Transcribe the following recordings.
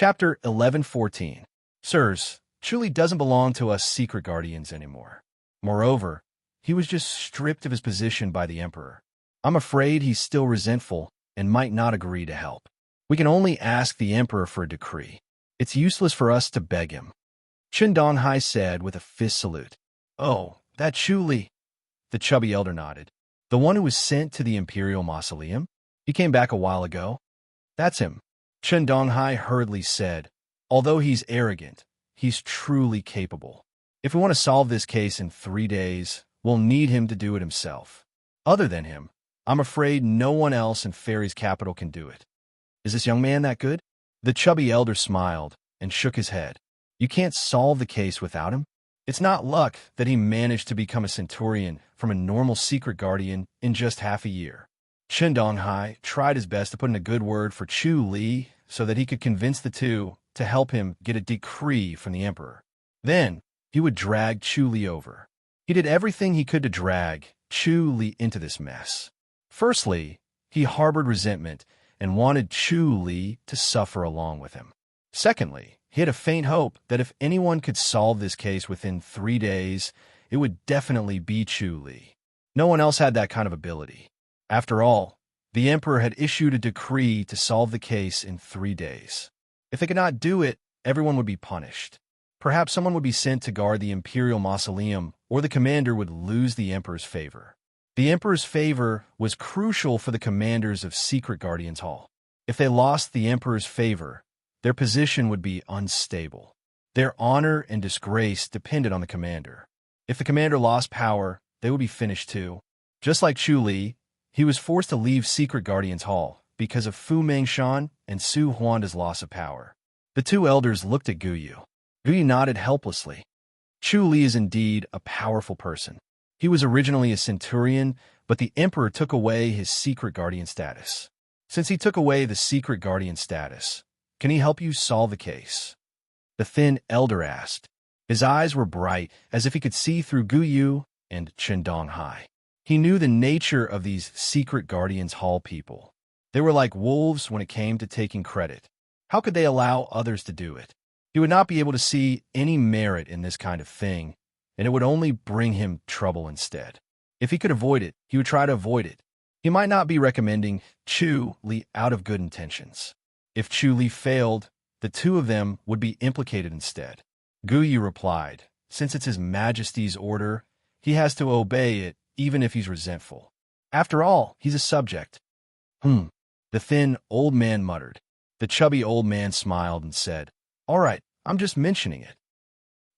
Chapter 11:14. Sirs, Chuli doesn't belong to us secret guardians anymore. Moreover, he was just stripped of his position by the Emperor. I'm afraid he's still resentful and might not agree to help. We can only ask the Emperor for a decree. It's useless for us to beg him. Chen Donghai said with a fist salute. Oh, that Chuli. The chubby elder nodded. The one who was sent to the Imperial Mausoleum? He came back a while ago. That's him. Chen Donghai hurriedly said. Although he's arrogant, he's truly capable. If we want to solve this case in 3 days, we'll need him to do it himself. Other than him, I'm afraid no one else in Fairy's capital can do it. Is this young man that good? The chubby elder smiled and shook his head. You can't solve the case without him. It's not luck that he managed to become a centurion from a normal secret guardian in just half a year. Chen Donghai tried his best to put in a good word for Chu Li so that he could convince the two to help him get a decree from the Emperor. Then, he would drag Chu Li over. He did everything he could to drag Chu Li into this mess. Firstly, he harbored resentment and wanted Chu Li to suffer along with him. Secondly, he had a faint hope that if anyone could solve this case within 3 days, it would definitely be Chu Li. No one else had that kind of ability. After all, the Emperor had issued a decree to solve the case in 3 days. If they could not do it, everyone would be punished. Perhaps someone would be sent to guard the Imperial Mausoleum, or the commander would lose the Emperor's favor. The Emperor's favor was crucial for the commanders of Secret Guardians Hall. If they lost the Emperor's favor, their position would be unstable. Their honor and disgrace depended on the commander. If the commander lost power, they would be finished too. Just like Chu Li, he was forced to leave Secret Guardians Hall because of Fu Mengshan and Su Huanda's loss of power. The two elders looked at Guyu. Guyu nodded helplessly. Chu Li is indeed a powerful person. He was originally a centurion, but the Emperor took away his secret guardian status. Since he took away the secret guardian status, can he help you solve the case? The thin elder asked. His eyes were bright, as if he could see through Guyu and Chen Donghai. He knew the nature of these Secret Guardians Hall people. They were like wolves when it came to taking credit. How could they allow others to do it? He would not be able to see any merit in this kind of thing, and it would only bring him trouble instead. If he could avoid it, he would try to avoid it. He might not be recommending Chu Li out of good intentions. If Chu Li failed, the two of them would be implicated instead. Guyu replied, since it's His Majesty's order, he has to obey it even if he's resentful. After all, he's a subject. The thin old man muttered. The chubby old man smiled and said, all right, I'm just mentioning it.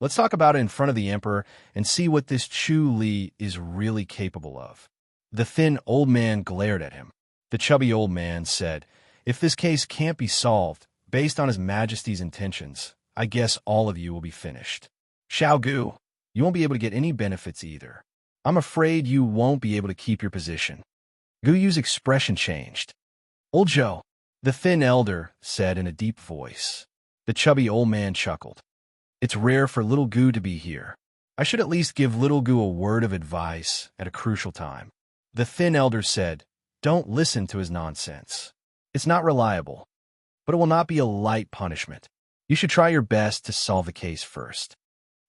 Let's talk about it in front of the Emperor and see what this Chu Li is really capable of. The thin old man glared at him. The chubby old man said, if this case can't be solved, based on His Majesty's intentions, I guess all of you will be finished. Xiao Gu, you won't be able to get any benefits either. I'm afraid you won't be able to keep your position. Guyu's expression changed. Old Zhou, the thin elder said in a deep voice. The chubby old man chuckled. It's rare for little Gu to be here. I should at least give little Gu a word of advice at a crucial time. The thin elder said, don't listen to his nonsense. It's not reliable, but it will not be a light punishment. You should try your best to solve the case first.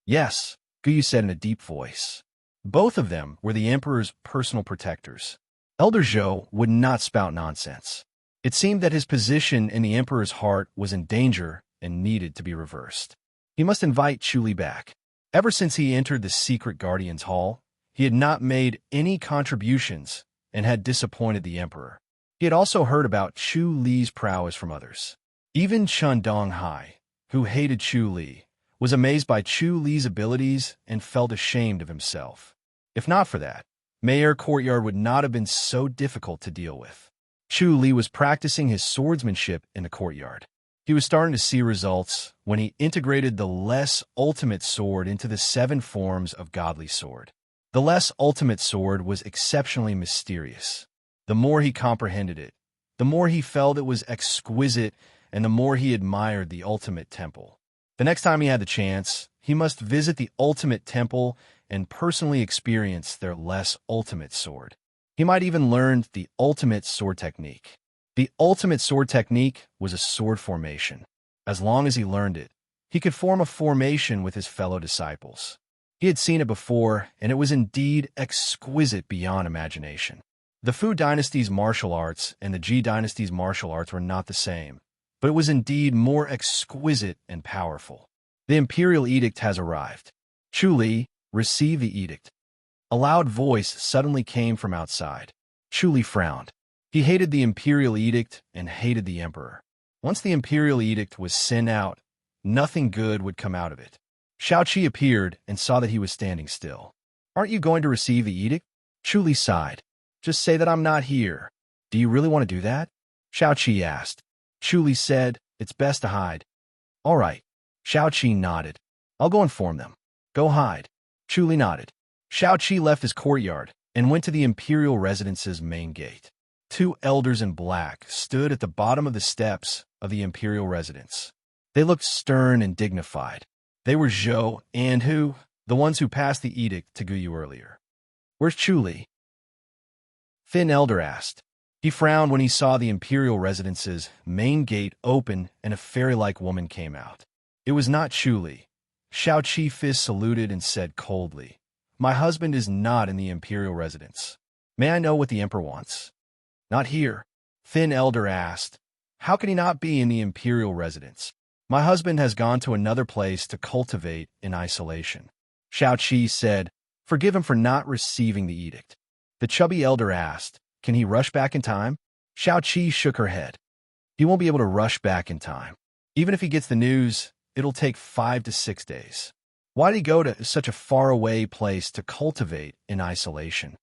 Yes, Guyu said in a deep voice. Both of them were the Emperor's personal protectors. Elder Zhou would not spout nonsense. It seemed that his position in the Emperor's heart was in danger and needed to be reversed. He must invite Chu Li back. Ever since he entered the Secret Guardians Hall, he had not made any contributions and had disappointed the Emperor. He had also heard about Chu Li's prowess from others. Even Chen Donghai, who hated Chu Li, was amazed by Chu Li's abilities and felt ashamed of himself. If not for that, Mayor Courtyard would not have been so difficult to deal with. Chu Li was practicing his swordsmanship in the courtyard. He was starting to see results when he integrated the less ultimate sword into the 7 forms of godly sword. The less ultimate sword was exceptionally mysterious. The more he comprehended it, the more he felt it was exquisite, and the more he admired the ultimate temple. The next time he had the chance, he must visit the ultimate temple and personally experience their less ultimate sword. He might even learn the ultimate sword technique. The ultimate sword technique was a sword formation. As long as he learned it, he could form a formation with his fellow disciples. He had seen it before, and it was indeed exquisite beyond imagination. The Fu dynasty's martial arts and the Ji dynasty's martial arts were not the same, but it was indeed more exquisite and powerful. The imperial edict has arrived. Chu Li, receive the edict. A loud voice suddenly came from outside. Chu Li frowned. He hated the imperial edict and hated the emperor. Once the imperial edict was sent out, nothing good would come out of it. Shao Qi appeared and saw that he was standing still. Aren't you going to receive the edict? Chu Li sighed. Just say that I'm not here. Do you really want to do that? Shao Qi asked. Chu Li said, it's best to hide. All right. Shao Qi nodded. I'll go inform them. Go hide. Chu Li nodded. Shao Qi left his courtyard and went to the imperial residence's main gate. Two elders in black stood at the bottom of the steps of the imperial residence. They looked stern and dignified. They were Zhou and Hu, the ones who passed the edict to Guyu earlier. Where's Chu Li? Finn Elder asked. He frowned when he saw the imperial residence's main gate open and a fairy-like woman came out. It was not Chu Li. Shao Qi Fizz saluted and said coldly, My husband is not in the imperial residence. May I know what the emperor wants? Not here. Finn Elder asked. How can he not be in the imperial residence? My husband has gone to another place to cultivate in isolation. Shao Qi said, Forgive him for not receiving the edict. The chubby elder asked, Can he rush back in time? Shao Qi shook her head. He won't be able to rush back in time. Even if he gets the news, it'll take 5 to 6 days. Why did he go to such a faraway place to cultivate in isolation?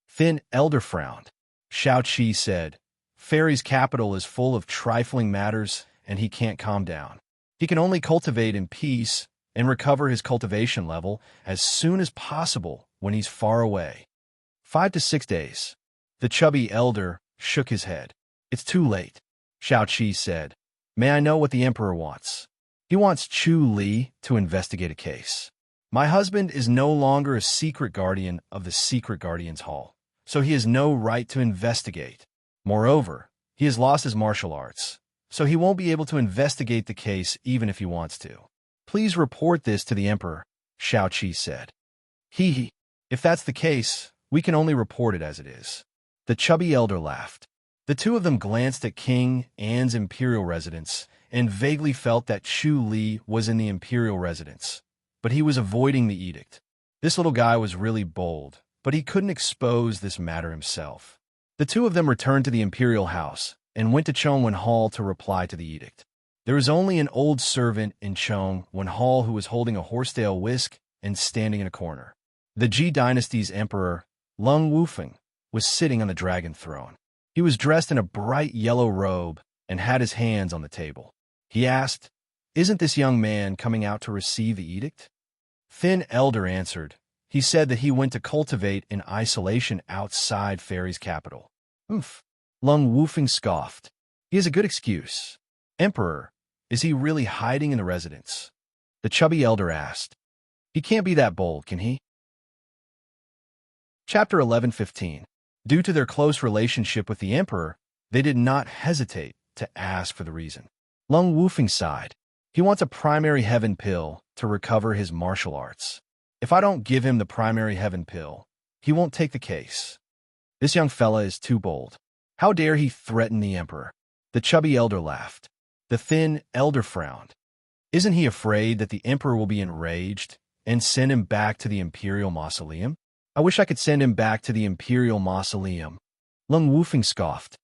Finn Elder frowned. Shao Qi said, Fairy's capital is full of trifling matters, and he can't calm down. He can only cultivate in peace and recover his cultivation level as soon as possible when he's far away. 5 to 6 days. The chubby elder shook his head. It's too late. Shao Qi said, May I know what the emperor wants? He wants Chu Li to investigate a case. My husband is no longer a secret guardian of the secret guardians hall, so he has no right to investigate. Moreover, he has lost his martial arts, so he won't be able to investigate the case even if he wants to. Please report this to the emperor, Shao Qi said. If that's the case, we can only report it as it is. The chubby elder laughed. The two of them glanced at King An's imperial residence and vaguely felt that Chu Li was in the imperial residence, but he was avoiding the edict. This little guy was really bold, but he couldn't expose this matter himself. The two of them returned to the imperial house and went to Chongwen Hall to reply to the edict. There was only an old servant in Chongwen Hall who was holding a horsetail whisk and standing in a corner. The Ji dynasty's emperor, Lung Wufeng, was sitting on the dragon throne. He was dressed in a bright yellow robe and had his hands on the table. He asked, Isn't this young man coming out to receive the edict? Finn Elder answered. He said that he went to cultivate in isolation outside Fairy's capital. Oomph. Lung Wufeng scoffed. He has a good excuse. Emperor, is he really hiding in the residence? The chubby elder asked. He can't be that bold, can he? Chapter 11:15. Due to their close relationship with the emperor, they did not hesitate to ask for the reason. Lung Wufeng sighed. He wants a primary heaven pill to recover his martial arts. If I don't give him the primary heaven pill, he won't take the case. This young fella is too bold. How dare he threaten the emperor? The chubby elder laughed. The thin elder frowned. Isn't he afraid that the emperor will be enraged and send him back to the imperial mausoleum? I wish I could send him back to the imperial mausoleum. Lung Wufeng scoffed.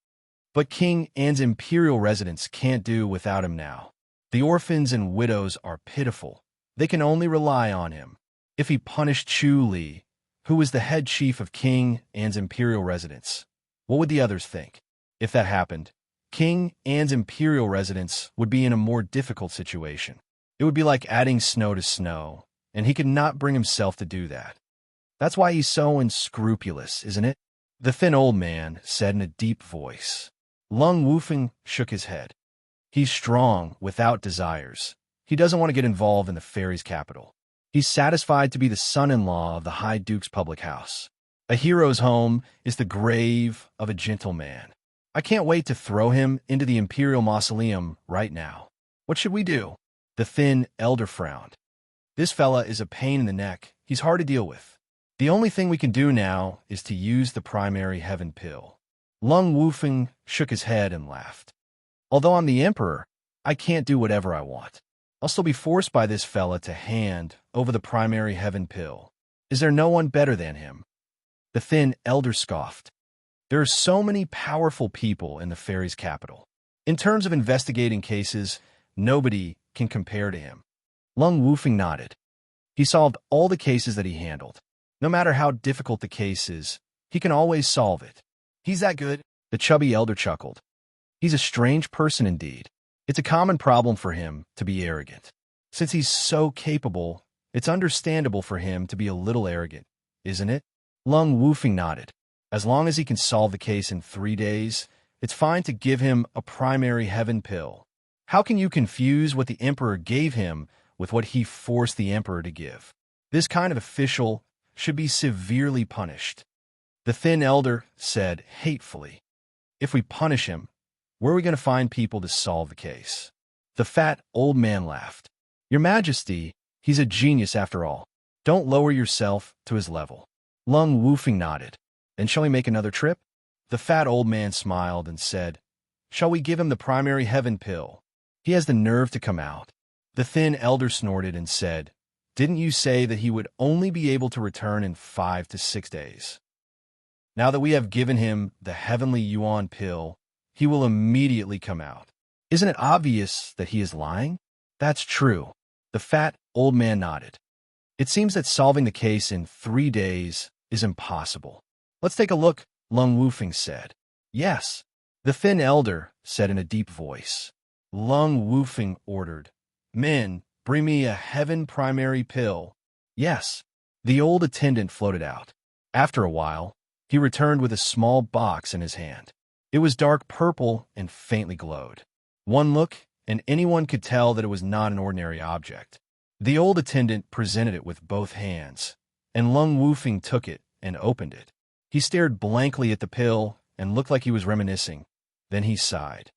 But King An's imperial residence can't do without him now. The orphans and widows are pitiful. They can only rely on him. If he punished Chu Li, who was the head chief of King An's imperial residence, what would the others think? If that happened, King An's imperial residence would be in a more difficult situation. It would be like adding snow to snow, and he could not bring himself to do that. That's why he's so unscrupulous, isn't it? The thin old man said in a deep voice. Lung Wufeng shook his head. He's strong, without desires. He doesn't want to get involved in the fairy's capital. He's satisfied to be the son-in-law of the High Duke's public house. A hero's home is the grave of a gentleman. I can't wait to throw him into the imperial mausoleum right now. What should we do? The thin elder frowned. This fella is a pain in the neck. He's hard to deal with. The only thing we can do now is to use the primary heaven pill. Lung Wufeng shook his head and laughed. Although I'm the emperor, I can't do whatever I want. I'll still be forced by this fella to hand over the primary heaven pill. Is there no one better than him? The thin elder scoffed. There are so many powerful people in the fairy's capital. In terms of investigating cases, nobody can compare to him. Lung Wufeng nodded. He solved all the cases that he handled. No matter how difficult the case is, he can always solve it. He's that good? The chubby elder chuckled. He's a strange person indeed. It's a common problem for him to be arrogant. Since he's so capable, it's understandable for him to be a little arrogant, isn't it? Lung Wufeng nodded. As long as he can solve the case in 3 days, it's fine to give him a primary heaven pill. How can you confuse what the emperor gave him with what he forced the emperor to give? This kind of official should be severely punished. The thin elder said hatefully, if we punish him, where are we going to find people to solve the case? The fat old man laughed. Your Majesty, he's a genius after all. Don't lower yourself to his level. Lung Wufeng nodded. And shall we make another trip? The fat old man smiled and said, shall we give him the primary heaven pill? He has the nerve to come out. The thin elder snorted and said, didn't you say that he would only be able to return in 5 to 6 days? Now that we have given him the heavenly yuan pill, he will immediately come out. Isn't it obvious that he is lying? That's true. The fat old man nodded. It seems that solving the case in 3 days is impossible. Let's take a look, Lung Wufeng said. Yes, the thin elder said in a deep voice. Lung Wufeng ordered, men, bring me a heaven primary pill. Yes, the old attendant floated out. After a while, he returned with a small box in his hand. It was dark purple and faintly glowed. One look, and anyone could tell that it was not an ordinary object. The old attendant presented it with both hands, and Lung Wufeng took it and opened it. He stared blankly at the pill and looked like he was reminiscing. Then he sighed.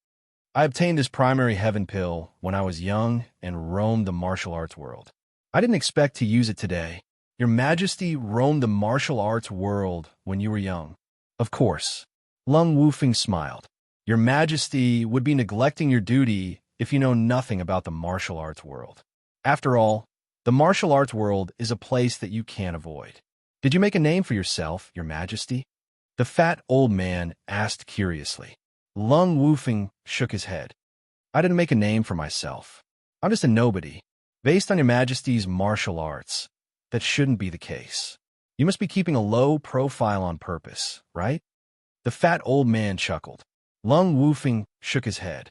I obtained this primary heaven pill when I was young and roamed the martial arts world. I didn't expect to use it today. Your Majesty roamed the martial arts world when you were young. Of course. Lung Wufeng smiled. Your Majesty would be neglecting your duty if you know nothing about the martial arts world. After all, the martial arts world is a place that you can't avoid. Did you make a name for yourself, Your Majesty? The fat old man asked curiously. Lung Wufeng shook his head. I didn't make a name for myself. I'm just a nobody. Based on Your Majesty's martial arts, that shouldn't be the case. You must be keeping a low profile on purpose, right? The fat old man chuckled. Lung Wufeng shook his head.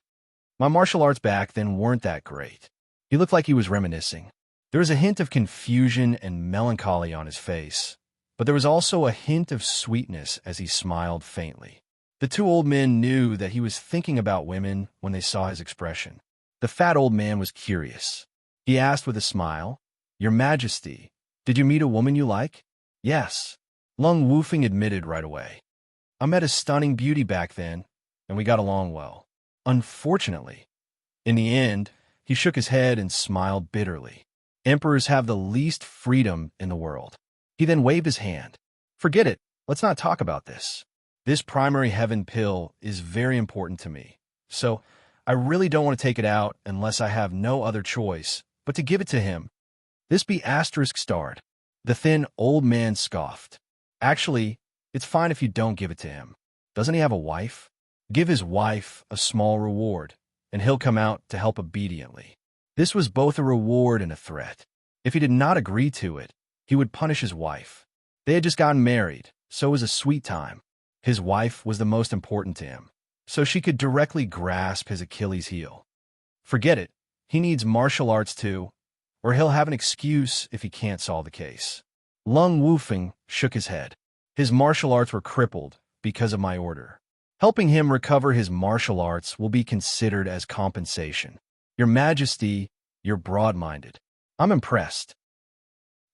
My martial arts back then weren't that great. He looked like he was reminiscing. There was a hint of confusion and melancholy on his face, but there was also a hint of sweetness as he smiled faintly. The two old men knew that he was thinking about women when they saw his expression. The fat old man was curious. He asked with a smile, Your Majesty, did you meet a woman you like? Yes. Lung Wufeng admitted right away. I met a stunning beauty back then, and we got along well. Unfortunately. In the end, he shook his head and smiled bitterly. Emperors have the least freedom in the world. He then waved his hand. Forget it. Let's not talk about this. This primary heaven pill is very important to me, so I really don't want to take it out unless I have no other choice but to give it to him. This be asterisk starred. The thin old man scoffed. Actually, it's fine if you don't give it to him. Doesn't he have a wife? Give his wife a small reward, and he'll come out to help obediently. This was both a reward and a threat. If he did not agree to it, he would punish his wife. They had just gotten married, so it was a sweet time. His wife was the most important to him, so she could directly grasp his Achilles heel. Forget it. He needs martial arts too, or he'll have an excuse if he can't solve the case. Lung Wufeng shook his head. His martial arts were crippled because of my order. Helping him recover his martial arts will be considered as compensation. Your Majesty, you're broad-minded. I'm impressed.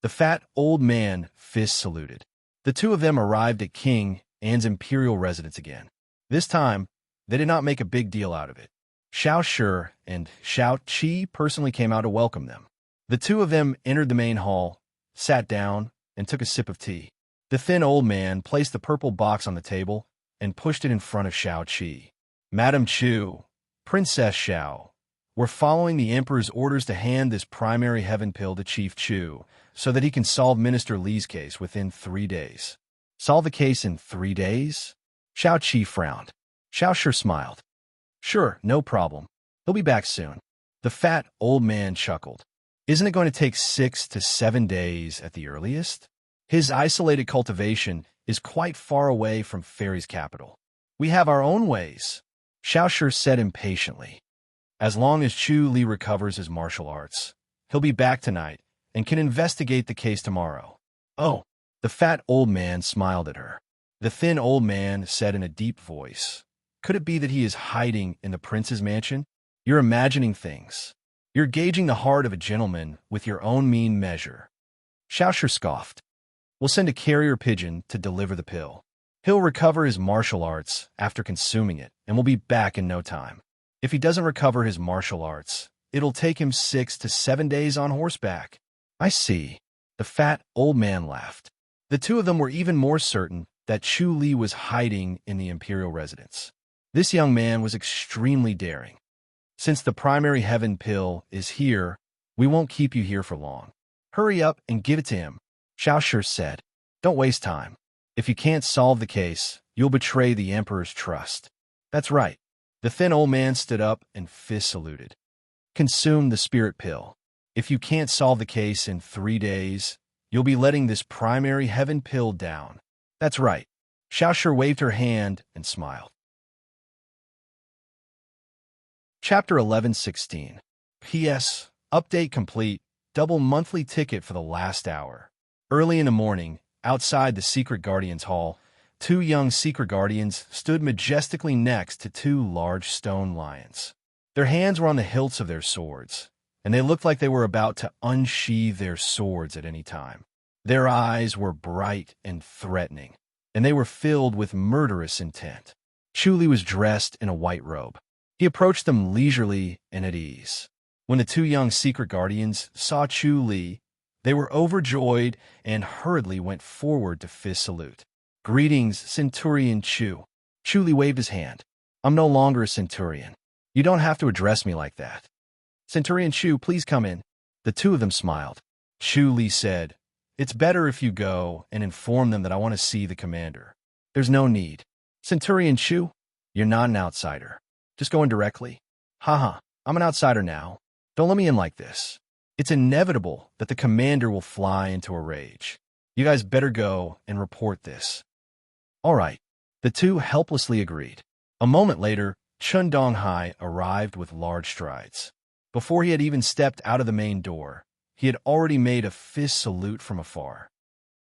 The fat old man fist saluted. The two of them arrived at King An's imperial residence again. This time, they did not make a big deal out of it. Xiao Shi and Xiao Qi personally came out to welcome them. The two of them entered the main hall, sat down, and took a sip of tea. The thin old man placed the purple box on the table and pushed it in front of Xiao Qi. Madam Chu, Princess Xiao, we're following the Emperor's orders to hand this primary heaven pill to Chief Chu so that he can solve Minister Li's case within 3 days. Solve the case in 3 days? Xiao Qi frowned. Xiao Shi smiled. Sure, no problem. He'll be back soon. The fat old man chuckled. Isn't it going to take 6 to 7 days at the earliest? His isolated cultivation is quite far away from Fairy's capital. We have our own ways, Xiao Shi said impatiently. As long as Chu Li recovers his martial arts, he'll be back tonight and can investigate the case tomorrow. Oh, the fat old man smiled at her. The thin old man said in a deep voice, could it be that he is hiding in the prince's mansion? You're imagining things. You're gauging the heart of a gentleman with your own mean measure. Xiao Shi scoffed. We'll send a carrier pigeon to deliver the pill. He'll recover his martial arts after consuming it and will be back in no time. If he doesn't recover his martial arts, it'll take him 6 to 7 days on horseback. I see. The fat old man laughed. The two of them were even more certain that Chu Li was hiding in the imperial residence. This young man was extremely daring. Since the primary heaven pill is here, we won't keep you here for long. Hurry up and give it to him, Xiao Shi said. Don't waste time. If you can't solve the case, you'll betray the Emperor's trust. That's right. The thin old man stood up and fist saluted. Consume the spirit pill. If you can't solve the case in 3 days, you'll be letting this primary heaven pill down. That's right. Xiao Shi waved her hand and smiled. Chapter 11:16. P.S. Update complete. Double monthly ticket for the last hour. Early in the morning, outside the Secret Guardians Hall, 2 young Secret Guardians stood majestically next to 2 large stone lions. Their hands were on the hilts of their swords, and they looked like they were about to unsheathe their swords at any time. Their eyes were bright and threatening, and they were filled with murderous intent. Chu Li was dressed in a white robe. He approached them leisurely and at ease. When the 2 young Secret Guardians saw Chu Li, they were overjoyed and hurriedly went forward to fist salute. Greetings, Centurion Chu. Chu Li waved his hand. I'm no longer a Centurion. You don't have to address me like that. Centurion Chu, please come in. The 2 of them smiled. Chu Li said, it's better if you go and inform them that I want to see the commander. There's no need. Centurion Chu, you're not an outsider. Just go in directly. Haha, I'm an outsider now. Don't let me in like this. It's inevitable that the commander will fly into a rage. You guys better go and report this. All right. The 2 helplessly agreed. A moment later, Chun Donghai arrived with large strides. Before he had even stepped out of the main door, he had already made a fist salute from afar.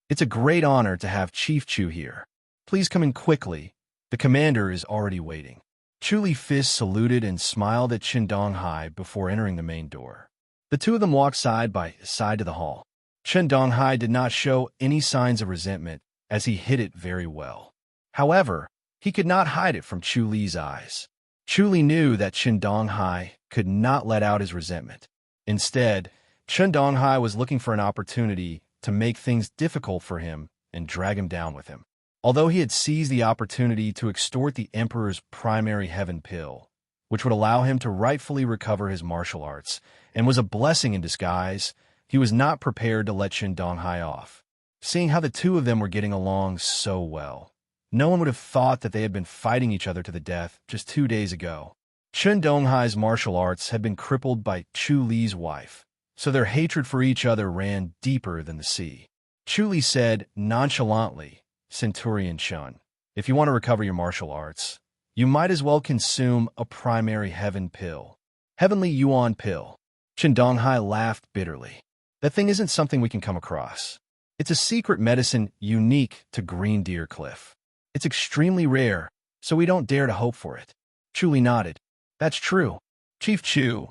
It's a great honor to have Chief Chu here. Please come in quickly. The commander is already waiting. Chu Li fist saluted and smiled at Chen Donghai before entering the main door. The 2 of them walked side by side to the hall. Chen Donghai did not show any signs of resentment, as he hid it very well. However, he could not hide it from Chu Li's eyes. Chu Li knew that Chen Donghai could not let out his resentment. Instead, Chen Donghai was looking for an opportunity to make things difficult for him and drag him down with him. Although he had seized the opportunity to extort the Emperor's primary heaven pill, which would allow him to rightfully recover his martial arts, and was a blessing in disguise, he was not prepared to let Chen Donghai off. Seeing how the 2 of them were getting along so well, no one would have thought that they had been fighting each other to the death just 2 days ago. Chen Donghai's martial arts had been crippled by Chu Li's wife, so their hatred for each other ran deeper than the sea. Chu Li said nonchalantly, Centurion Chun, if you want to recover your martial arts, you might as well consume a primary heaven pill. Heavenly Yuan pill. Chen Donghai laughed bitterly. That thing isn't something we can come across. It's a secret medicine unique to Green Deer Cliff. It's extremely rare, so we don't dare to hope for it. Chu Li nodded. That's true. Chief Chu,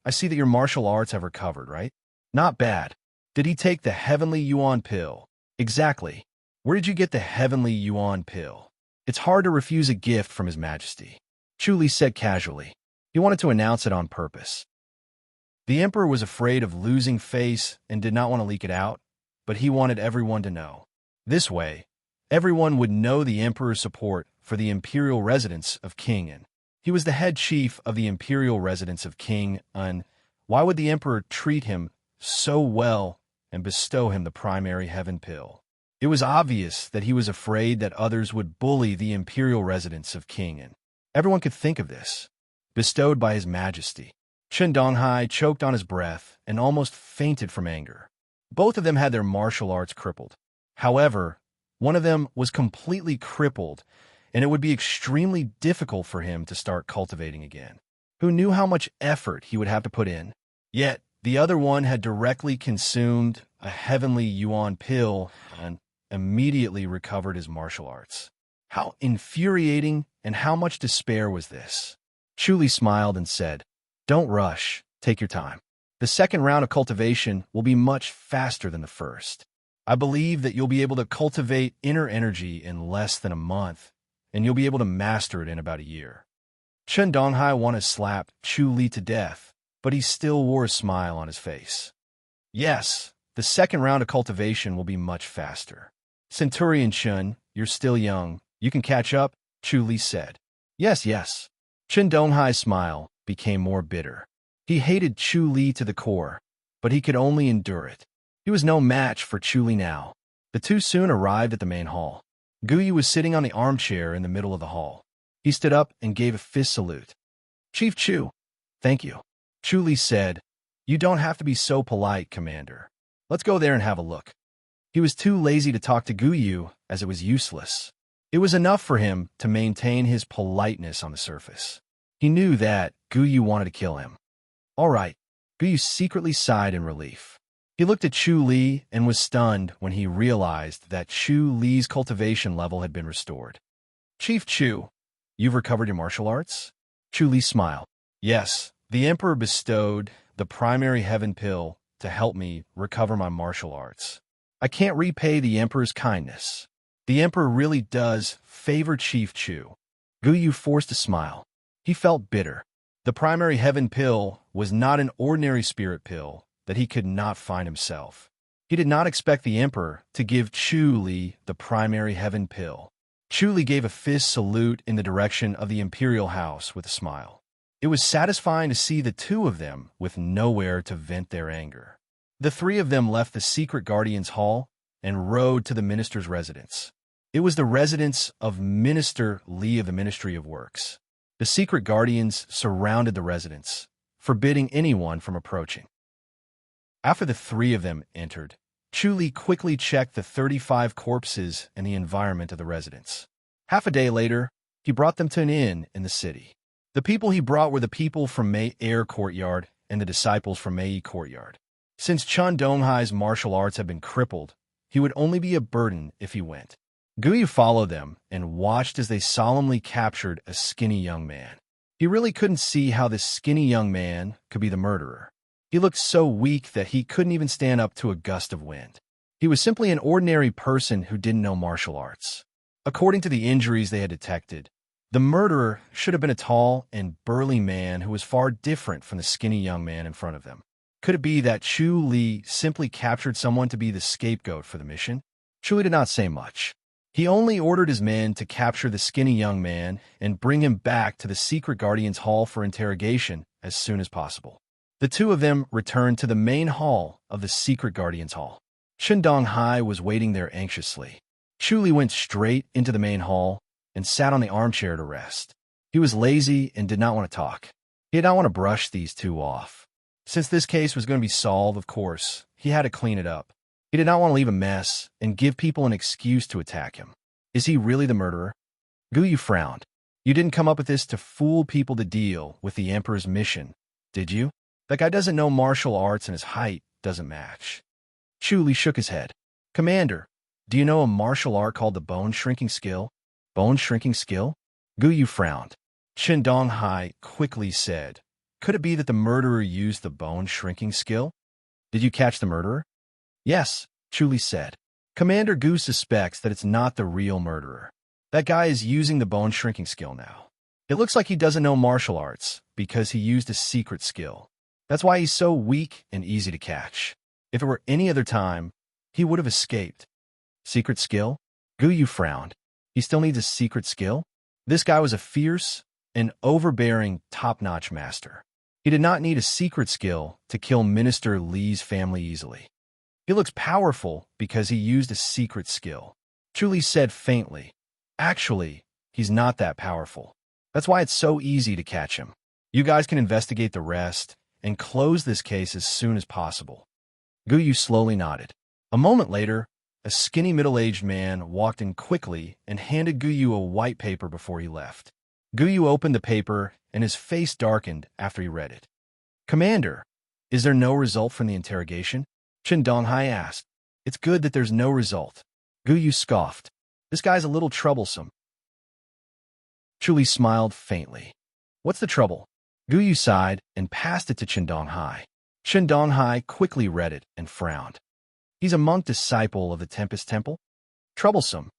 I see that your martial arts have recovered, right? Not bad. Did he take the Heavenly Yuan pill? Exactly. Where did you get the Heavenly Yuan pill? It's hard to refuse a gift from His Majesty. Chu Li said casually. He wanted to announce it on purpose. The emperor was afraid of losing face and did not want to leak it out, but he wanted everyone to know. This way, everyone would know the emperor's support for the imperial residence of King An. He was the head chief of the imperial residence of King An. Why would the emperor treat him so well and bestow him the primary heaven pill? It was obvious that he was afraid that others would bully the imperial residence of King An. Everyone could think of this. Bestowed by His Majesty. Chen Donghai choked on his breath and almost fainted from anger. Both of them had their martial arts crippled. However, one of them was completely crippled, and it would be extremely difficult for him to start cultivating again. Who knew how much effort he would have to put in? Yet, the other one had directly consumed a heavenly yuan pill and immediately recovered his martial arts. How infuriating and how much despair was this? Chuli smiled and said, "Don't rush, take your time. The second round of cultivation will be much faster than the first. I believe that you'll be able to cultivate inner energy in less than a month, and you'll be able to master it in about a year." Chen Donghai wanted to slap Chu Li to death, but he still wore a smile on his face. "Yes, the second round of cultivation will be much faster. Centurion Chen, you're still young. You can catch up," Chu Li said. Yes. Chen Donghai's smile became more bitter. He hated Chu Li to the core, but he could only endure it. He was no match for Chu Li now. The two soon arrived at the main hall. Guyu was sitting on the armchair in the middle of the hall. He stood up and gave a fist salute. "Chief Chu, thank you." Chu Li said, "You don't have to be so polite, Commander. Let's go there and have a look." He was too lazy to talk to Guyu, as it was useless. It was enough for him to maintain his politeness on the surface. He knew that Guyu wanted to kill him. All right, Guyu secretly sighed in relief. He looked at Chu Li and was stunned when he realized that Chu Li's cultivation level had been restored. "Chief Chu, you've recovered your martial arts?" Chu Li smiled. "Yes, the Emperor bestowed the primary heaven pill to help me recover my martial arts. I can't repay the Emperor's kindness. The Emperor really does favor Chief Chu." Guyu forced a smile. He felt bitter. The primary heaven pill was not an ordinary spirit pill that he could not find himself. He did not expect the Emperor to give Chu Li the primary heaven pill. Chu Li gave a fist salute in the direction of the imperial house with a smile. It was satisfying to see the two of them with nowhere to vent their anger. The three of them left the secret guardian's hall and rode to the minister's residence. It was the residence of Minister Li of the Ministry of Works. The secret guardians surrounded the residence, forbidding anyone from approaching. After the three of them entered, Chu Li quickly checked the 35 corpses and the environment of the residence. Half a day later, he brought them to an inn in the city. The people he brought were the people from Mei Air Courtyard and the disciples from Mei Courtyard. Since Chen Donghai's martial arts had been crippled, he would only be a burden if he went. Guyu followed them and watched as they solemnly captured a skinny young man. He really couldn't see how this skinny young man could be the murderer. He looked so weak that he couldn't even stand up to a gust of wind. He was simply an ordinary person who didn't know martial arts. According to the injuries they had detected, the murderer should have been a tall and burly man who was far different from the skinny young man in front of them. Could it be that Chu Li simply captured someone to be the scapegoat for the mission? Chu Li did not say much. He only ordered his men to capture the skinny young man and bring him back to the secret guardian's hall for interrogation as soon as possible. The two of them returned to the main hall of the secret guardian's hall. Chen Donghai was waiting there anxiously. Chu Li went straight into the main hall and sat on the armchair to rest. He was lazy and did not want to talk. He did not want to brush these two off. Since this case was going to be solved, of course, he had to clean it up. He did not want to leave a mess and give people an excuse to attack him. Is he really the murderer? Guyu frowned. You didn't come up with this to fool people to deal with the Emperor's mission, did you? That guy doesn't know martial arts and his height doesn't match. Chu Li shook his head. Commander, do you know a martial art called the bone shrinking skill? Bone shrinking skill? Guyu frowned. Chen Donghai quickly said, could it be that the murderer used the bone shrinking skill? Did you catch the murderer? Yes, Chu Li said. Commander Gu suspects that it's not the real murderer. That guy is using the bone shrinking skill now. It looks like he doesn't know martial arts because he used a secret skill. That's why he's so weak and easy to catch. If it were any other time, he would have escaped. Secret skill? Guyu frowned. He still needs a secret skill? This guy was a fierce and overbearing top-notch master. He did not need a secret skill to kill Minister Li's family easily. He looks powerful because he used a secret skill. Chuli said faintly. Actually, he's not that powerful. That's why it's so easy to catch him. You guys can investigate the rest and close this case as soon as possible. Guyu slowly nodded. A moment later, a skinny middle-aged man walked in quickly and handed Guyu a white paper before he left. Guyu opened the paper and his face darkened after he read it. Commander, is there no result from the interrogation? Chen Donghai asked. It's good that there's no result. Guyu scoffed. This guy's a little troublesome. Chuli smiled faintly. What's the trouble? Guyu sighed and passed it to Chen Donghai. Chen Donghai quickly read it and frowned. He's a monk disciple of the Tempest Temple? Troublesome.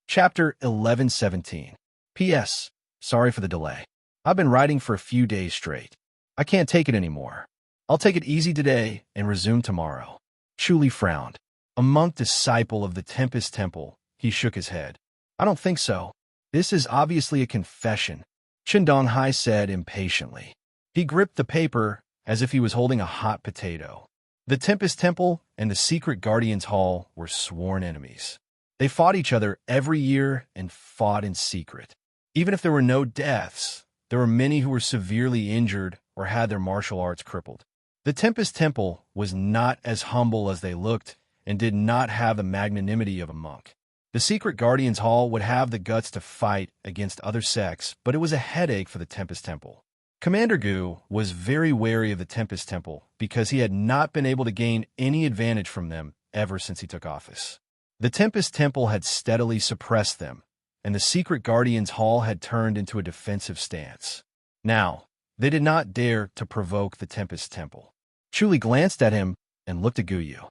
Chapter 11:17. P.S. Sorry for the delay. I've been writing for a few days straight. I can't take it anymore. I'll take it easy today and resume tomorrow. Chuli frowned. A monk disciple of the Tempest Temple. He shook his head. I don't think so. This is obviously a confession, Chen Donghai said impatiently. He gripped the paper as if he was holding a hot potato. The Tempest Temple and the Secret Guardians Hall were sworn enemies. They fought each other every year and fought in secret. Even if there were no deaths, there were many who were severely injured or had their martial arts crippled. The Tempest Temple was not as humble as they looked and did not have the magnanimity of a monk. The Secret Guardians Hall would have the guts to fight against other sects, but it was a headache for the Tempest Temple. Commander Gu was very wary of the Tempest Temple because he had not been able to gain any advantage from them ever since he took office. The Tempest Temple had steadily suppressed them, and the Secret Guardians Hall had turned into a defensive stance. Now, they did not dare to provoke the Tempest Temple. Chuli glanced at him and looked at Guyu.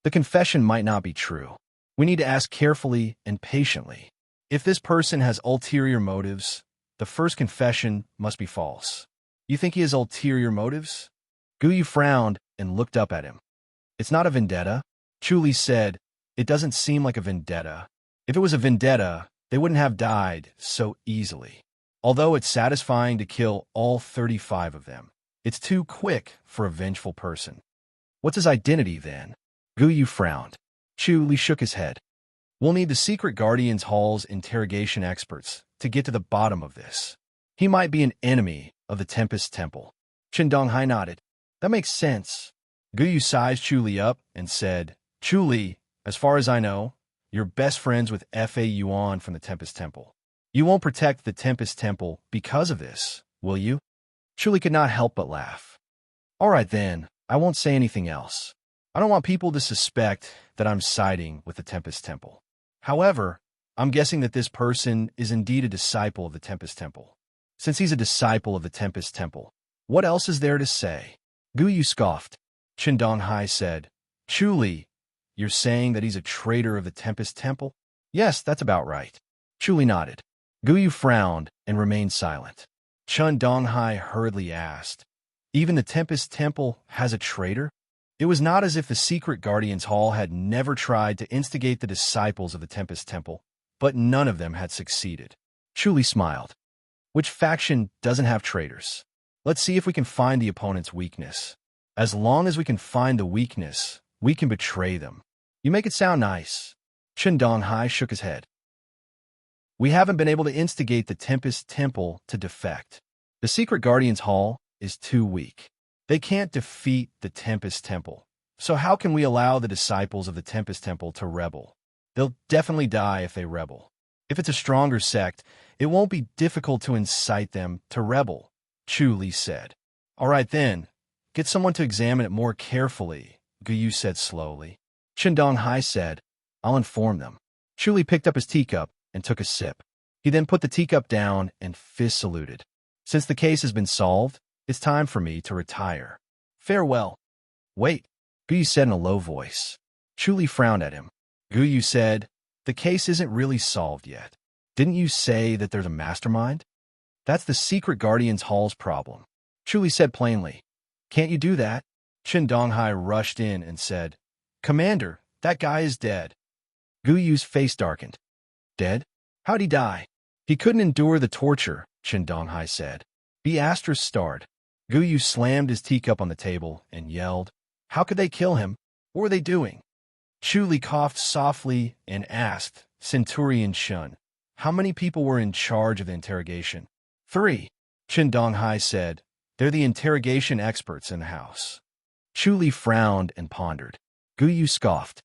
The confession might not be true. We need to ask carefully and patiently. If this person has ulterior motives, the first confession must be false. You think he has ulterior motives? Guyu frowned and looked up at him. It's not a vendetta, Chuli said. It doesn't seem like a vendetta. If it was a vendetta, they wouldn't have died so easily. Although it's satisfying to kill all 35 of them, it's too quick for a vengeful person. What's his identity, then? Guyu frowned. Chuli shook his head. We'll need the Secret Guardians Hall's interrogation experts to get to the bottom of this. He might be an enemy of the Tempest Temple. Chen Donghai nodded. That makes sense. Guyu sized Chuli up and said, Chuli, as far as I know, you're best friends with Fa Yuan from the Tempest Temple. You won't protect the Tempest Temple because of this, will you? Chuli could not help but laugh. All right then, I won't say anything else. I don't want people to suspect that I'm siding with the Tempest Temple. However, I'm guessing that this person is indeed a disciple of the Tempest Temple. Since he's a disciple of the Tempest Temple, what else is there to say? Guyu scoffed. Chen Donghai said, Chuli, you're saying that he's a traitor of the Tempest Temple? Yes, that's about right. Chuli nodded. Guyu frowned and remained silent. Chen Donghai hurriedly asked, Even the Tempest Temple has a traitor? It was not as if the Secret Guardians Hall had never tried to instigate the disciples of the Tempest Temple, but none of them had succeeded. Chuli smiled. Which faction doesn't have traitors? Let's see if we can find the opponent's weakness. As long as we can find the weakness, we can betray them. You make it sound nice. Chen Donghai shook his head. We haven't been able to instigate the Tempest Temple to defect. The Secret Guardians Hall is too weak. They can't defeat the Tempest Temple. So how can we allow the disciples of the Tempest Temple to rebel? They'll definitely die if they rebel. If it's a stronger sect, it won't be difficult to incite them to rebel, Chuli said. All right then, get someone to examine it more carefully, Guyu said slowly. Chen Donghai said, I'll inform them. Chuli picked up his teacup and took a sip. He then put the teacup down and fist saluted. Since the case has been solved, it's time for me to retire. Farewell. Wait, Guyu said in a low voice. Chuli frowned at him. Guyu said, the case isn't really solved yet. Didn't you say that they're the mastermind? That's the secret guardian's hall's problem. Chuli said plainly. Can't you do that? Qin Donghai rushed in and said, Commander, that guy is dead. Gu Yu's face darkened. Dead? How'd he die? He couldn't endure the torture, Qin Donghai said. Beatrice starred. Gu Yu slammed his teacup on the table and yelled, How could they kill him? What were they doing? Chuli coughed softly and asked, Centurion Shun, how many people were in charge of the interrogation? 3. Qin Donghai said, They're the interrogation experts in the house. Chuli frowned and pondered. Gu Yu scoffed.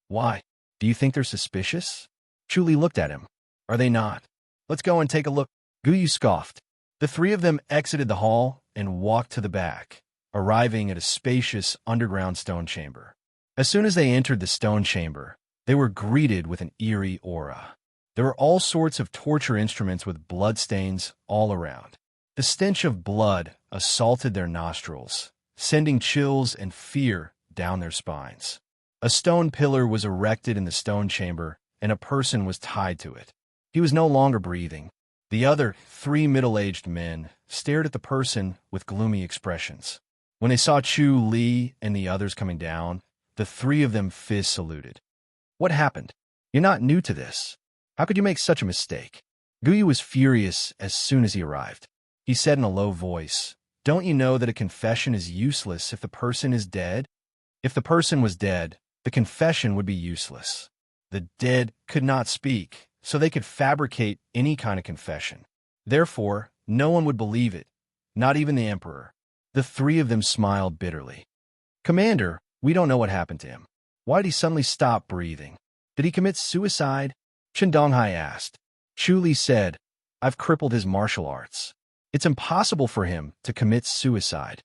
Why? Do you think they're suspicious? Chuli looked at him. Are they not? Let's go and take a look. Gu Yu scoffed. The three of them exited the hall and walked to the back, arriving at a spacious underground stone chamber. As soon as they entered the stone chamber, they were greeted with an eerie aura. There were all sorts of torture instruments with bloodstains all around. The stench of blood assaulted their nostrils, sending chills and fear down their spines. A stone pillar was erected in the stone chamber, and a person was tied to it. He was no longer breathing. The other 3 middle-aged men stared at the person with gloomy expressions. When they saw Chu Li and the others coming down, the 3 of them fist saluted. What happened? You're not new to this. How could you make such a mistake? Gu Yu was furious as soon as he arrived. He said in a low voice, Don't you know that a confession is useless if the person is dead? If the person was dead, the confession would be useless. The dead could not speak, so they could fabricate any kind of confession. Therefore, no one would believe it, not even the emperor. The 3 of them smiled bitterly. Commander, we don't know what happened to him. Why did he suddenly stop breathing? Did he commit suicide? Qin Donghai asked. Chu Li said, I've crippled his martial arts. It's impossible for him to commit suicide.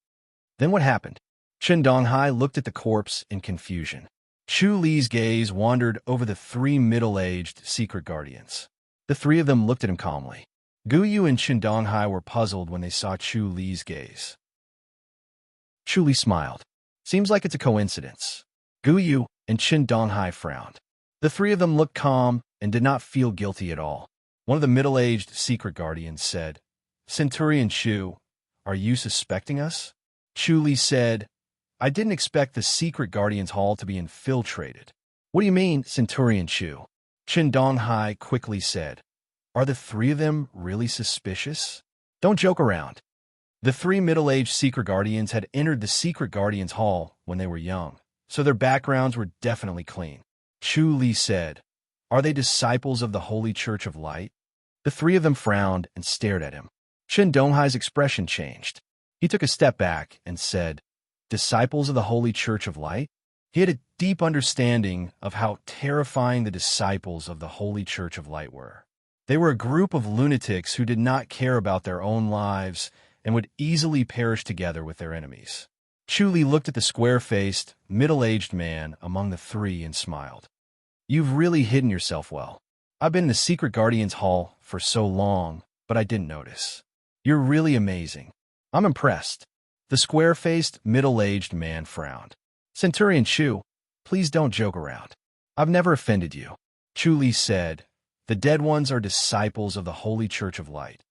Then what happened? Qin Donghai looked at the corpse in confusion. Chu Li's gaze wandered over the 3 middle-aged secret guardians. The 3 of them looked at him calmly. Gu Yu and Qin Donghai were puzzled when they saw Chu Li's gaze. Chu Li smiled. Seems like it's a coincidence. Gu Yu and Qin Donghai frowned. The 3 of them looked calm and did not feel guilty at all. One of the middle-aged secret guardians said, Centurion Chu, are you suspecting us? Chu Li said, I didn't expect the secret guardian's hall to be infiltrated. What do you mean, Centurion Chu? Qin Donghai quickly said, Are the 3 of them really suspicious? Don't joke around. The 3 middle-aged secret guardians had entered the secret guardian's hall when they were young, so their backgrounds were definitely clean. Chu Li said, Are they disciples of the Holy Church of Light? The 3 of them frowned and stared at him. Qin Donghai's expression changed. He took a step back and said, Disciples of the Holy Church of Light? He had a deep understanding of how terrifying the disciples of the Holy Church of Light were. They were a group of lunatics who did not care about their own lives and would easily perish together with their enemies. Chu Li looked at the square-faced, middle-aged man among the 3 and smiled. You've really hidden yourself well. I've been in the Secret Guardian's Hall for so long, but I didn't notice. You're really amazing. I'm impressed. The square-faced, middle-aged man frowned. Centurion Chu, please don't joke around. I've never offended you. Chu Li said, The dead ones are disciples of the Holy Church of Light,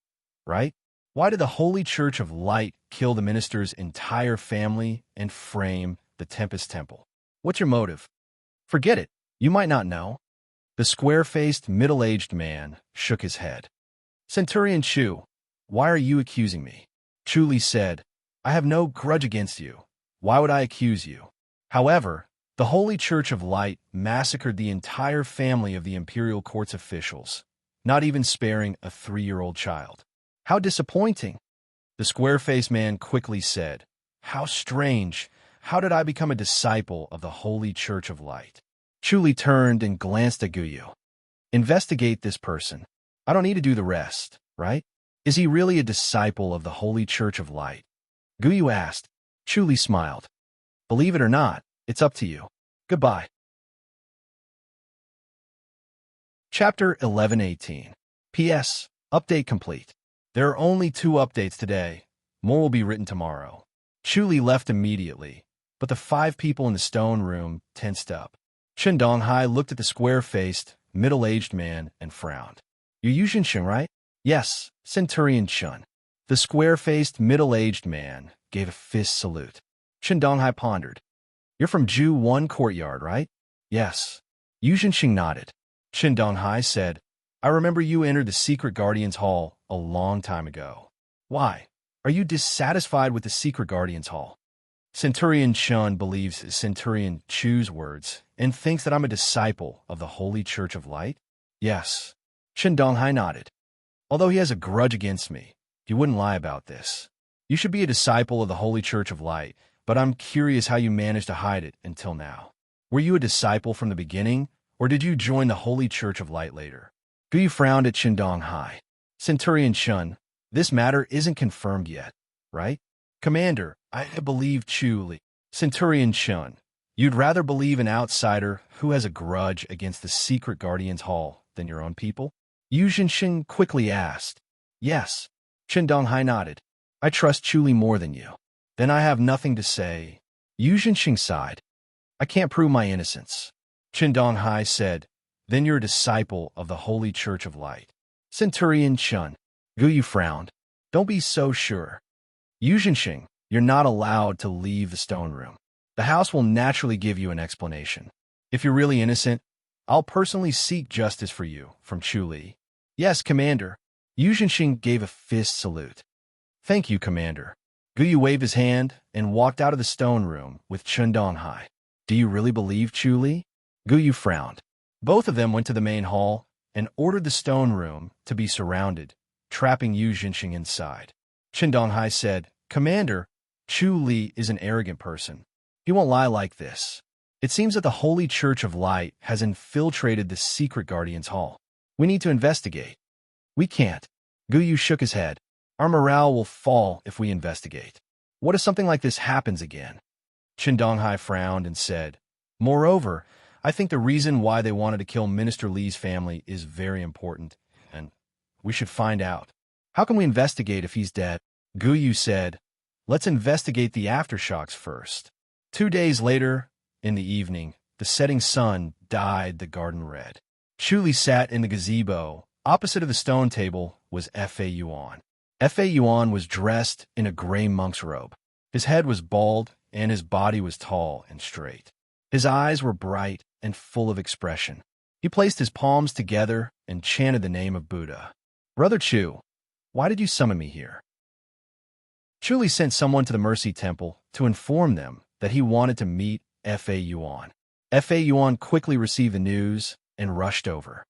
right? Why did the Holy Church of Light kill the minister's entire family and frame the Tempest Temple? What's your motive? Forget it. You might not know. The square-faced, middle-aged man shook his head. Centurion Chu, why are you accusing me? Chu Li said, I have no grudge against you. Why would I accuse you? However, the Holy Church of Light massacred the entire family of the Imperial Court's officials, not even sparing a 3-year-old child. How disappointing. The square-faced man quickly said, How strange. How did I become a disciple of the Holy Church of Light? Chu Li turned and glanced at Gu Yu. Investigate this person. I don't need to do the rest, right? Is he really a disciple of the Holy Church of Light? Gu Yu asked. Chu Li smiled. Believe it or not, it's up to you. Goodbye. Chapter 11:18. P.S. Update complete. There are only 2 updates today. More will be written tomorrow. Chu Li left immediately, but the 5 people in the stone room tensed up. Qin Donghai looked at the square-faced, middle-aged man and frowned. You're Yuzhen, right? Yes, Centurion Chun. The square-faced, middle-aged man gave a fist salute. Chen Donghai pondered. You're from Ju 1 Courtyard, right? Yes. Yuzhen nodded. Chen Donghai said, I remember you entered the Secret Guardian's Hall a long time ago. Why? Are you dissatisfied with the Secret Guardian's Hall? Centurion Chun believes Centurion Chu's words and thinks that I'm a disciple of the Holy Church of Light? Yes. Chen Donghai nodded. Although he has a grudge against me, he wouldn't lie about this. You should be a disciple of the Holy Church of Light, but I'm curious how you managed to hide it until now. Were you a disciple from the beginning, or did you join the Holy Church of Light later? Guyu frowned at Chen Donghai. Centurion Chun, this matter isn't confirmed yet, right? Commander, I believe Chu Li. Centurion Chun, you'd rather believe an outsider who has a grudge against the Secret Guardian's Hall than your own people? Yu Zhenxing quickly asked. Yes. Chen Donghai nodded. I trust Chu Li more than you. Then I have nothing to say. Yu Zhenxing sighed. I can't prove my innocence. Chen Donghai said, then you're a disciple of the Holy Church of Light. Centurion Chun. Guyu frowned. Don't be so sure. Yu Zhenxing, you're not allowed to leave the stone room. The house will naturally give you an explanation. If you're really innocent, I'll personally seek justice for you from Chu Li. Yes, Commander. Yu Zhenxing gave a fist salute. Thank you, Commander. Guyu waved his hand and walked out of the stone room with Chen Donghai. Do you really believe Chu Li? Guyu frowned. Both of them went to the main hall and ordered the stone room to be surrounded, trapping Yu Zhenxing inside. Chen Donghai said, Commander, Chu Li is an arrogant person. He won't lie like this. It seems that the Holy Church of Light has infiltrated the Secret Guardian's Hall. We need to investigate. We can't. Guyu shook his head. Our morale will fall if we investigate. What if something like this happens again? Chen Donghai frowned and said, Moreover, I think the reason why they wanted to kill Minister Li's family is very important, and we should find out. How can we investigate if he's dead? Guyu said, Let's investigate the aftershocks first. 2 days later, in the evening, the setting sun dyed the garden red. Chu Li sat in the gazebo. Opposite of the stone table was Fa Yuan. Fa Yuan was dressed in a gray monk's robe. His head was bald, and his body was tall and straight. His eyes were bright and full of expression. He placed his palms together and chanted the name of Buddha. Brother Chu, why did you summon me here? Chu Li sent someone to the Mercy Temple to inform them that he wanted to meet Fa Yuan. Fa Yuan quickly received the news and rushed over.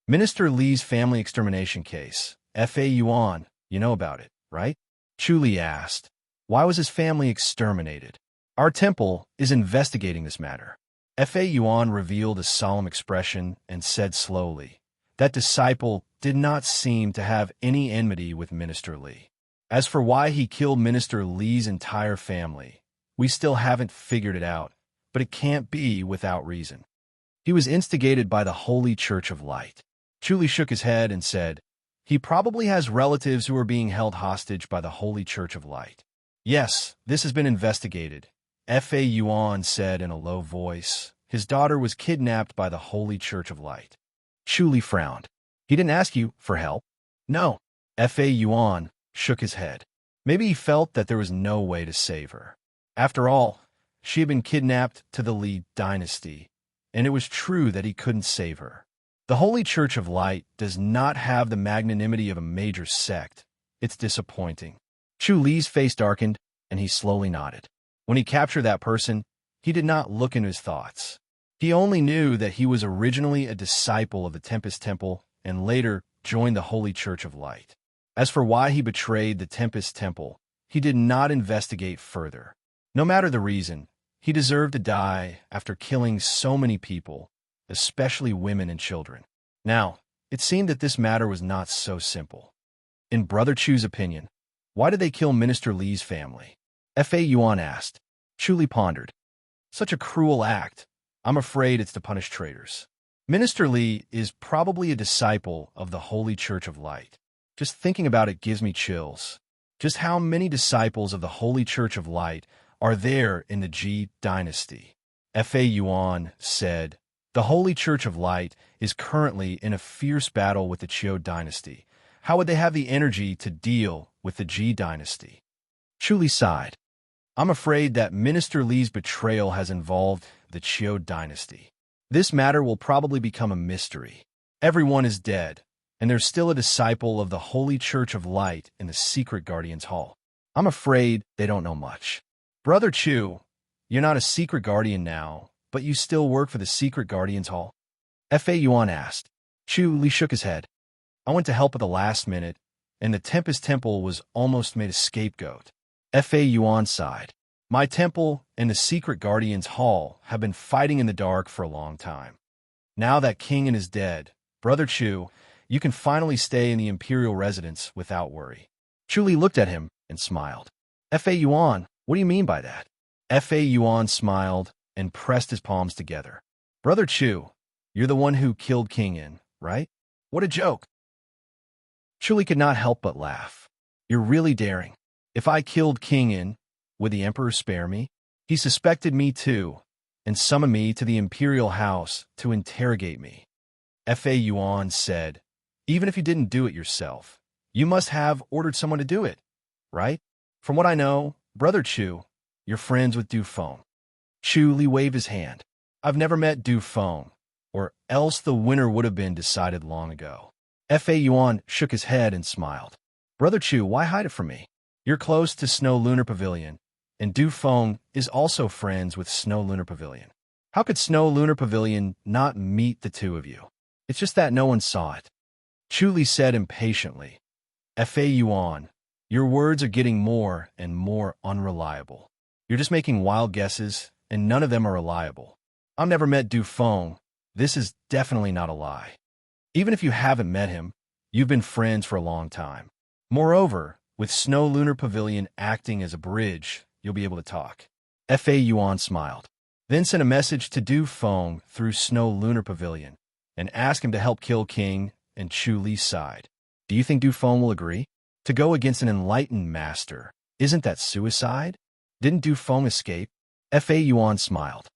Minister Li's family extermination case. Fa Yuan, you know about it, right? Chu Li asked. Why was his family exterminated? Our temple is investigating this matter. Fa Yuan revealed a solemn expression and said slowly, that disciple did not seem to have any enmity with Minister Li. As for why he killed Minister Li's entire family, we still haven't figured it out, but it can't be without reason. He was instigated by the Holy Church of Light. Chu Li shook his head and said, he probably has relatives who are being held hostage by the Holy Church of Light. Yes, this has been investigated. Fa Yuan said in a low voice, his daughter was kidnapped by the Holy Church of Light. Chu Li frowned. He didn't ask you for help? No. Fa Yuan shook his head. Maybe he felt that there was no way to save her. After all, she had been kidnapped to the Li dynasty, and it was true that he couldn't save her. The Holy Church of Light does not have the magnanimity of a major sect. It's disappointing. Chu Li's face darkened, and he slowly nodded. When he captured that person, he did not look into his thoughts. He only knew that he was originally a disciple of the Tempest Temple and later joined the Holy Church of Light. As for why he betrayed the Tempest Temple, he did not investigate further. No matter the reason, he deserved to die after killing so many people, especially women and children. Now, it seemed that this matter was not so simple. In Brother Chu's opinion, why did they kill Minister Li's family? Fa Yuan asked. Chu Li pondered. Such a cruel act. I'm afraid it's to punish traitors. Minister Li is probably a disciple of the Holy Church of Light. Just thinking about it gives me chills. Just how many disciples of the Holy Church of Light are there in the Ji dynasty? Fa Yuan said, The Holy Church of Light is currently in a fierce battle with the Qiu dynasty. How would they have the energy to deal with the Ji dynasty? Chu Li sighed. I'm afraid that Minister Li's betrayal has involved the Qiu dynasty. This matter will probably become a mystery. Everyone is dead, and there's still a disciple of the Holy Church of Light in the Secret Guardians Hall. I'm afraid they don't know much. Brother Chu, you're not a Secret Guardian now, but you still work for the Secret Guardians Hall? Fa Yuan asked. Chu Li shook his head. I went to help at the last minute, and the Tempest Temple was almost made a scapegoat. Fa Yuan sighed. My temple and the Secret Guardians Hall have been fighting in the dark for a long time. Now that King is dead, Brother Chu, you can finally stay in the imperial residence without worry. Chu Li looked at him and smiled. Fa Yuan, what do you mean by that? Fa Yuan smiled and pressed his palms together. Brother Chu, you're the one who killed King Yin, right? What a joke. Chu Li could not help but laugh. You're really daring. If I killed King Yin, would the emperor spare me? He suspected me too, and summoned me to the imperial house to interrogate me. Fa Yuan said, even if you didn't do it yourself, you must have ordered someone to do it, right? From what I know, Brother Chu, you're friends with Du Feng. Chu Li waved his hand. I've never met Du Feng, or else the winner would have been decided long ago. Fa Yuan shook his head and smiled. Brother Chu, why hide it from me? You're close to Snow Lunar Pavilion, and Du Feng is also friends with Snow Lunar Pavilion. How could Snow Lunar Pavilion not meet the two of you? It's just that no one saw it. Chu Li said impatiently. Fa Yuan, your words are getting more and more unreliable. You're just making wild guesses, and none of them are reliable. I've never met Du Feng. This is definitely not a lie. Even if you haven't met him, you've been friends for a long time. Moreover, with Snow Lunar Pavilion acting as a bridge, you'll be able to talk. Fa Yuan smiled. Then sent a message to Du Feng through Snow Lunar Pavilion and asked him to help kill King, and Chu Li sighed. Do you think Du Feng will agree? To go against an enlightened master, isn't that suicide? Didn't Du Feng escape? Fa Yuan smiled.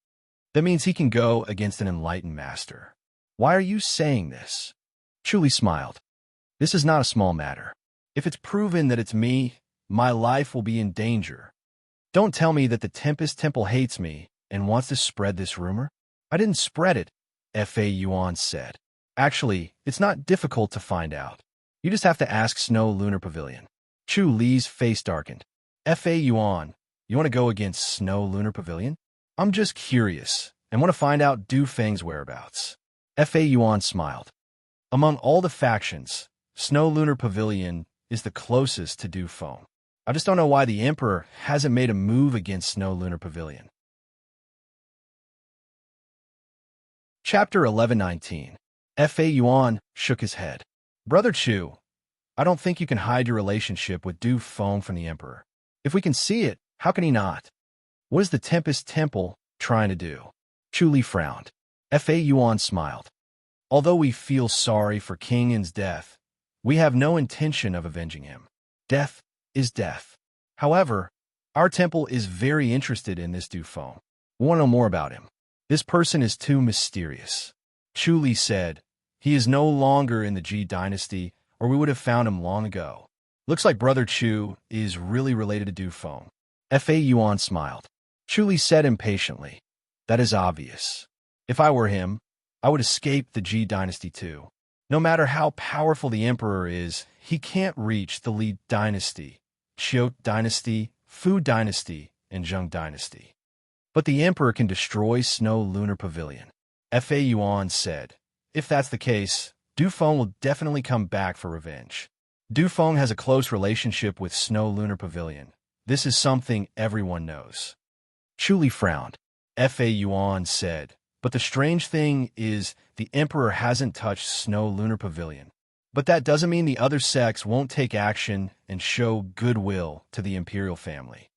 That means he can go against an enlightened master. Why are you saying this? Chu Li smiled. This is not a small matter. If it's proven that it's me, my life will be in danger. Don't tell me that the Tempest Temple hates me and wants to spread this rumor. I didn't spread it, Fa Yuan said. Actually, it's not difficult to find out. You just have to ask Snow Lunar Pavilion. Chu Li's face darkened. Fa Yuan, you want to go against Snow Lunar Pavilion? I'm just curious and want to find out Du Feng's whereabouts. Fa Yuan smiled. Among all the factions, Snow Lunar Pavilion is the closest to Du Feng. I just don't know why the Emperor hasn't made a move against Snow Lunar Pavilion. Chapter 1119. Fa Yuan shook his head. Brother Chu, I don't think you can hide your relationship with Du Feng from the Emperor. If we can see it, how can he not? What is the Tempest Temple trying to do? Chu Li frowned. Fa Yuan smiled. Although we feel sorry for King Yin's death, we have no intention of avenging him. Death is death. However, our temple is very interested in this Du Feng. We want to know more about him. This person is too mysterious. Chu Li said, he is no longer in the Ji dynasty, or we would have found him long ago. Looks like Brother Chu is really related to Du Feng. Fa Yuan smiled. Chu Li said impatiently, that is obvious. If I were him, I would escape the Ji dynasty too. No matter how powerful the emperor is, he can't reach the Li dynasty, Qiu dynasty, Fu dynasty, and Zheng dynasty. But the emperor can destroy Snow Lunar Pavilion. Fa Yuan said, if that's the case, Du Feng will definitely come back for revenge. Du Feng has a close relationship with Snow Lunar Pavilion. This is something everyone knows. Chu Li frowned. Fa Yuan said, but the strange thing is the emperor hasn't touched Snow Lunar Pavilion. But that doesn't mean the other sects won't take action and show goodwill to the imperial family.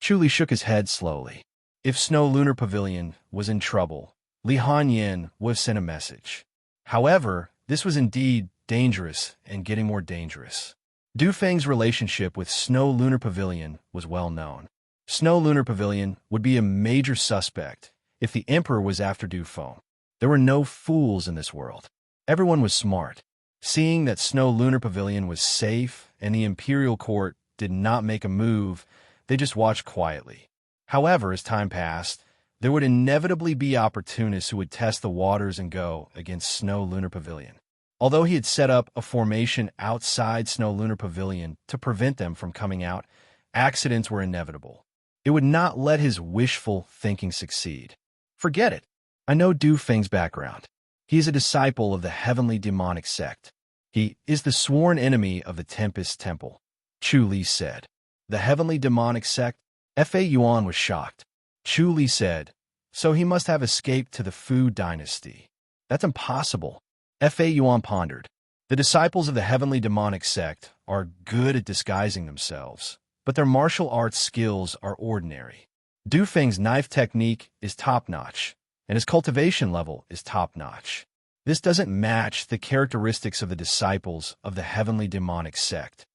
Chu Li shook his head slowly. If Snow Lunar Pavilion was in trouble, Li Hanyin would have sent a message. However, this was indeed dangerous and getting more dangerous. Du Feng's relationship with Snow Lunar Pavilion was well known. Snow Lunar Pavilion would be a major suspect if the emperor was after Du Feng. There were no fools in this world. Everyone was smart. Seeing that Snow Lunar Pavilion was safe and the Imperial Court did not make a move, they just watched quietly. However, as time passed, there would inevitably be opportunists who would test the waters and go against Snow Lunar Pavilion. Although he had set up a formation outside Snow Lunar Pavilion to prevent them from coming out, accidents were inevitable. It would not let his wishful thinking succeed. Forget it. I know Du Feng's background. He is a disciple of the heavenly demonic sect. He is the sworn enemy of the Tempest Temple, Chu Li said. The heavenly demonic sect? Fa Yuan was shocked. Chu Li said, so he must have escaped to the Fu dynasty. That's impossible. Fa Yuan pondered. The disciples of the heavenly demonic sect are good at disguising themselves, but their martial arts skills are ordinary. Du Feng's knife technique is top-notch, and his cultivation level is top-notch. This doesn't match the characteristics of the disciples of the heavenly demonic sect.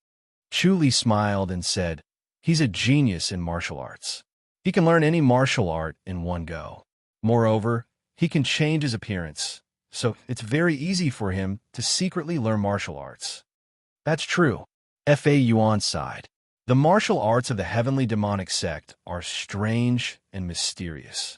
Chu Li smiled and said, he's a genius in martial arts. He can learn any martial art in one go. Moreover, he can change his appearance, so it's very easy for him to secretly learn martial arts. That's true. Fa Yuan sighed. The martial arts of the heavenly demonic sect are strange and mysterious.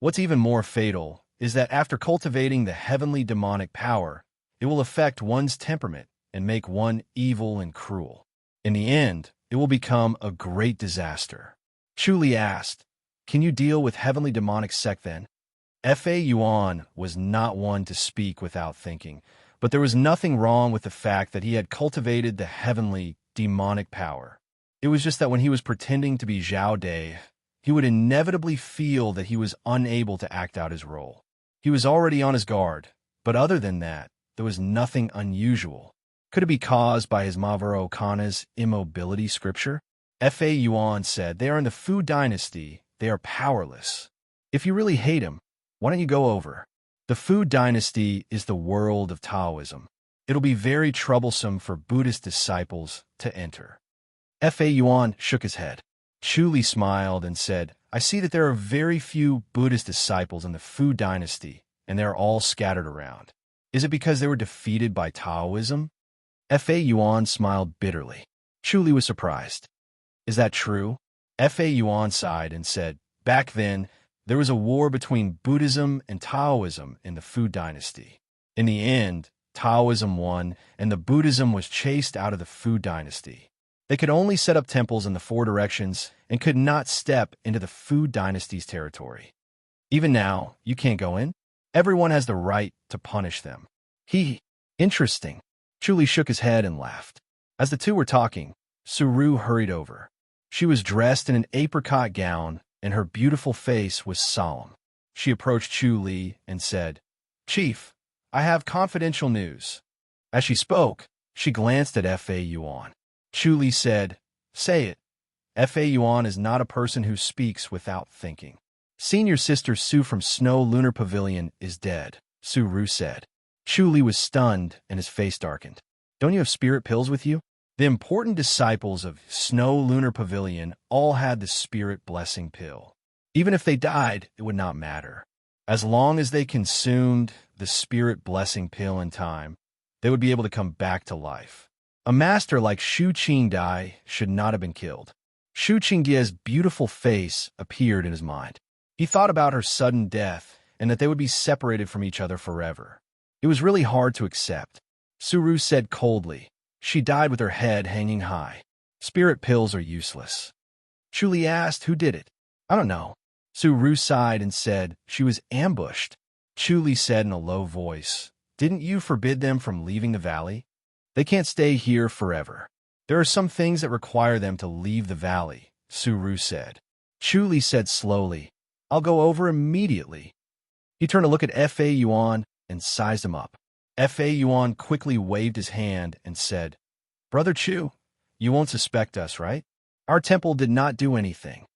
What's even more fatal is that after cultivating the heavenly demonic power, it will affect one's temperament and make one evil and cruel. In the end, it will become a great disaster. Chu Li asked, can you deal with heavenly demonic sect then? Fa Yuan was not one to speak without thinking, but there was nothing wrong with the fact that he had cultivated the heavenly demonic power. It was just that when he was pretending to be Zhao Dai, he would inevitably feel that he was unable to act out his role. He was already on his guard, but other than that, there was nothing unusual. Could it be caused by his Mavaro Kana's immobility scripture? Fa Yuan said, they are in the Fu dynasty, they are powerless. If you really hate him, why don't you go over? The Fu dynasty is the world of Taoism. It'll be very troublesome for Buddhist disciples to enter. Fa Yuan shook his head. Chu Li smiled and said, I see that there are very few Buddhist disciples in the Fu dynasty, and they are all scattered around. Is it because they were defeated by Taoism? Fa Yuan smiled bitterly. Chu Li was surprised. Is that true? Fa Yuan sighed and said, back then, there was a war between Buddhism and Taoism in the Fu dynasty. In the end, Taoism won, and the Buddhism was chased out of the Fu dynasty. They could only set up temples in the four directions and could not step into the Fu dynasty's territory. Even now, you can't go in. Everyone has the right to punish them. Interesting. Chu Li shook his head and laughed. As the two were talking, Suru hurried over. She was dressed in an apricot gown, and her beautiful face was solemn. She approached Chu Li and said, Chief, I have confidential news. As she spoke, she glanced at Fa Yuan. Chu Li said, say it. Fa Yuan is not a person who speaks without thinking. Senior Sister Su from Snow Lunar Pavilion is dead, Suru said. Chu Li was stunned and his face darkened. Don't you have spirit pills with you? The important disciples of Snow Lunar Pavilion all had the spirit blessing pill. Even if they died, it would not matter. As long as they consumed the spirit blessing pill in time, they would be able to come back to life. A master like Shu Qingdai should not have been killed. Shu Qingdai's beautiful face appeared in his mind. He thought about her sudden death and that they would be separated from each other forever. It was really hard to accept. Suru said coldly, she died with her head hanging high. Spirit pills are useless. Chu Li asked who did it. I don't know. Suru sighed and said she was ambushed. Chu Li said in a low voice, didn't you forbid them from leaving the valley? They can't stay here forever. There are some things that require them to leave the valley, Suru said. Chu Li said slowly, I'll go over immediately. He turned to look at Fa Yuan and sized him up. Fa Yuan quickly waved his hand and said, Brother Chu, you won't suspect us, right? Our temple did not do anything.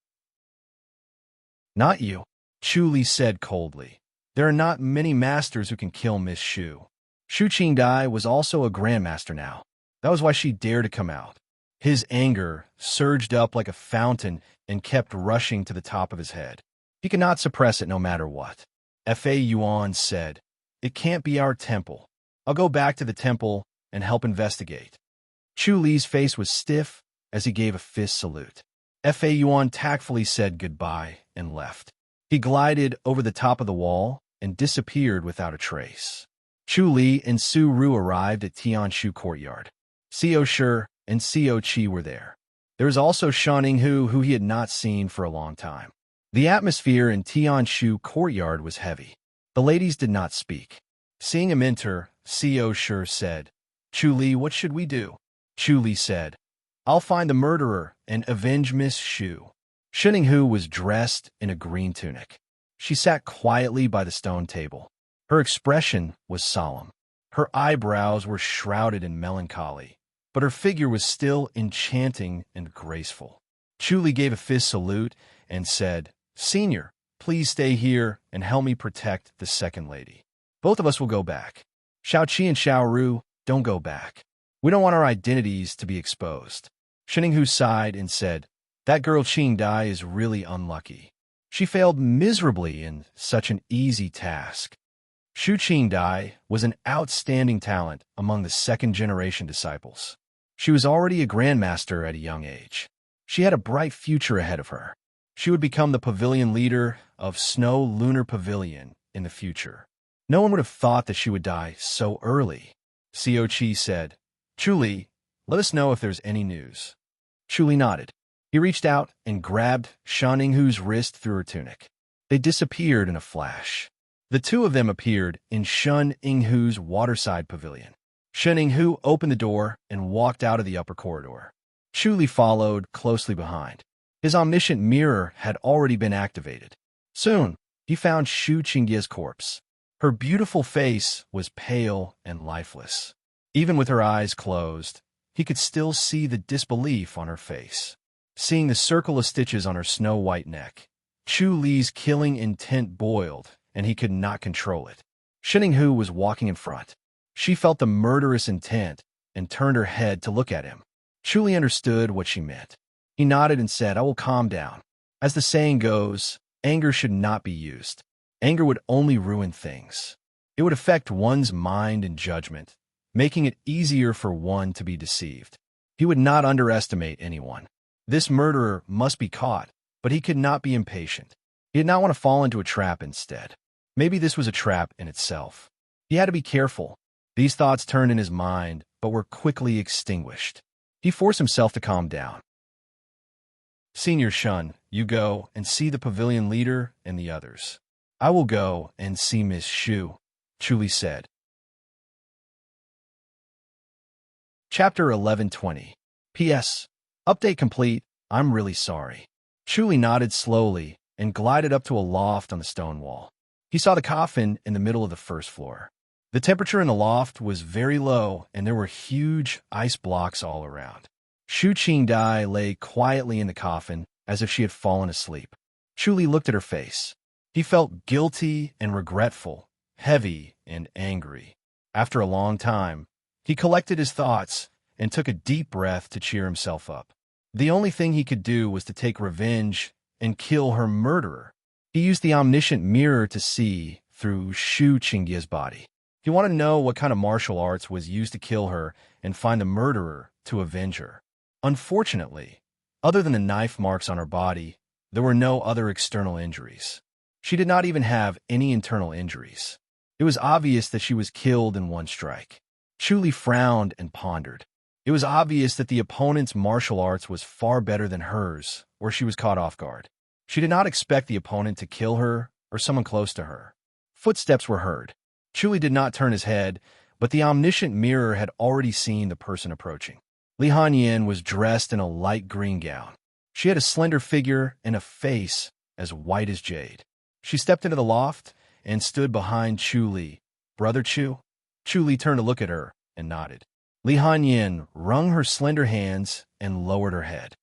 Not you, Chu Li said coldly. There are not many masters who can kill Miss Shu. Shu Qingdai was also a grandmaster now. That was why she dared to come out. His anger surged up like a fountain and kept rushing to the top of his head. He could not suppress it no matter what. Fa Yuan said, "It can't be our temple. I'll go back to the temple and help investigate." Chu Li's face was stiff as he gave a fist salute. Fa Yuan tactfully said goodbye and left. He glided over the top of the wall and disappeared without a trace. Chu Li and Su Ru arrived at Tianshu courtyard. Xiao Shi and Xiao Qi were there. There was also Shan Yinghu, who he had not seen for a long time. The atmosphere in Tianshu courtyard was heavy. The ladies did not speak. Seeing him enter, Xiao Shi said, "Chu Li, what should we do?" Chu Li said, "I'll find the murderer and avenge Miss Shu." Shan Yinghu was dressed in a green tunic. She sat quietly by the stone table. Her expression was solemn. Her eyebrows were shrouded in melancholy, but her figure was still enchanting and graceful. Chu Li gave a fist salute and said, "Senior, please stay here and help me protect the second lady. Both of us will go back. Xiao Qi and Xiao Ru, don't go back. We don't want our identities to be exposed." Shan Yinghu sighed and said, "That girl Qing Dai is really unlucky. She failed miserably in such an easy task." Shu Qing Dai was an outstanding talent among the second-generation disciples. She was already a grandmaster at a young age. She had a bright future ahead of her. She would become the pavilion leader of Snow Lunar Pavilion in the future. No one would have thought that she would die so early. Xiao Qi said, "Chu Li, let us know if there's any news." Chu Li nodded. He reached out and grabbed Shan Yinghu's wrist through her tunic. They disappeared in a flash. The two of them appeared in Shan Yinghu's waterside pavilion. Shan Yinghu opened the door and walked out of the upper corridor. Chu Li followed closely behind. His omniscient mirror had already been activated. Soon, he found Shu Qingye's corpse. Her beautiful face was pale and lifeless. Even with her eyes closed, he could still see the disbelief on her face. Seeing the circle of stitches on her snow-white neck, Chu Li's killing intent boiled, and he could not control it. Shan Yinghu was walking in front. She felt the murderous intent and turned her head to look at him. Chu Li understood what she meant. He nodded and said, "I will calm down. As the saying goes, anger should not be used. Anger would only ruin things. It would affect one's mind and judgment, making it easier for one to be deceived." He would not underestimate anyone. This murderer must be caught, but he could not be impatient. He did not want to fall into a trap instead. Maybe this was a trap in itself. He had to be careful. These thoughts turned in his mind, but were quickly extinguished. He forced himself to calm down. "Senior Shun, you go and see the pavilion leader and the others. I will go and see Miss Shu," Chu Li said. Chapter 11:20. P.S. Update complete. I'm really sorry. Chu Li nodded slowly and glided up to a loft on the stone wall. He saw the coffin in the middle of the first floor. The temperature in the loft was very low, and there were huge ice blocks all around. Shu Qing Dai lay quietly in the coffin as if she had fallen asleep. Chu Li looked at her face. He felt guilty and regretful, heavy and angry. After a long time, he collected his thoughts and took a deep breath to cheer himself up. The only thing he could do was to take revenge and kill her murderer. He used the omniscient mirror to see through Shu Qingye's body. He wanted to know what kind of martial arts was used to kill her and find the murderer to avenge her. Unfortunately, other than the knife marks on her body, there were no other external injuries. She did not even have any internal injuries. It was obvious that she was killed in one strike. Chu Li frowned and pondered. It was obvious that the opponent's martial arts was far better than hers, or she was caught off guard. She did not expect the opponent to kill her or someone close to her. Footsteps were heard. Chu Li did not turn his head, but the omniscient mirror had already seen the person approaching. Li Hanyin was dressed in a light green gown. She had a slender figure and a face as white as jade. She stepped into the loft and stood behind Chu Li. "Brother Chu?" Chu Li turned to look at her and nodded. Li Hanyin wrung her slender hands and lowered her head.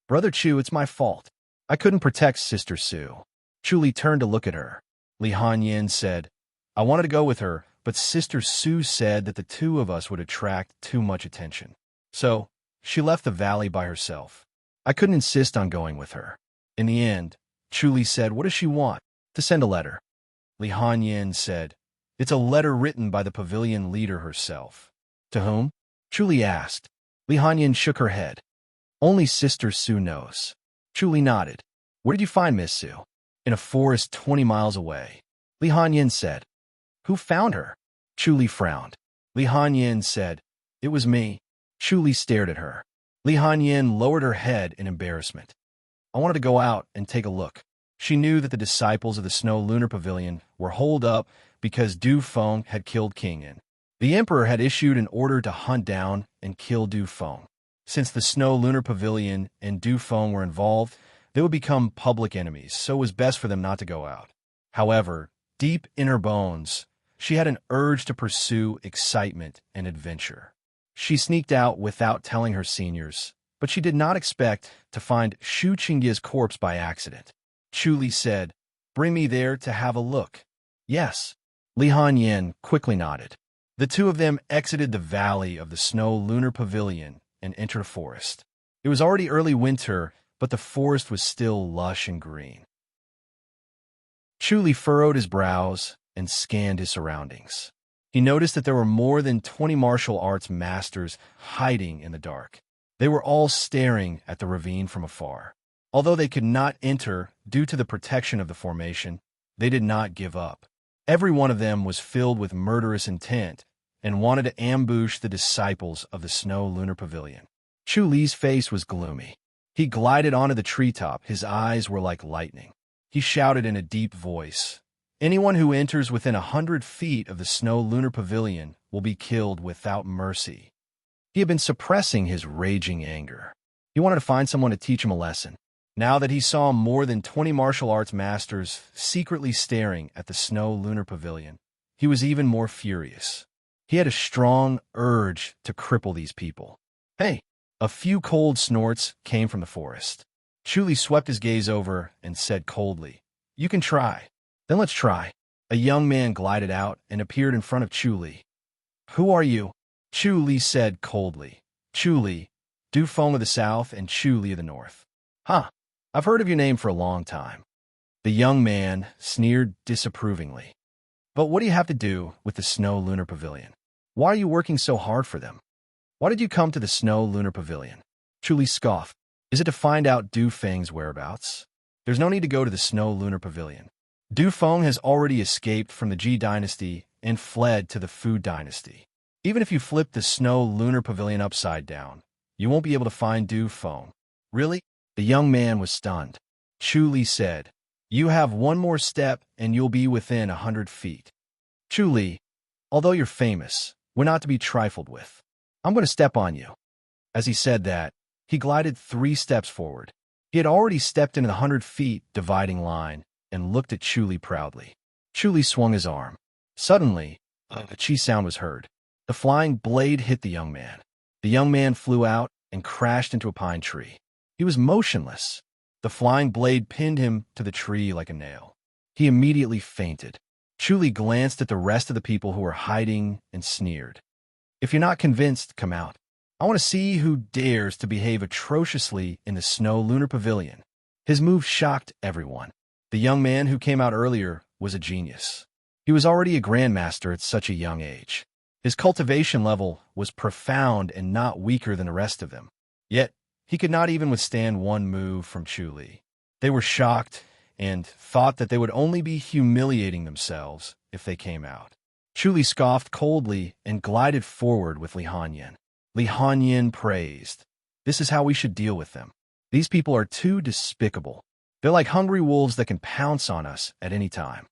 "Brother Chu, it's my fault. I couldn't protect Sister Su." Chu Li turned to look at her. Li Hanyin said, "I wanted to go with her, but Sister Su said that the two of us would attract too much attention. So, she left the valley by herself. I couldn't insist on going with her. In the end, Chu Li said, 'What does she want?' To send a letter." Li Hanyin said. It's a letter written by the pavilion leader herself. To whom? Chuli asked. Li Hanyin shook her head. Only Sister Su knows. Chuli nodded. Where did you find Miss Su? In a forest 20 miles away. Li Hanyin said. Who found her? Chuli frowned. Li Hanyin said, It was me. Chuli stared at her. Li Hanyin lowered her head in embarrassment. I wanted to go out and take a look. She knew that the disciples of the Snow Lunar Pavilion were holed up because Du Feng had killed King Yin. The emperor had issued an order to hunt down and kill Du Feng. Since the Snow Lunar Pavilion and Du Feng were involved, they would become public enemies, so it was best for them not to go out. However, deep in her bones, she had an urge to pursue excitement and adventure. She sneaked out without telling her seniors, but she did not expect to find Shu Qingye's corpse by accident. Chuli said, Bring me there to have a look. Yes. Li Hanyin quickly nodded. The two of them exited the valley of the Snow Lunar Pavilion and entered a forest. It was already early winter, but the forest was still lush and green. Chuli furrowed his brows and scanned his surroundings. He noticed that there were more than 20 martial arts masters hiding in the dark. They were all staring at the ravine from afar. Although they could not enter due to the protection of the formation, they did not give up. Every one of them was filled with murderous intent and wanted to ambush the disciples of the Snow Lunar Pavilion. Chuli's face was gloomy. He glided onto the treetop. His eyes were like lightning. He shouted in a deep voice, Anyone who enters within 100 feet of the Snow Lunar Pavilion will be killed without mercy. He had been suppressing his raging anger. He wanted to find someone to teach him a lesson. Now that he saw more than 20 martial arts masters secretly staring at the Snow Lunar Pavilion, he was even more furious. He had a strong urge to cripple these people. Hey! A few cold snorts came from the forest. Chuli swept his gaze over and said coldly, You can try. Then let's try. A young man glided out and appeared in front of Chuli. Who are you? Chuli said coldly. Chuli, Du Feng of the south and Chuli of the north. Huh. I've heard of your name for a long time. The young man sneered disapprovingly. But what do you have to do with the Snow Lunar Pavilion? Why are you working so hard for them? Why did you come to the Snow Lunar Pavilion? Chuli scoffed. Is it to find out Du Feng's whereabouts? There's no need to go to the Snow Lunar Pavilion. Du Feng has already escaped from the Ji Dynasty and fled to the Fu Dynasty. Even if you flip the Snow Lunar Pavilion upside down, you won't be able to find Du Feng. Really? The young man was stunned. Chuli said, You have one more step and you'll be within 100 feet. Chuli, although you're famous, we're not to be trifled with. I'm going to step on you. As he said that, he glided 3 steps forward. He had already stepped into the 100 feet dividing line and looked at Chuli proudly. Chuli swung his arm. Suddenly, a chi sound was heard. The flying blade hit the young man. The young man flew out and crashed into a pine tree. He was motionless. The flying blade pinned him to the tree like a nail. He immediately fainted. Chuli glanced at the rest of the people who were hiding and sneered. If you're not convinced, come out. I want to see who dares to behave atrociously in the Snow Lunar Pavilion. His move shocked everyone. The young man who came out earlier was a genius. He was already a grandmaster at such a young age. His cultivation level was profound and not weaker than the rest of them. Yet, he could not even withstand one move from Chuli. They were shocked and thought that they would only be humiliating themselves if they came out. Chuli scoffed coldly and glided forward with Li Hanyin. Li Hanyin praised. This is how we should deal with them. These people are too despicable. They're like hungry wolves that can pounce on us at any time.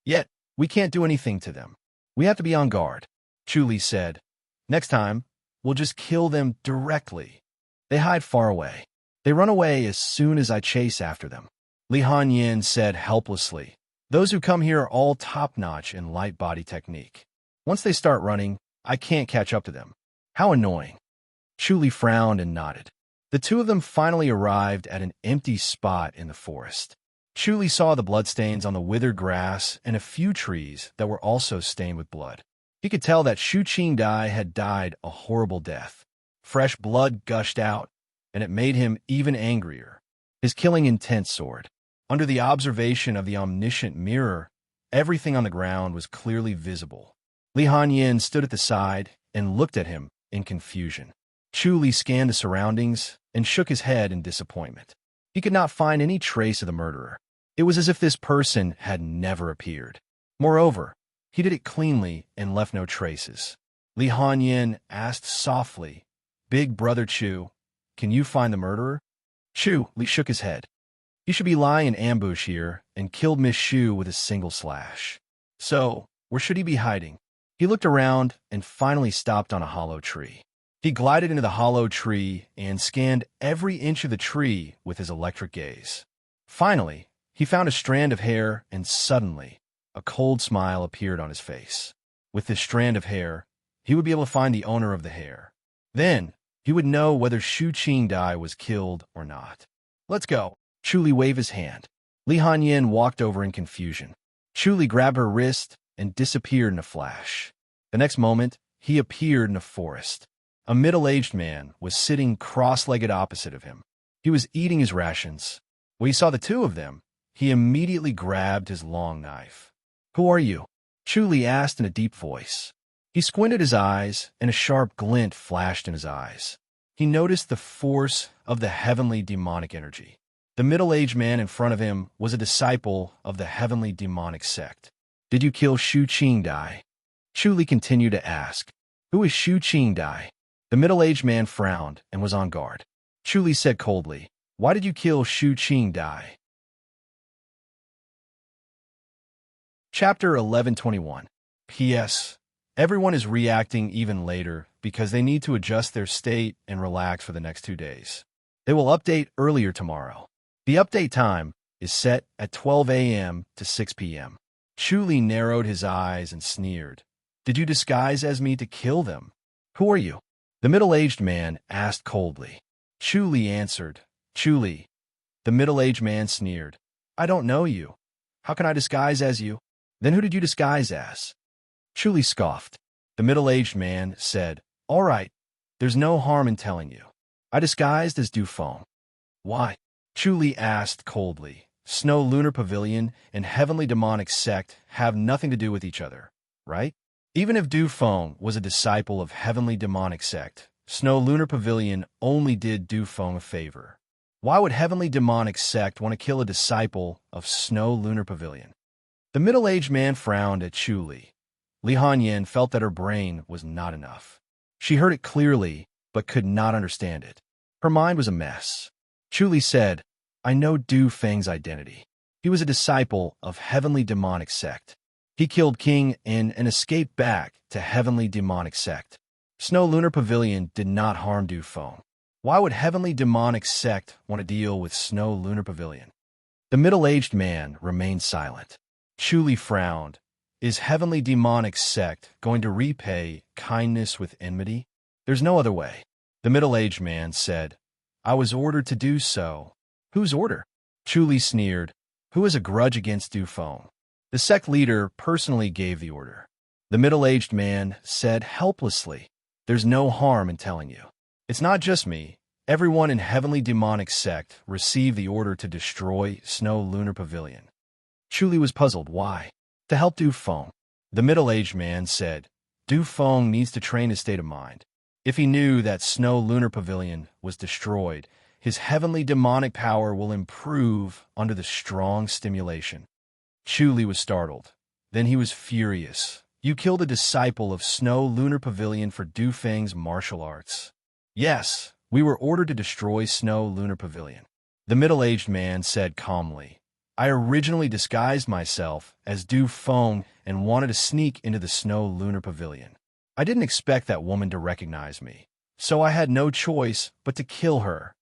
Yet, we can't do anything to them. We have to be on guard, Chuli said. Next time, we'll just kill them directly. They hide far away. They run away as soon as I chase after them. Li Hanyin said helplessly. Those who come here are all top-notch in light body technique. Once they start running, I can't catch up to them. How annoying. Chuli frowned and nodded. The two of them finally arrived at an empty spot in the forest. Chuli saw the bloodstains on the withered grass and a few trees that were also stained with blood. He could tell that Shu Qingdai had died a horrible death. Fresh blood gushed out, and it made him even angrier. His killing intent soared. Under the observation of the omniscient mirror, everything on the ground was clearly visible. Li Hanyin stood at the side and looked at him in confusion. Chu Li scanned the surroundings and shook his head in disappointment. He could not find any trace of the murderer. It was as if this person had never appeared. Moreover, he did it cleanly and left no traces. Li Hanyin asked softly, "Big brother Chu, can you find the murderer?" Chu Li shook his head. "He should be lying in ambush here and killed Miss Shu with a single slash. So, where should he be hiding?" He looked around and finally stopped on a hollow tree. He glided into the hollow tree and scanned every inch of the tree with his electric gaze. Finally, he found a strand of hair, and suddenly, a cold smile appeared on his face. With this strand of hair, he would be able to find the owner of the hair. Then, he would know whether Shu Qingdai was killed or not. "Let's go." Chu Li waved his hand. Li Hanyin walked over in confusion. Chu Li grabbed her wrist and disappeared in a flash. The next moment, he appeared in a forest. A middle-aged man was sitting cross-legged opposite of him. He was eating his rations. When he saw the two of them, he immediately grabbed his long knife. "Who are you?" Chu Li asked in a deep voice. He squinted his eyes, and a sharp glint flashed in his eyes. He noticed the force of the heavenly demonic energy. The middle-aged man in front of him was a disciple of the heavenly demonic sect. "Did you kill Shu Qingdai?" Chu Li continued to ask. "Who is Shu Qingdai?" The middle-aged man frowned and was on guard. Chu Li said coldly, "Why did you kill Shu Qingdai?" Chapter 1121. P.S. Everyone is reacting even later because they need to adjust their state and relax for the next 2 days. They will update earlier tomorrow. The update time is set at 12 a.m. to 6 p.m. Chu Li narrowed his eyes and sneered. "Did you disguise as me to kill them? Who are you?" The middle-aged man asked coldly. Chu Li answered, "Chu Li." The middle-aged man sneered. "I don't know you. How can I disguise as you?" "Then who did you disguise as?" Chu Li scoffed. The middle-aged man said, "All right, there's no harm in telling you. I disguised as Dufeng." "Why?" Chu Li asked coldly. Snow Lunar Pavilion and Heavenly Demonic Sect have nothing to do with each other, right? Even if Dufeng was a disciple of Heavenly Demonic Sect, Snow Lunar Pavilion only did Dufeng a favor. Why would Heavenly Demonic Sect want to kill a disciple of Snow Lunar Pavilion? The middle-aged man frowned at Chu Li. Li Hanyin felt that her brain was not enough. She heard it clearly, but could not understand it. Her mind was a mess. Chu Li said, "I know Du Feng's identity. He was a disciple of Heavenly Demonic Sect. He killed King In and escaped back to Heavenly Demonic Sect. Snow Lunar Pavilion did not harm Du Feng. Why would Heavenly Demonic Sect want to deal with Snow Lunar Pavilion?" The middle-aged man remained silent. Chu Li frowned. Is Heavenly Demonic Sect going to repay kindness with enmity? There's no other way. The middle-aged man said, "I was ordered to do so." "Whose order?" Chu Li sneered. "Who has a grudge against Du Feng?" The sect leader personally gave the order. The middle-aged man said helplessly, "There's no harm in telling you. It's not just me. Everyone in Heavenly Demonic Sect received the order to destroy Snow Lunar Pavilion." Chu Li was puzzled. Why? To help Du Feng. The middle-aged man said, Du Feng needs to train his state of mind. If he knew that Snow Lunar Pavilion was destroyed, his heavenly demonic power will improve under the strong stimulation. Chu Li was startled. Then he was furious. "You killed a disciple of Snow Lunar Pavilion for Du Feng's martial arts." "Yes, we were ordered to destroy Snow Lunar Pavilion." The middle-aged man said calmly, "I originally disguised myself as Du Feng and wanted to sneak into the Snow Lunar Pavilion. I didn't expect that woman to recognize me, so I had no choice but to kill her."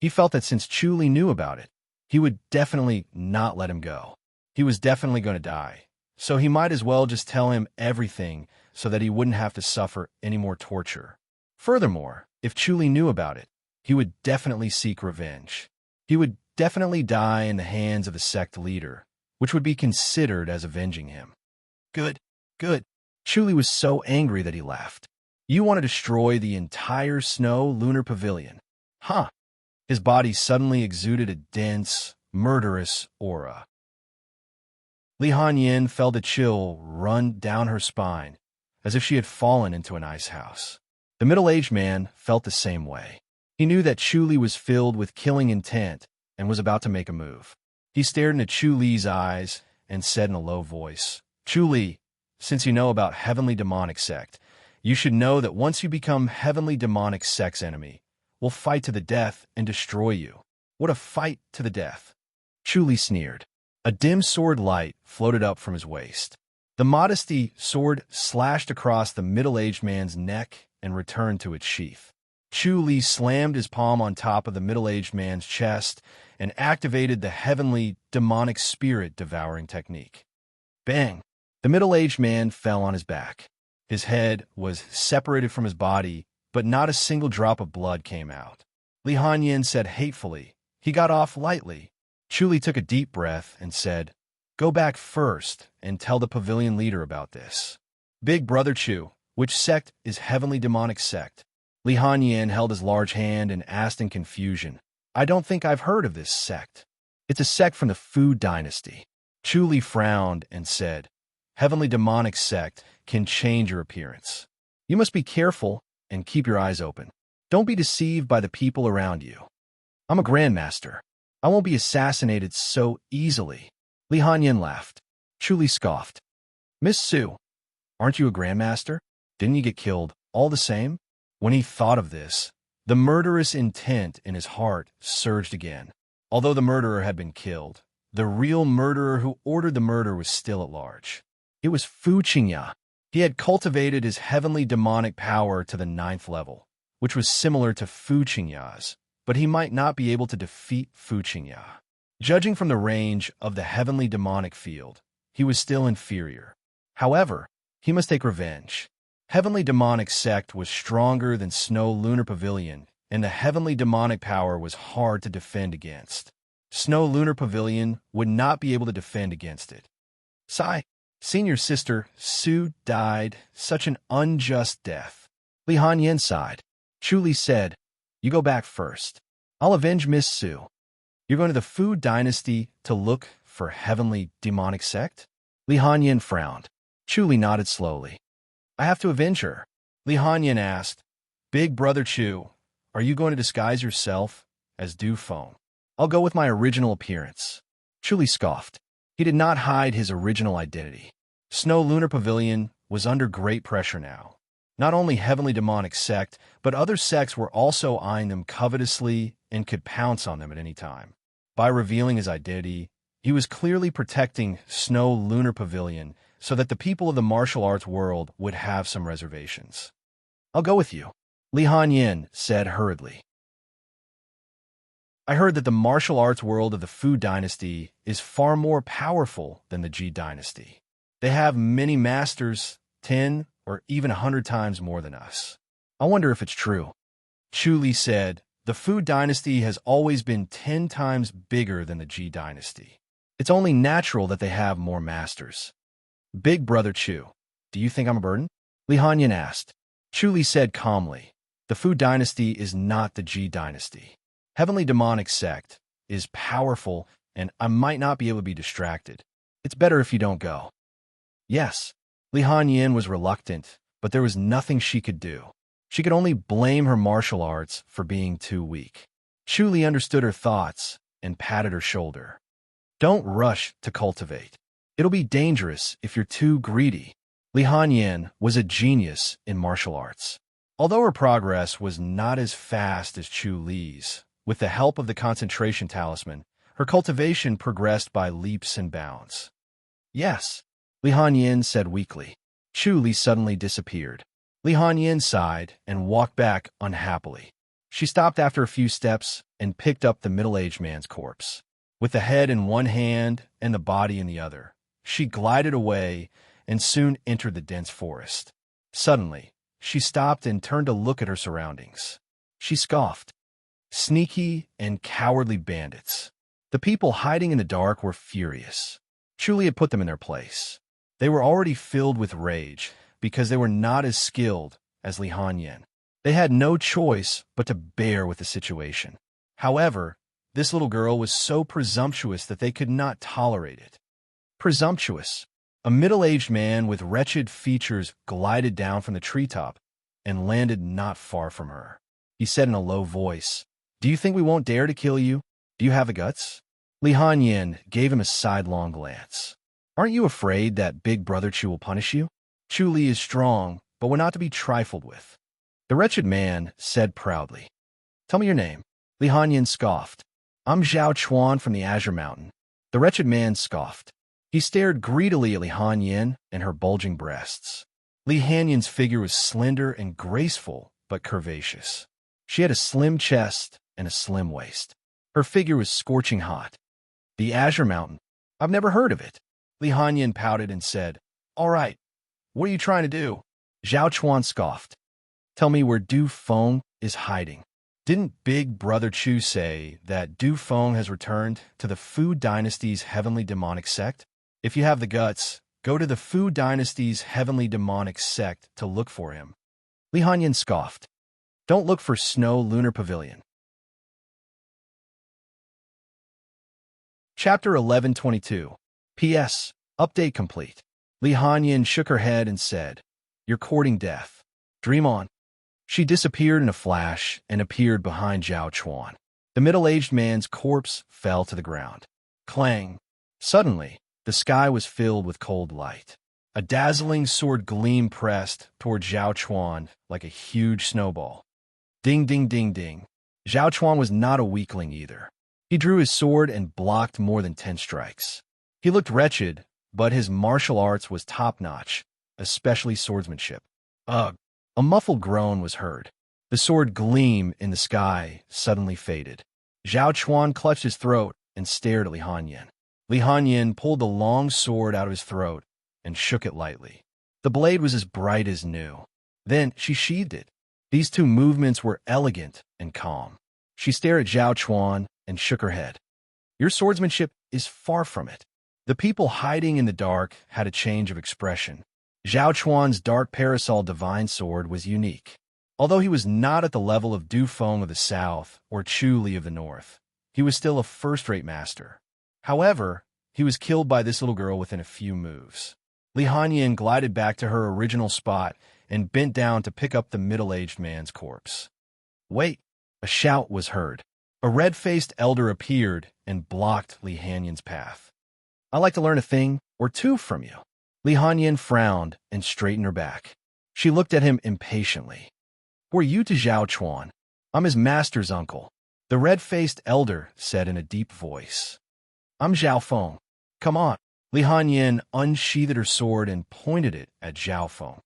He felt that since Chu Li knew about it, he would definitely not let him go. He was definitely going to die, so he might as well just tell him everything so that he wouldn't have to suffer any more torture. Furthermore, if Chu Li knew about it, he would definitely seek revenge. He would definitely die in the hands of the sect leader, which would be considered as avenging him. Good, good. Chu Li was so angry that he laughed. "You want to destroy the entire Snow Lunar Pavilion? Huh?" His body suddenly exuded a dense, murderous aura. Li Hanyin felt a chill run down her spine, as if she had fallen into an ice house. The middle-aged man felt the same way. He knew that Chu Li was filled with killing intent and was about to make a move. He stared into Chu Li's eyes and said in a low voice, "Chu Li, since you know about Heavenly Demonic Sect, you should know that once you become Heavenly Demonic Sect's enemy, we'll fight to the death and destroy you." "What a fight to the death!" Chu Li sneered. A dim sword light floated up from his waist. The modesty sword slashed across the middle-aged man's neck and returned to its sheath. Chu Li slammed his palm on top of the middle-aged man's chest and activated the heavenly demonic spirit devouring technique. Bang! The middle-aged man fell on his back. His head was separated from his body, but not a single drop of blood came out. Li Hanyin said hatefully, "He got off lightly." Chu Li took a deep breath and said, "Go back first and tell the pavilion leader about this." "Big Brother Chu, which sect is Heavenly Demonic Sect?" Li Hanyin held his large hand and asked in confusion. "I don't think I've heard of this sect." "It's a sect from the Fu dynasty." Chu Li frowned and said, "Heavenly Demonic Sect can change your appearance. You must be careful and keep your eyes open. Don't be deceived by the people around you. I'm a grandmaster. I won't be assassinated so easily." Li Hanyin laughed. Chu Li scoffed. "Miss Su, aren't you a grandmaster? Didn't you get killed all the same?" When he thought of this, the murderous intent in his heart surged again. Although the murderer had been killed, the real murderer who ordered the murder was still at large. It was Fu Qingya. He had cultivated his heavenly demonic power to the 9th level, which was similar to Fu Qingya's, but he might not be able to defeat Fu Qingya. Judging from the range of the heavenly demonic field, he was still inferior. However, he must take revenge. Heavenly Demonic Sect was stronger than Snow Lunar Pavilion, and the heavenly demonic power was hard to defend against. Snow Lunar Pavilion would not be able to defend against it. "Sai, senior sister Su died such an unjust death." Li Hanyin sighed. Chu Li said, "You go back first. I'll avenge Miss Su." "You're going to the Fu dynasty to look for Heavenly Demonic Sect?" Li Hanyin frowned. Chu Li nodded slowly. "I have to avenge her." Li Hanyin asked, "Big Brother Chu, are you going to disguise yourself as Du Feng?" "I'll go with my original appearance." Chu Li scoffed. He did not hide his original identity. Snow Lunar Pavilion was under great pressure now. Not only Heavenly Demonic Sect, but other sects were also eyeing them covetously and could pounce on them at any time. By revealing his identity, he was clearly protecting Snow Lunar Pavilion so that the people of the martial arts world would have some reservations. "I'll go with you," Li Hanyin said hurriedly. "I heard that the martial arts world of the Fu dynasty is far more powerful than the Ji dynasty. They have many masters, 10 or even 100 times more than us. I wonder if it's true." Chu Li said, "The Fu dynasty has always been 10 times bigger than the Ji dynasty. It's only natural that they have more masters." "Big Brother Chu, do you think I'm a burden?" Li Hanyin asked. Chu Li said calmly, "The Fu dynasty is not the Ji dynasty. Heavenly Demonic Sect is powerful, and I might not be able to be distracted. It's better if you don't go." "Yes." Li Hanyin was reluctant, but there was nothing she could do. She could only blame her martial arts for being too weak. Chu Li understood her thoughts and patted her shoulder. "Don't rush to cultivate. It'll be dangerous if you're too greedy." Li Hanyin was a genius in martial arts. Although her progress was not as fast as Chu Li's, with the help of the concentration talisman, her cultivation progressed by leaps and bounds. "Yes," Li Hanyin said weakly. Chu Li suddenly disappeared. Li Hanyin sighed and walked back unhappily. She stopped after a few steps and picked up the middle-aged man's corpse. With the head in one hand and the body in the other, she glided away and soon entered the dense forest. Suddenly, she stopped and turned to look at her surroundings. She scoffed. Sneaky and cowardly bandits. The people hiding in the dark were furious. Chu Li had put them in their place. They were already filled with rage because they were not as skilled as Li Hanyin. They had no choice but to bear with the situation. However, This little girl was so presumptuous that they could not tolerate it. Presumptuous. A middle-aged man with wretched features glided down from the treetop and landed not far from her. He said in a low voice, "Do you think we won't dare to kill you? Do you have the guts?" Li Hanyin gave him a sidelong glance. "Aren't you afraid that Big Brother Chu will punish you? Chu Li is strong, but we're not to be trifled with." The wretched man said proudly, "Tell me your name." Li Hanyin scoffed. "I'm Zhao Chuan from the Azure Mountain." The wretched man scoffed. He stared greedily at Li Hanyin and her bulging breasts. Li Hanyin's figure was slender and graceful, but curvaceous. She had a slim chest and a slim waist. Her figure was scorching hot. The Azure Mountain? I've never heard of it. Li Hanyin pouted and said, "All right, what are you trying to do?" Zhao Chuan scoffed. "Tell me where Du Feng is hiding." Didn't Big Brother Chu say that Du Feng has returned to the Fu Dynasty's heavenly demonic sect? If you have the guts, go to the Fu Dynasty's heavenly demonic sect to look for him. Li Hanyin scoffed. Don't look for Snow Lunar Pavilion. Chapter 1122. P.S. Update complete. Li Hanyin shook her head and said, "You're courting death. Dream on." She disappeared in a flash and appeared behind Zhao Chuan. The middle-aged man's corpse fell to the ground. Clang! Suddenly, the sky was filled with cold light. A dazzling sword gleam pressed toward Zhao Chuan like a huge snowball. Ding, ding, ding, ding. Zhao Chuan was not a weakling either. He drew his sword and blocked more than 10 strikes. He looked wretched, but his martial arts was top-notch, especially swordsmanship. Ugh! A muffled groan was heard. The sword gleam in the sky suddenly faded. Zhao Chuan clutched his throat and stared at Li Hanyin. Li Hanyin pulled the long sword out of his throat and shook it lightly. The blade was as bright as new. Then she sheathed it. These two movements were elegant and calm. She stared at Zhao Chuan and shook her head. Your swordsmanship is far from it. The people hiding in the dark had a change of expression. Zhao Chuan's dark parasol divine sword was unique. Although he was not at the level of Du Feng of the south or Chu Li of the north, he was still a first-rate master. However, he was killed by this little girl within a few moves. Li Hanyin glided back to her original spot and bent down to pick up the middle-aged man's corpse. Wait! A shout was heard. A red-faced elder appeared and blocked Li Hanyin's path. I'd like to learn a thing or two from you. Li Hanyin frowned and straightened her back. She looked at him impatiently. Who are you to Zhao Chuan? I'm his master's uncle. The red-faced elder said in a deep voice. I'm Zhao Feng. Come on. Li Hanyin unsheathed her sword and pointed it at Zhao Feng.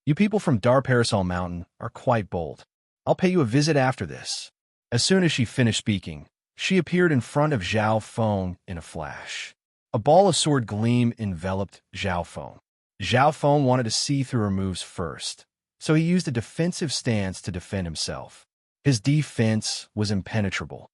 You people from Dar Parasol Mountain are quite bold. I'll pay you a visit after this. As soon as she finished speaking, she appeared in front of Zhao Feng in a flash. A ball of sword gleam enveloped Zhao Feng. Zhao Feng wanted to see through her moves first, so he used a defensive stance to defend himself. His defense was impenetrable.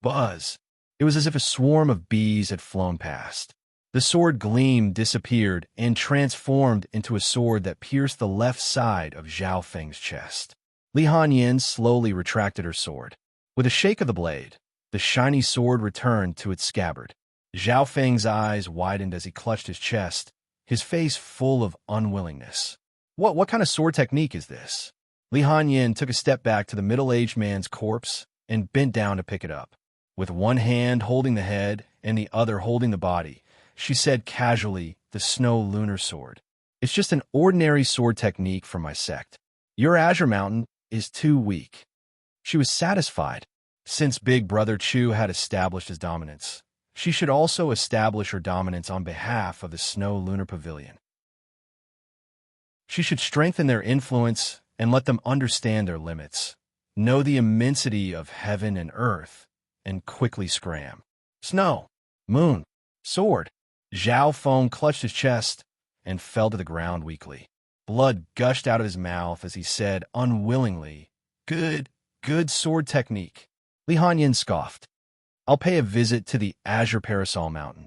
Buzz! It was as if a swarm of bees had flown past. The sword gleam disappeared and transformed into a sword that pierced the left side of Zhao Feng's chest. Li Hanyin slowly retracted her sword. With a shake of the blade, the shiny sword returned to its scabbard. Zhao Feng's eyes widened as he clutched his chest, his face full of unwillingness. What kind of sword technique is this? Li Hanyin took a step back to the middle-aged man's corpse and bent down to pick it up. With one hand holding the head and the other holding the body, she said casually, the Snow Lunar Sword. It's just an ordinary sword technique from my sect. Your Azure Mountain is too weak. She was satisfied. Since Big Brother Chu had established his dominance, she should also establish her dominance on behalf of the Snow Lunar Pavilion. She should strengthen their influence and let them understand their limits, know the immensity of heaven and earth, and quickly scram. Snow, moon, sword. Zhao Feng clutched his chest and fell to the ground weakly. Blood gushed out of his mouth as he said unwillingly, Good sword technique. Li Hanyin scoffed. I'll pay a visit to the Azure Parasol Mountain.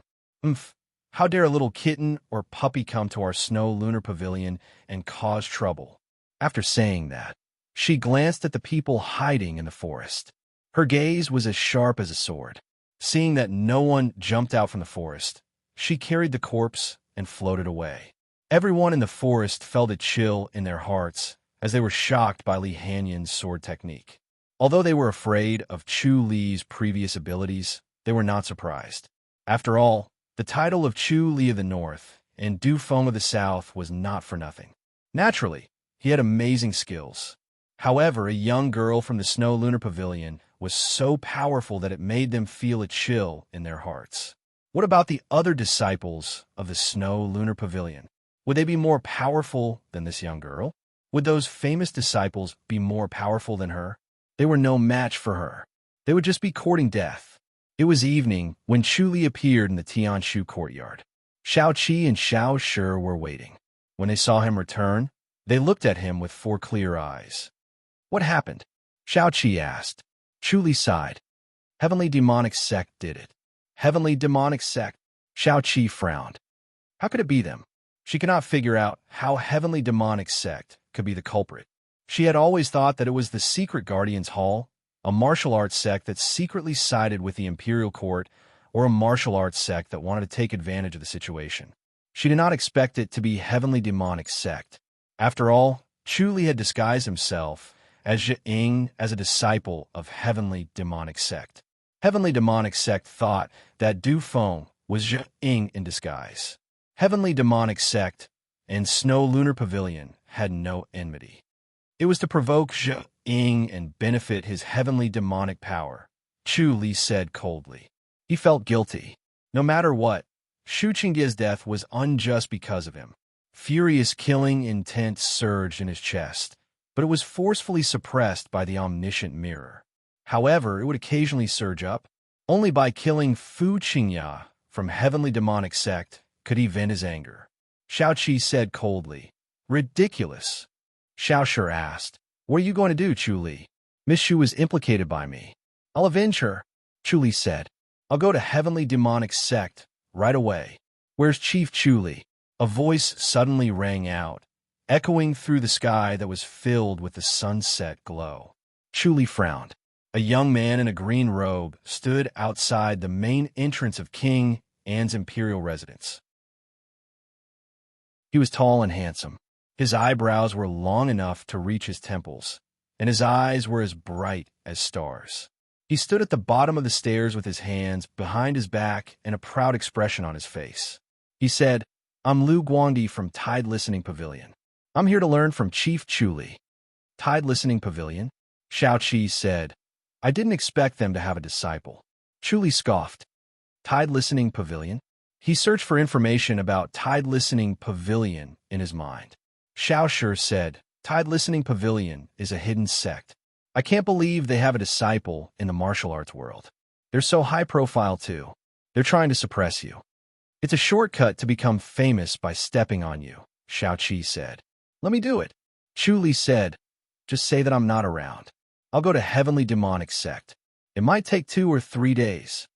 How dare a little kitten or puppy come to our Snow Lunar Pavilion and cause trouble? After saying that, she glanced at the people hiding in the forest. Her gaze was as sharp as a sword. Seeing that no one jumped out from the forest, she carried the corpse and floated away. Everyone in the forest felt a chill in their hearts as they were shocked by Li Hanyan's sword technique. Although they were afraid of Chu Li's previous abilities, they were not surprised. After all, the title of Chu Li of the North and Du Feng of the South was not for nothing. Naturally, he had amazing skills. However, a young girl from the Snow Lunar Pavilion was so powerful that it made them feel a chill in their hearts. What about the other disciples of the Snow Lunar Pavilion? Would they be more powerful than this young girl? Would those famous disciples be more powerful than her? They were no match for her. They would just be courting death. It was evening when Chu Li appeared in the Tianshu courtyard. Shao Qi and Shao Shi were waiting. When they saw him return, they looked at him with 4 clear eyes. What happened? Shao Qi asked. Chu Li sighed. Heavenly demonic sect did it. Heavenly demonic sect. Shao Qi frowned. How could it be them? She could not figure out how heavenly demonic sect could be the culprit. She had always thought that it was the Secret Guardians Hall, a martial arts sect that secretly sided with the Imperial Court, or a martial arts sect that wanted to take advantage of the situation. She did not expect it to be heavenly demonic sect. After all, Chu Li had disguised himself as Zhe as a disciple of heavenly demonic sect. Heavenly demonic sect thought that Du Feng was Zhe in disguise. Heavenly demonic sect and Snow Lunar Pavilion had no enmity. It was to provoke Zhe and benefit his heavenly demonic power, Chu Li said coldly. He felt guilty. No matter what, Shu Qingge's death was unjust because of him. Furious killing intent surged in his chest, but it was forcefully suppressed by the omniscient mirror. However, it would occasionally surge up. Only by killing Fu Qingya from heavenly demonic sect could he vent his anger. Shao Qi said coldly. Ridiculous. Shao Shi asked, What are you going to do, Chu Li? Miss Shu was implicated by me. I'll avenge her, Chu Li said. I'll go to heavenly demonic sect right away. Where's Chief Chu Li? A voice suddenly rang out, echoing through the sky that was filled with the sunset glow. Chu Li frowned. A young man in a green robe stood outside the main entrance of King An's imperial residence. He was tall and handsome. His eyebrows were long enough to reach his temples, and his eyes were as bright as stars. He stood at the bottom of the stairs with his hands behind his back and a proud expression on his face. He said, I'm Lu Guangdi from Tide Listening Pavilion. I'm here to learn from Chief Chu Li. Tide Listening Pavilion? Shao Qi said, I didn't expect them to have a disciple. Chu Li scoffed. Tide Listening Pavilion? He searched for information about Tide Listening Pavilion in his mind. Shao Shi said, Tide Listening Pavilion is a hidden sect. I can't believe they have a disciple in the martial arts world. They're so high profile too. They're trying to suppress you. It's a shortcut to become famous by stepping on you, Shao Qi said. Let me do it. Chu Li said, just say that I'm not around. I'll go to Heavenly Demonic Sect. It might take 2 or 3 days.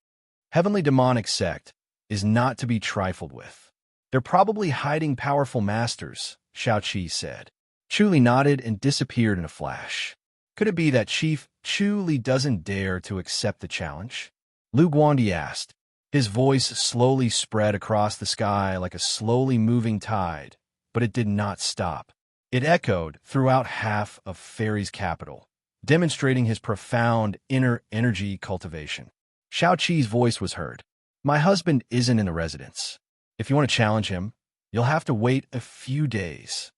Heavenly Demonic Sect is not to be trifled with. They're probably hiding powerful masters, Shao Qi said. Chu Li nodded and disappeared in a flash. Could it be that Chief Chu Li doesn't dare to accept the challenge? Lu Guangdi asked. His voice slowly spread across the sky like a slowly moving tide, but it did not stop. It echoed throughout half of Fairy's capital, demonstrating his profound inner energy cultivation. Shao Qi's voice was heard. My husband isn't in the residence. If you want to challenge him, you'll have to wait a few days.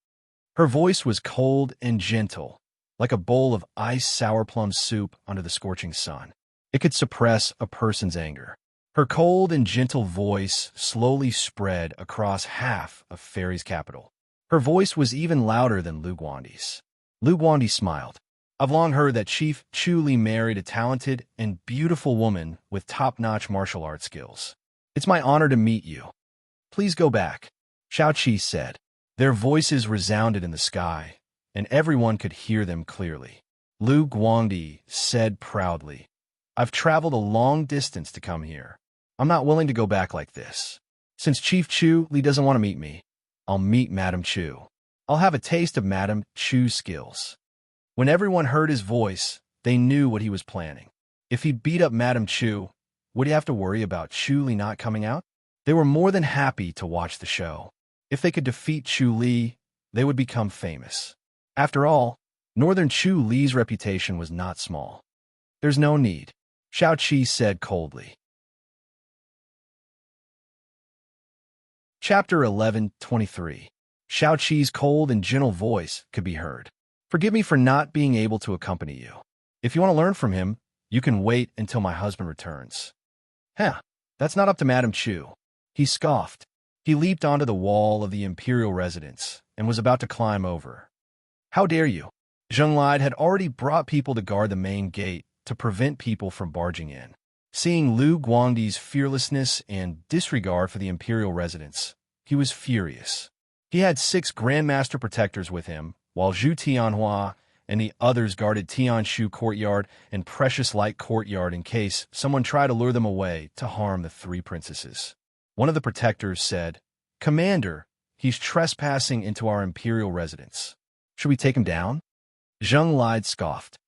Her voice was cold and gentle, like a bowl of iced sour plum soup under the scorching sun. It could suppress a person's anger. Her cold and gentle voice slowly spread across half of Fairy's capital. Her voice was even louder than Lu Guangdi's. Lu Guangdi smiled. I've long heard that Chief Chu Li married a talented and beautiful woman with top-notch martial arts skills. It's my honor to meet you. Please go back, Shao Qi said. Their voices resounded in the sky, and everyone could hear them clearly. Lu Guangdi said proudly, I've traveled a long distance to come here. I'm not willing to go back like this. Since Chief Chu Li doesn't want to meet me, I'll meet Madame Chu. I'll have a taste of Madame Chu's skills. When everyone heard his voice, they knew what he was planning. If he beat up Madame Chu, would he have to worry about Chu Li not coming out? They were more than happy to watch the show. If they could defeat Chu Li, they would become famous. After all, Northern Chu Li's reputation was not small. There's no need, Xiao Qi said coldly. Chapter 11:23. Xiao Qi's cold and gentle voice could be heard. Forgive me for not being able to accompany you. If you want to learn from him, you can wait until my husband returns. That's not up to Madame Chu. He scoffed. He leaped onto the wall of the imperial residence and was about to climb over. How dare you? Zheng Lide had already brought people to guard the main gate to prevent people from barging in. Seeing Lu Guangdi's fearlessness and disregard for the imperial residence, he was furious. He had 6 Grandmaster protectors with him, while Zhu Tianhua and the others guarded Tianshu Courtyard and Precious Light Courtyard in case someone tried to lure them away to harm the 3 princesses. One of the protectors said, "Commander, he's trespassing into our imperial residence. Should we take him down?" Zheng Lide scoffed.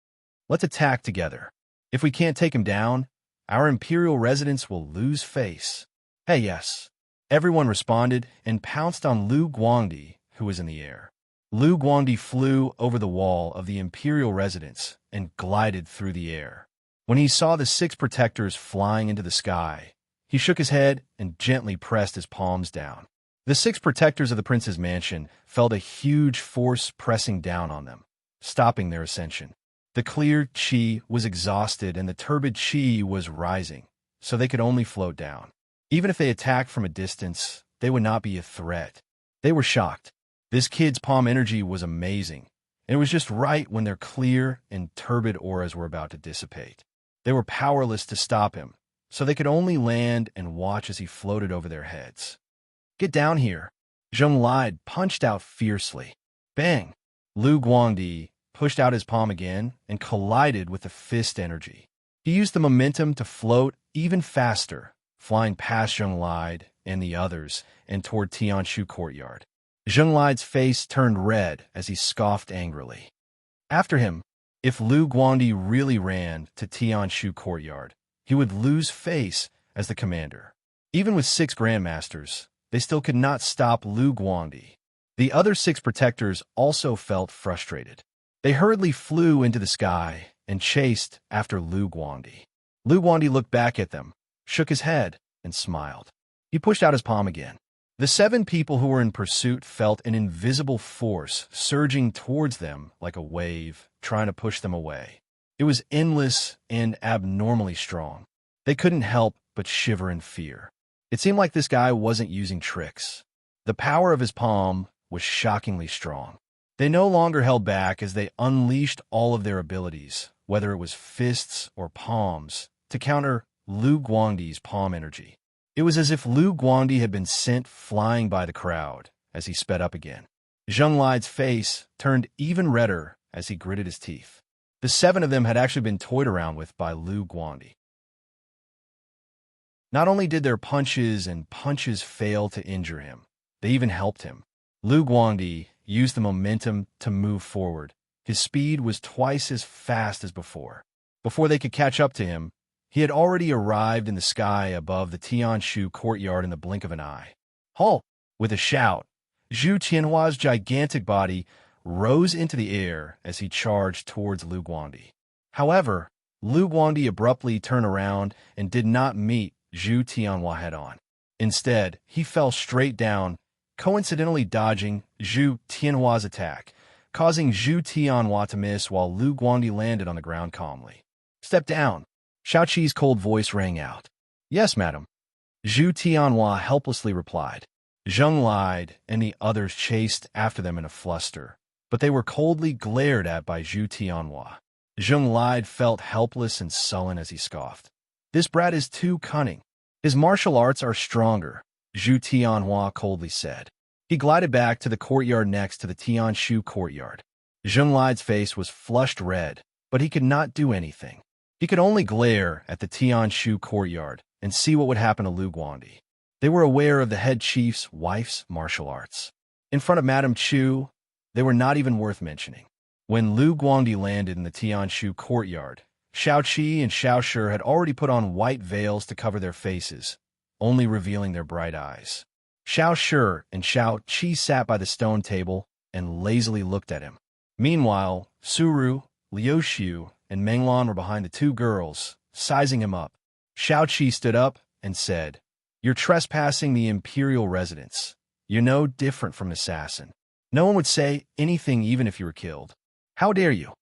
"Let's attack together. If we can't take him down, our imperial residence will lose face." "Hey, yes." Everyone responded and pounced on Lu Guangdi, who was in the air. Lu Guangdi flew over the wall of the imperial residence and glided through the air. When he saw the 6 protectors flying into the sky, he shook his head and gently pressed his palms down. The 6 protectors of the prince's mansion felt a huge force pressing down on them, stopping their ascension. The clear qi was exhausted and the turbid qi was rising, so they could only float down. Even if they attacked from a distance, they would not be a threat. They were shocked. This kid's palm energy was amazing, and it was just right when their clear and turbid auras were about to dissipate. They were powerless to stop him, so they could only land and watch as he floated over their heads. "Get down here!" Zheng Lide punched out fiercely. Bang! Lu Guangdi pushed out his palm again and collided with the fist energy. He used the momentum to float even faster, flying past Zheng Lide and the others and toward Tianshu Courtyard. Zheng Lide's face turned red as he scoffed angrily. After him, if Lu Guangdi really ran to Tianshu Courtyard, he would lose face as the commander. Even with 6 grandmasters, they still could not stop Lu Guangdi. The other 6 protectors also felt frustrated. They hurriedly flew into the sky and chased after Lu Guangdi. Lu Guangdi looked back at them, shook his head, and smiled. He pushed out his palm again. The 7 people who were in pursuit felt an invisible force surging towards them like a wave, trying to push them away. It was endless and abnormally strong. They couldn't help but shiver in fear. It seemed like this guy wasn't using tricks. The power of his palm was shockingly strong. They no longer held back as they unleashed all of their abilities, whether it was fists or palms, to counter Lu Guangdi's palm energy. It was as if Lu Guangdi had been sent flying by the crowd as he sped up again. Zheng Lide's face turned even redder as he gritted his teeth. The 7 of them had actually been toyed around with by Lu Guangdi. Not only did their punches fail to injure him, they even helped him. Lu Guangdi used the momentum to move forward. His speed was twice as fast as before. Before they could catch up to him, he had already arrived in the sky above the Tianshu Courtyard in the blink of an eye. "Halt!" With a shout, Zhu Tianhua's gigantic body rose into the air as he charged towards Lu Guangdi. However, Lu Guangdi abruptly turned around and did not meet Zhu Tianhua head-on. Instead, he fell straight down, coincidentally dodging Zhu Tianhua's attack, causing Zhu Tianhua to miss while Lu Guangdi landed on the ground calmly. "Step down!" Xiao Qi's cold voice rang out. "Yes, madam." Zhu Tianhua helplessly replied. Zheng Lide and the others chased after them in a fluster, but they were coldly glared at by Zhu Tianhua. Zheng Lide felt helpless and sullen as he scoffed. "This brat is too cunning. His martial arts are stronger," Zhu Tianhua coldly said. He glided back to the courtyard next to the Tianshu Courtyard. Zheng Lide's face was flushed red, but he could not do anything. He could only glare at the Tianshu Courtyard and see what would happen to Lu Guangdi. They were aware of the head chief's wife's martial arts. In front of Madame Chu, they were not even worth mentioning. When Lu Guangdi landed in the Tianshu Courtyard, Xiao Qi and Xiao Shi had already put on white veils to cover their faces, only revealing their bright eyes. Xiao Shi and Xiao Qi sat by the stone table and lazily looked at him. Meanwhile, Suru, Liu Xiu, and Menglan were behind the two girls, sizing him up. Xiao Qi stood up and said, "You're trespassing the imperial residence. You're no different from an assassin. No one would say anything even if you were killed. How dare you?"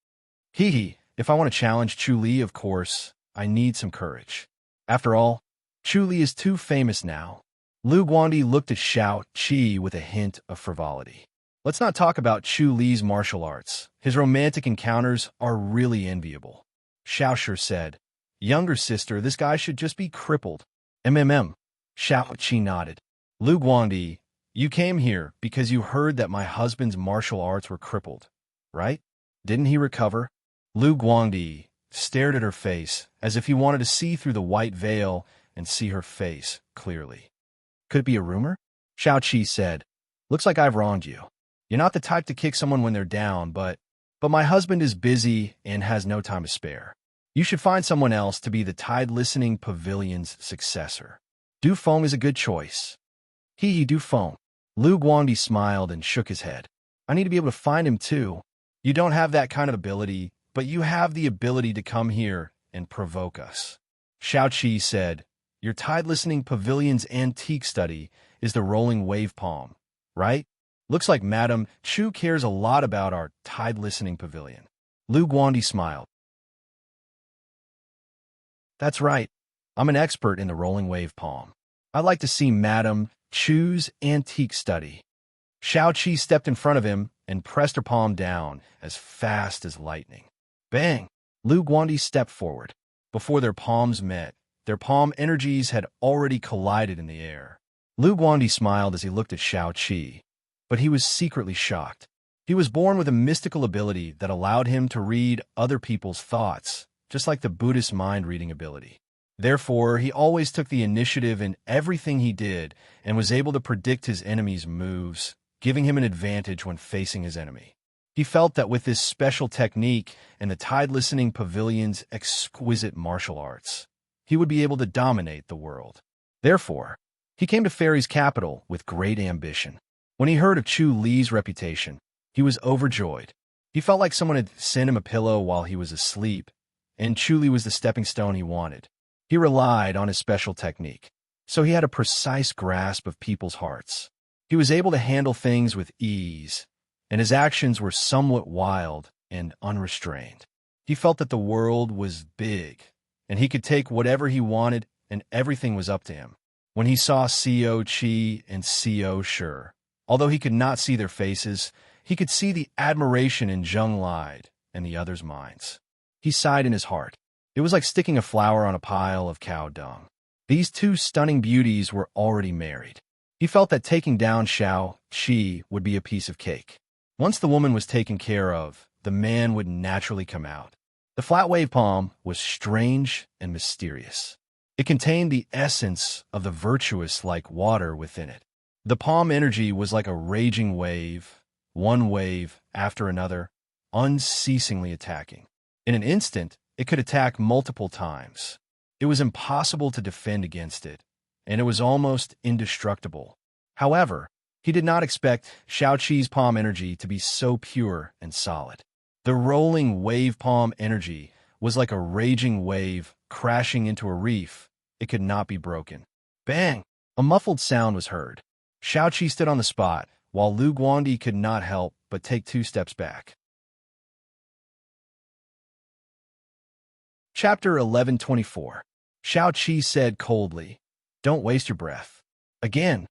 Hee hee, if I want to challenge Chu Li, of course, I need some courage. After all, Chu Li is too famous now. Lu Guandi looked at Xiao Qi with a hint of frivolity. Let's not talk about Chu Li's martial arts. His romantic encounters are really enviable. Xiao Shi said, "Younger sister, this guy should just be crippled." MMM. Xiao Qi nodded. Lu Guandi, you came here because you heard that my husband's martial arts were crippled, right? Didn't he recover? Lu Guandi stared at her face as if he wanted to see through the white veil and see her face clearly. Could it be a rumor? Xiao Qi said, "Looks like I've wronged you. You're not the type to kick someone when they're down, but my husband is busy and has no time to spare. You should find someone else to be the Tide Listening Pavilion's successor. Du Feng is a good choice." Hee Du Feng. Lu Guandi smiled and shook his head. "I need to be able to find him too. You don't have that kind of ability, but you have the ability to come here and provoke us." Xiao Qi said, "Your Tide Listening Pavilion's antique study is the rolling wave palm, right? Looks like Madame Chu cares a lot about our Tide Listening Pavilion." Lu Guandi smiled. "That's right. I'm an expert in the rolling wave palm. I'd like to see Madame Chu's antique study." Xiao Qi stepped in front of him and pressed her palm down as fast as lightning. Bang! Lu Guandi stepped forward. Before their palms met, their palm energies had already collided in the air. Lu Guandi smiled as he looked at Xiao Qi, but he was secretly shocked. He was born with a mystical ability that allowed him to read other people's thoughts, just like the Buddhist mind-reading ability. Therefore, he always took the initiative in everything he did and was able to predict his enemy's moves, giving him an advantage when facing his enemy. He felt that with this special technique and the Tide Listening Pavilion's exquisite martial arts, he would be able to dominate the world. Therefore, he came to Fairy's capital with great ambition. When he heard of Chu Li's reputation, he was overjoyed. He felt like someone had sent him a pillow while he was asleep, and Chu Li was the stepping stone he wanted. He relied on his special technique, so he had a precise grasp of people's hearts. He was able to handle things with ease, and his actions were somewhat wild and unrestrained. He felt that the world was big, and he could take whatever he wanted, and everything was up to him. When he saw Xiao Qi and Xiao Shi, although he could not see their faces, he could see the admiration in Zheng Lide and the others' minds. He sighed in his heart. It was like sticking a flower on a pile of cow dung. These two stunning beauties were already married. He felt that taking down Xiao Qi would be a piece of cake. Once the woman was taken care of, the man would naturally come out. The flat wave palm was strange and mysterious. It contained the essence of the virtuous like water within it. The palm energy was like a raging wave, one wave after another, unceasingly attacking. In an instant, it could attack multiple times. It was impossible to defend against it, and it was almost indestructible. However, he did not expect Xiao Qi's palm energy to be so pure and solid. The rolling wave palm energy was like a raging wave crashing into a reef. It could not be broken. Bang! A muffled sound was heard. Xiao Qi stood on the spot, while Lu Guandi could not help but take 2 steps back. Chapter 1124. Xiao Qi said coldly, "Don't waste your breath." Again,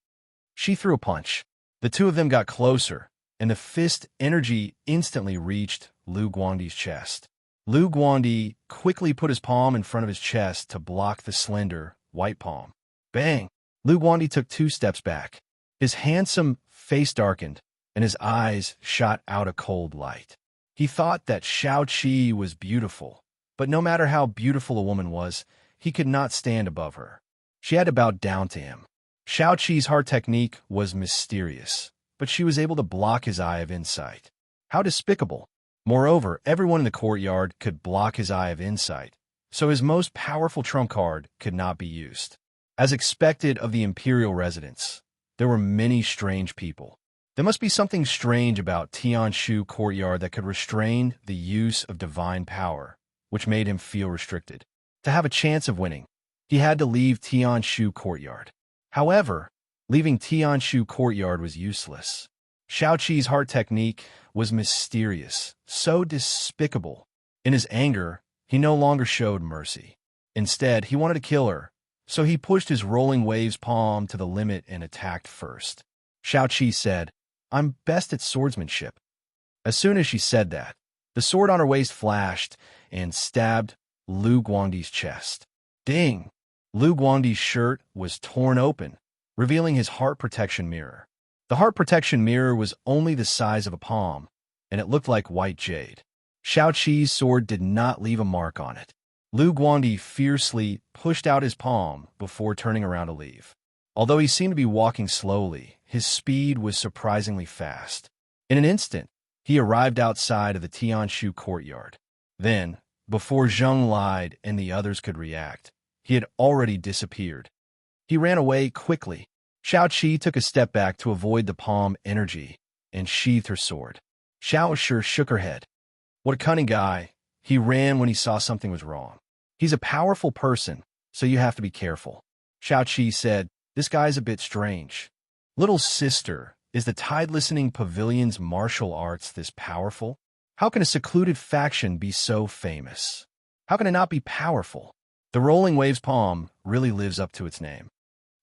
she threw a punch. The two of them got closer, and the fist energy instantly reached Lu Guandi's chest. Lu Guandi quickly put his palm in front of his chest to block the slender, white palm. Bang! Lu Guandi took 2 steps back. His handsome face darkened, and his eyes shot out a cold light. He thought that Xiao Qi was beautiful, but no matter how beautiful a woman was, he could not stand above her. She had to bow down to him. Xiao Qi's heart technique was mysterious, but she was able to block his eye of insight. How despicable! Moreover, everyone in the courtyard could block his eye of insight, so his most powerful trump card could not be used. As expected of the imperial residents, there were many strange people. There must be something strange about Tianshu courtyard that could restrain the use of divine power, which made him feel restricted. To have a chance of winning, he had to leave Tianshu courtyard. However, leaving Tianshu courtyard was useless. Xiaoqi's heart technique was mysterious, so despicable. In his anger, he no longer showed mercy. Instead, he wanted to kill her, so he pushed his rolling waves palm to the limit and attacked first. Xiaoqi said, "I'm best at swordsmanship." As soon as she said that, the sword on her waist flashed and stabbed Lu Guangdi's chest. Ding! Lu Guangdi's shirt was torn open, revealing his heart protection mirror. The heart protection mirror was only the size of a palm, and it looked like white jade. Xiaoqi's sword did not leave a mark on it. Lu Guangdi fiercely pushed out his palm before turning around to leave. Although he seemed to be walking slowly, his speed was surprisingly fast. In an instant, he arrived outside of the Tianshu courtyard. Then, before Zheng lied and the others could react, he had already disappeared. He ran away quickly. Xiaoqi took a step back to avoid the palm energy and sheathed her sword. Xiaoshi shook her head. What a cunning guy. He ran when he saw something was wrong. He's a powerful person, so you have to be careful. Xiaoqi said, "This guy's a bit strange." Little sister, is the tide-listening pavilion's martial arts this powerful? How can a secluded faction be so famous? How can it not be powerful? The Rolling Waves palm really lives up to its name.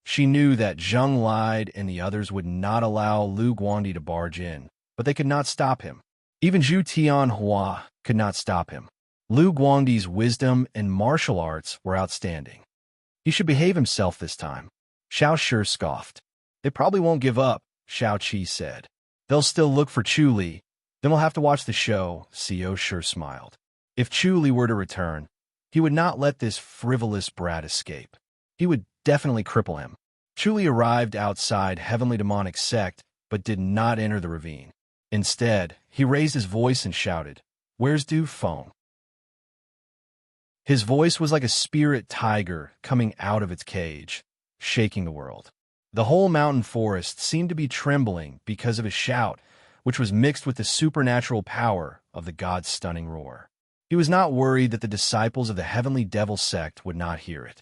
She knew that Zheng lied and the others would not allow Lu Guangdi to barge in, but they could not stop him. Even Zhu Tianhua could not stop him. Lu Guangdi's wisdom and martial arts were outstanding. He should behave himself this time. Xiao Shi scoffed. They probably won't give up, Xiaoqi said. They'll still look for Chu Li. Then we'll have to watch the show, Xiao Shi smiled. If Chu Li were to return, he would not let this frivolous brat escape. He would definitely cripple him. Chu Li arrived outside Heavenly Demonic Sect, but did not enter the ravine. Instead, he raised his voice and shouted, "Where's Du Feng?" His voice was like a spirit tiger coming out of its cage, shaking the world. The whole mountain forest seemed to be trembling because of his shout, which was mixed with the supernatural power of the god's stunning roar. He was not worried that the disciples of the Heavenly Devil Sect would not hear it.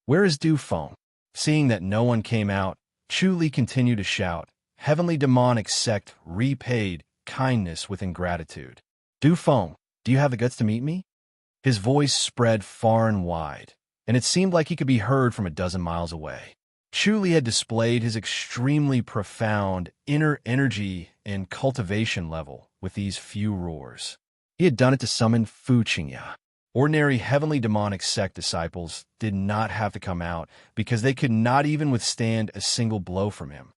"Where is Du Feng?" Seeing that no one came out, Chu Li continued to shout. Heavenly Demonic Sect repaid kindness with ingratitude. "Du Feng, do you have the guts to meet me?" His voice spread far and wide, and it seemed like he could be heard from a dozen miles away. Chu Li had displayed his extremely profound inner energy and cultivation level with these few roars. He had done it to summon Fu Qingya. Ordinary Heavenly Demonic Sect disciples did not have to come out because they could not even withstand a single blow from him.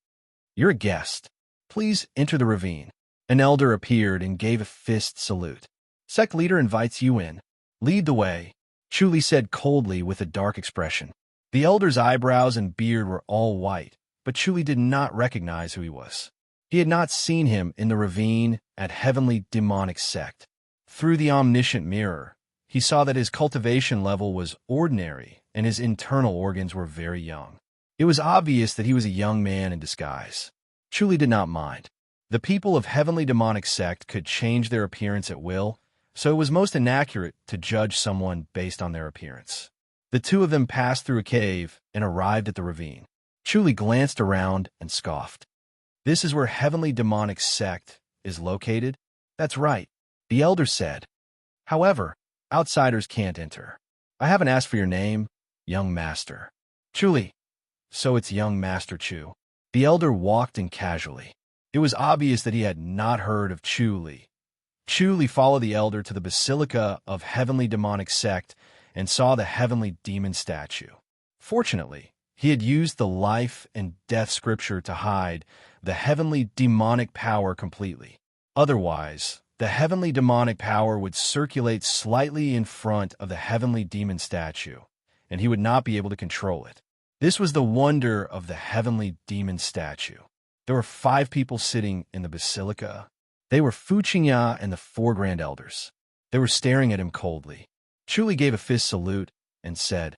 "You're a guest. Please enter the ravine." An elder appeared and gave a fist salute. "Sect leader invites you in. Lead the way," Chu Li said coldly with a dark expression. The elder's eyebrows and beard were all white, but Chu Li did not recognize who he was. He had not seen him in the ravine at Heavenly Demonic Sect. Through the omniscient mirror, he saw that his cultivation level was ordinary and his internal organs were very young. It was obvious that he was a young man in disguise. Chu Li did not mind. The people of Heavenly Demonic Sect could change their appearance at will, so it was most inaccurate to judge someone based on their appearance. The two of them passed through a cave and arrived at the ravine. Chu Li glanced around and scoffed. "This is where Heavenly Demonic Sect is located?" "That's right," the elder said. "However, outsiders can't enter. I haven't asked for your name, young master." "Chu Li." "So it's young Master Chu." The elder walked in casually. It was obvious that he had not heard of Chu Li. Chu Li followed the elder to the Basilica of Heavenly Demonic Sect and saw the Heavenly Demon statue. Fortunately, he had used the life and death scripture to hide the Heavenly Demonic power completely. Otherwise, the Heavenly Demonic power would circulate slightly in front of the Heavenly Demon statue, and he would not be able to control it. This was the wonder of the Heavenly Demon statue. There were 5 people sitting in the basilica. They were Fu Qingya and the four Grand Elders. They were staring at him coldly. Chu Li gave a fist salute and said,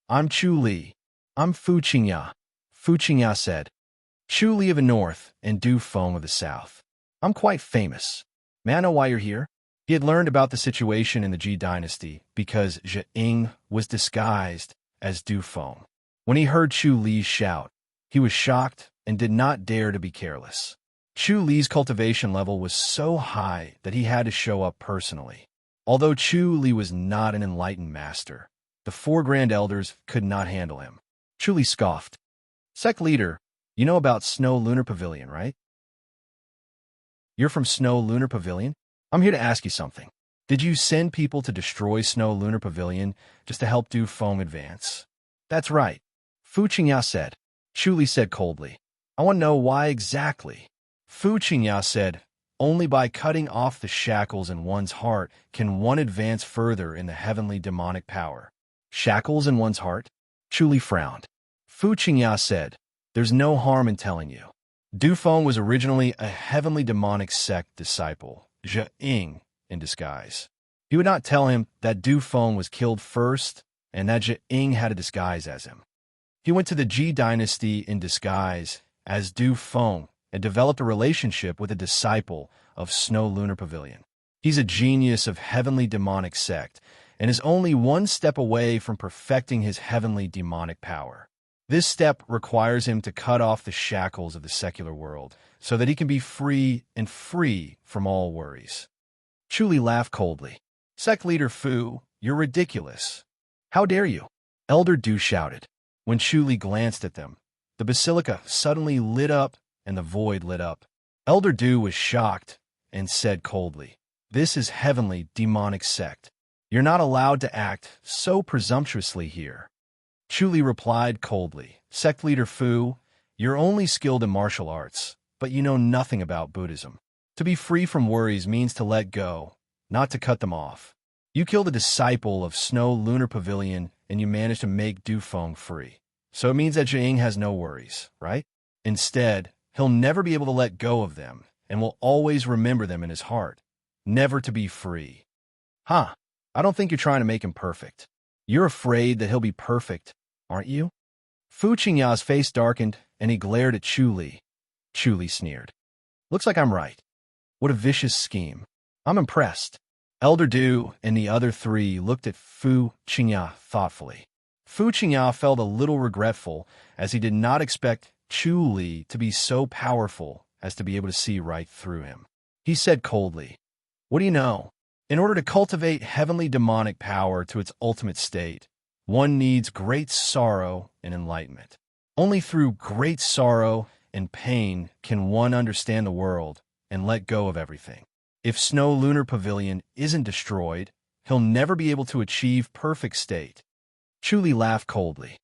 "I'm Chu Li. I'm Fu Qingya." Fu Qingya said, "Chu Li of the North and Du Feng of the South. I'm quite famous. May I know why you're here?" He had learned about the situation in the Ji dynasty because Zheng was disguised as Du Feng. When he heard Chu Li's shout, he was shocked and did not dare to be careless. Chu Li's cultivation level was so high that he had to show up personally. Although Chu Li was not an enlightened master, the four Grand Elders could not handle him. Chu Li scoffed. "Sect leader, you know about Snow Lunar Pavilion, right?" "You're from Snow Lunar Pavilion? I'm here to ask you something. Did you send people to destroy Snow Lunar Pavilion just to help Du Feng advance?" "That's right," Fu Qingya said. Chu Li said coldly, "I want to know why exactly." Fu Qingya said, "Only by cutting off the shackles in one's heart can one advance further in the heavenly demonic power." "Shackles in one's heart?" Chu Li frowned. Fu Qingya said, "There's no harm in telling you. Du Feng was originally a heavenly demonic sect disciple, Zheng, in disguise. He would not tell him that Du Feng was killed first and that Zheng had a disguise as him. He went to the Ji dynasty in disguise as Du Feng and developed a relationship with a disciple of Snow Lunar Pavilion. He's a genius of heavenly demonic sect and is only one step away from perfecting his heavenly demonic power. This step requires him to cut off the shackles of the secular world so that he can be free and free from all worries." Chu Li laughed coldly. "Sect leader Fu, you're ridiculous. How dare you?" Elder Du shouted. When Chu Li glanced at them, the basilica suddenly lit up and the void lit up. Elder Du was shocked and said coldly, "This is heavenly demonic sect. You're not allowed to act so presumptuously here." Chu Li replied coldly, "Sect leader Fu, you're only skilled in martial arts, but you know nothing about Buddhism. To be free from worries means to let go, not to cut them off. You killed a disciple of Snow Lunar Pavilion and you managed to make Du Feng free. So it means that Zheng has no worries, right? Instead, he'll never be able to let go of them and will always remember them in his heart, never to be free." "Huh, I don't think you're trying to make him perfect. You're afraid that he'll be perfect, aren't you?" Fu Qingya's face darkened and he glared at Chu Li. Chu Li sneered. "Looks like I'm right. What a vicious scheme. I'm impressed." Elder Du and the other three looked at Fu Qingya thoughtfully. Fu Qingya felt a little regretful as he did not expect Chu Li to be so powerful as to be able to see right through him. He said coldly, "What do you know? In order to cultivate heavenly demonic power to its ultimate state, one needs great sorrow and enlightenment. Only through great sorrow and pain can one understand the world and let go of everything. If Snow Lunar Pavilion isn't destroyed, he'll never be able to achieve perfect state." Chu Li laughed coldly.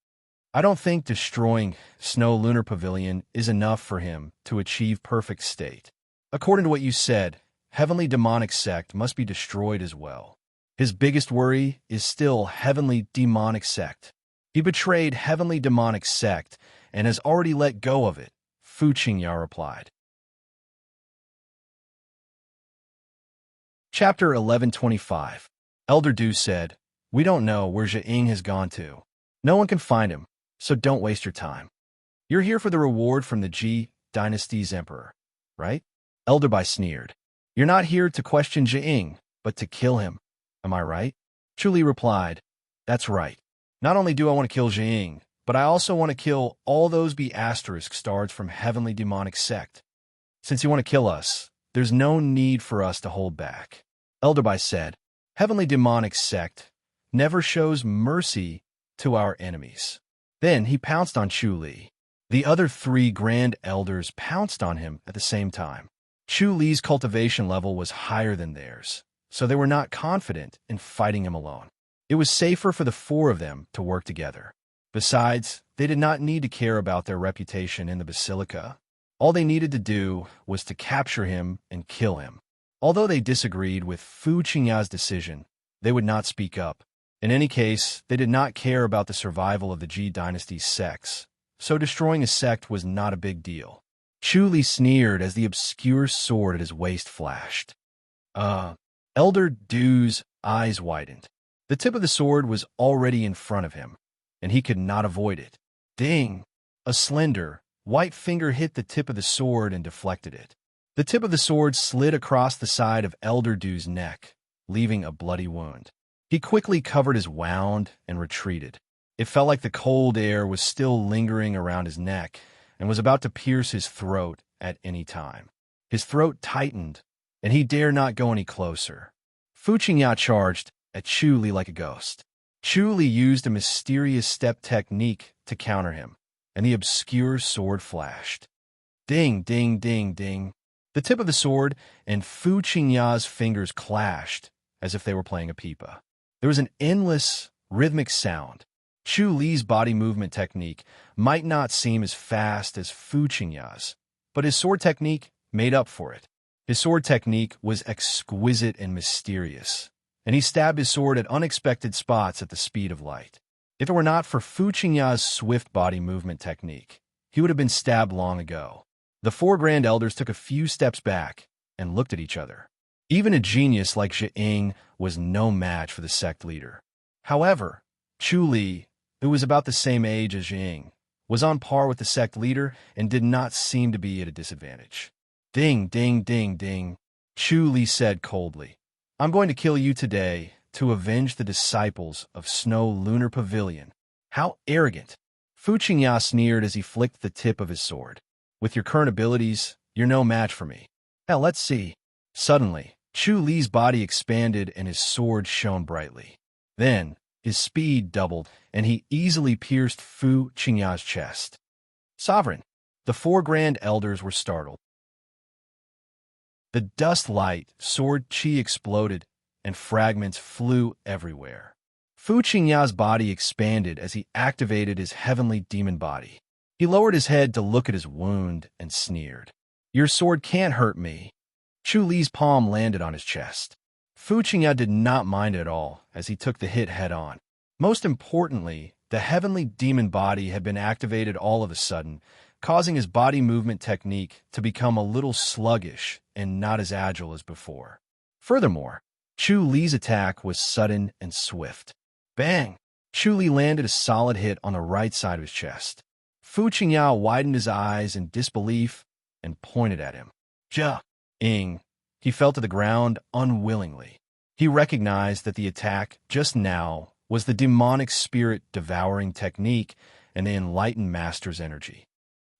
"I don't think destroying Snow Lunar Pavilion is enough for him to achieve perfect state. According to what you said, heavenly demonic sect must be destroyed as well. His biggest worry is still heavenly demonic sect. He betrayed heavenly demonic sect and has already let go of it," Fu Qingya replied. Chapter 1125. Elder Du said, "We don't know where Zheng has gone to. No one can find him, so don't waste your time. You're here for the reward from the Ji dynasty's emperor, right?" Elder Bai sneered. "You're not here to question Zheng, but to kill him. Am I right?" Chu Li replied, "That's right. Not only do I want to kill Zheng, but I also want to kill all those B** stars from heavenly demonic sect. Since you want to kill us, there's no need for us to hold back." Elder Bai said, "Heavenly demonic sect never shows mercy to our enemies." Then he pounced on Chu Li. The other three Grand Elders pounced on him at the same time. Chu Li's cultivation level was higher than theirs, so they were not confident in fighting him alone. It was safer for the four of them to work together. Besides, they did not need to care about their reputation in the basilica. All they needed to do was to capture him and kill him. Although they disagreed with Fu Qingya's decision, they would not speak up. In any case, they did not care about the survival of the Ji dynasty's sects, so destroying a sect was not a big deal. Chu Li sneered as the obscure sword at his waist flashed. Elder Du's eyes widened. The tip of the sword was already in front of him, and he could not avoid it. Ding! A slender, white finger hit the tip of the sword and deflected it. The tip of the sword slid across the side of Elder Du's neck, leaving a bloody wound. He quickly covered his wound and retreated. It felt like the cold air was still lingering around his neck and was about to pierce his throat at any time. His throat tightened, and he dared not go any closer. Fu Qingya charged at Chu Li like a ghost. Chu Li used a mysterious step technique to counter him, and the obscure sword flashed. Ding, ding, ding, ding. The tip of the sword and Fu Qingya's fingers clashed as if they were playing a pipa. There was an endless, rhythmic sound. Chu Li's body movement technique might not seem as fast as Fu Qingya's, but his sword technique made up for it. His sword technique was exquisite and mysterious, and he stabbed his sword at unexpected spots at the speed of light. If it were not for Fu Qingya's swift body movement technique, he would have been stabbed long ago. The four Grand Elders took a few steps back and looked at each other. Even a genius like Zhiying was no match for the sect leader. However, Chu Li, who was about the same age as Zhiying, was on par with the sect leader and did not seem to be at a disadvantage. Ding, ding, ding, ding, Chu Li said coldly. I'm going to kill you today to avenge the disciples of Snow Lunar Pavilion. How arrogant! Fu Qingya sneered as he flicked the tip of his sword. With your current abilities, you're no match for me. Hell, let's see. Suddenly, Chu Li's body expanded and his sword shone brightly. Then, his speed doubled, and he easily pierced Fu Qingya's chest. Sovereign! The four Grand Elders were startled. The dust light sword chi exploded, and fragments flew everywhere. Fu Qingya's body expanded as he activated his heavenly demon body. He lowered his head to look at his wound and sneered. Your sword can't hurt me. Chu Li's palm landed on his chest. Fu Qingya did not mind at all as he took the hit head-on. Most importantly, the heavenly demon body had been activated all of a sudden, causing his body movement technique to become a little sluggish and not as agile as before. Furthermore, Chu Li's attack was sudden and swift. Bang! Chu Li landed a solid hit on the right side of his chest. Fu Qingya widened his eyes in disbelief and pointed at him. Zhiying. He fell to the ground unwillingly. He recognized that the attack just now was the demonic spirit devouring technique and the enlightened master's energy.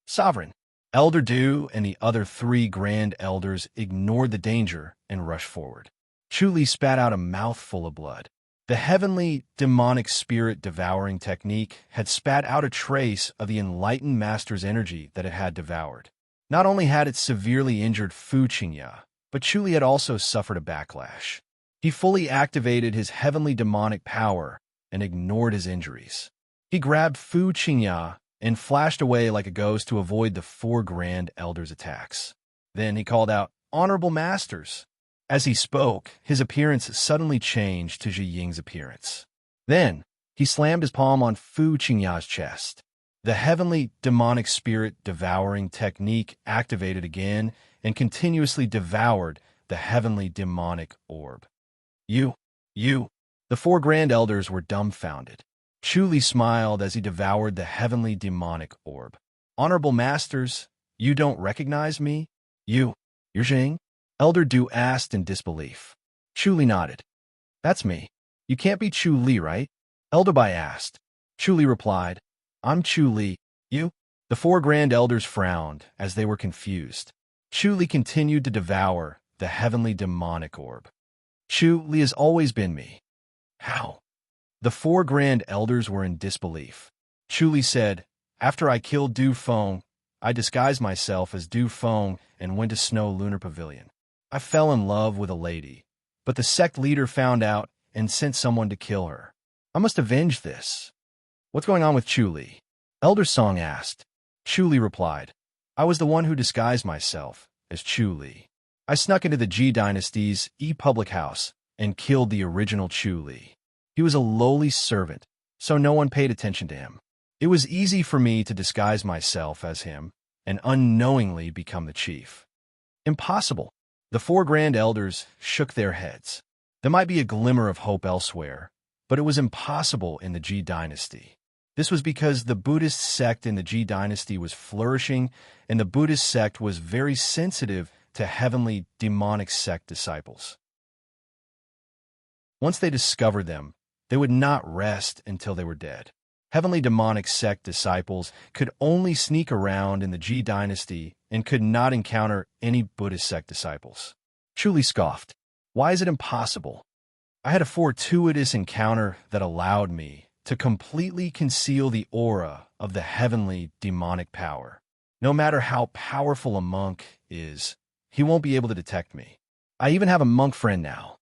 Sovereign, Elder Du and the other three Grand Elders ignored the danger and rushed forward. Chu Li spat out a mouthful of blood. The heavenly demonic spirit devouring technique had spat out a trace of the enlightened master's energy that it had devoured. Not only had it severely injured Fu Qingya, but Chu Li had also suffered a backlash. He fully activated his heavenly demonic power and ignored his injuries. He grabbed Fu Qingya and flashed away like a ghost to avoid the four Grand Elders' attacks. Then he called out, "Honorable Masters!" As he spoke, his appearance suddenly changed to Zhiying's appearance. Then, he slammed his palm on Fu Qingya's chest. The heavenly demonic spirit devouring technique activated again and continuously devoured the heavenly demonic orb. You. The four Grand Elders were dumbfounded. Chu Li smiled as he devoured the heavenly demonic orb. Honorable Masters, you don't recognize me? You're Zhiying? Elder Du asked in disbelief. Chu Li nodded. That's me. You can't be Chu Li, right? Elder Bai asked. Chu Li replied, I'm Chu Li. You? The four Grand Elders frowned as they were confused. Chu Li continued to devour the heavenly demonic orb. Chu Li has always been me. How? The four Grand Elders were in disbelief. Chu Li said, After I killed Du Feng, I disguised myself as Du Feng and went to Snow Lunar Pavilion. I fell in love with a lady, but the sect leader found out and sent someone to kill her. I must avenge this. What's going on with Chu Li? Elder Song asked. Chu Li replied, I was the one who disguised myself as Chu Li. I snuck into the Ji Dynasty's public house and killed the original Chu Li. He was a lowly servant, so no one paid attention to him. It was easy for me to disguise myself as him and unknowingly become the chief. Impossible. The four grand elders shook their heads. There might be a glimmer of hope elsewhere, but it was impossible in the Ji dynasty. This was because the Buddhist sect in the Ji dynasty was flourishing, and the Buddhist sect was very sensitive to heavenly demonic sect disciples. Once they discovered them, they would not rest until they were dead. Heavenly demonic sect disciples could only sneak around in the Ji dynasty and could not encounter any Buddhist sect disciples. Chuli scoffed. Why is it impossible? I had a fortuitous encounter that allowed me to completely conceal the aura of the heavenly demonic power. No matter how powerful a monk is, he won't be able to detect me. I even have a monk friend now.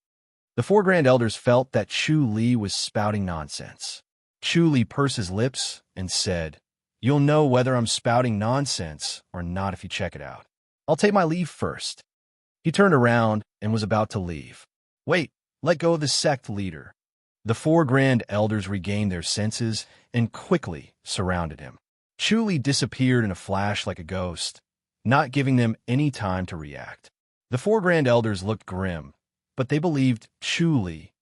The four grand elders felt that Chu Li was spouting nonsense. Chu Li pursed his lips and said, "You'll know whether I'm spouting nonsense or not if you check it out. I'll take my leave first." He turned around and was about to leave. "Wait, let go of the sect leader." The four grand elders regained their senses and quickly surrounded him. Chu Li disappeared in a flash like a ghost, not giving them any time to react. The four grand elders looked grim, but they believed Chu Li.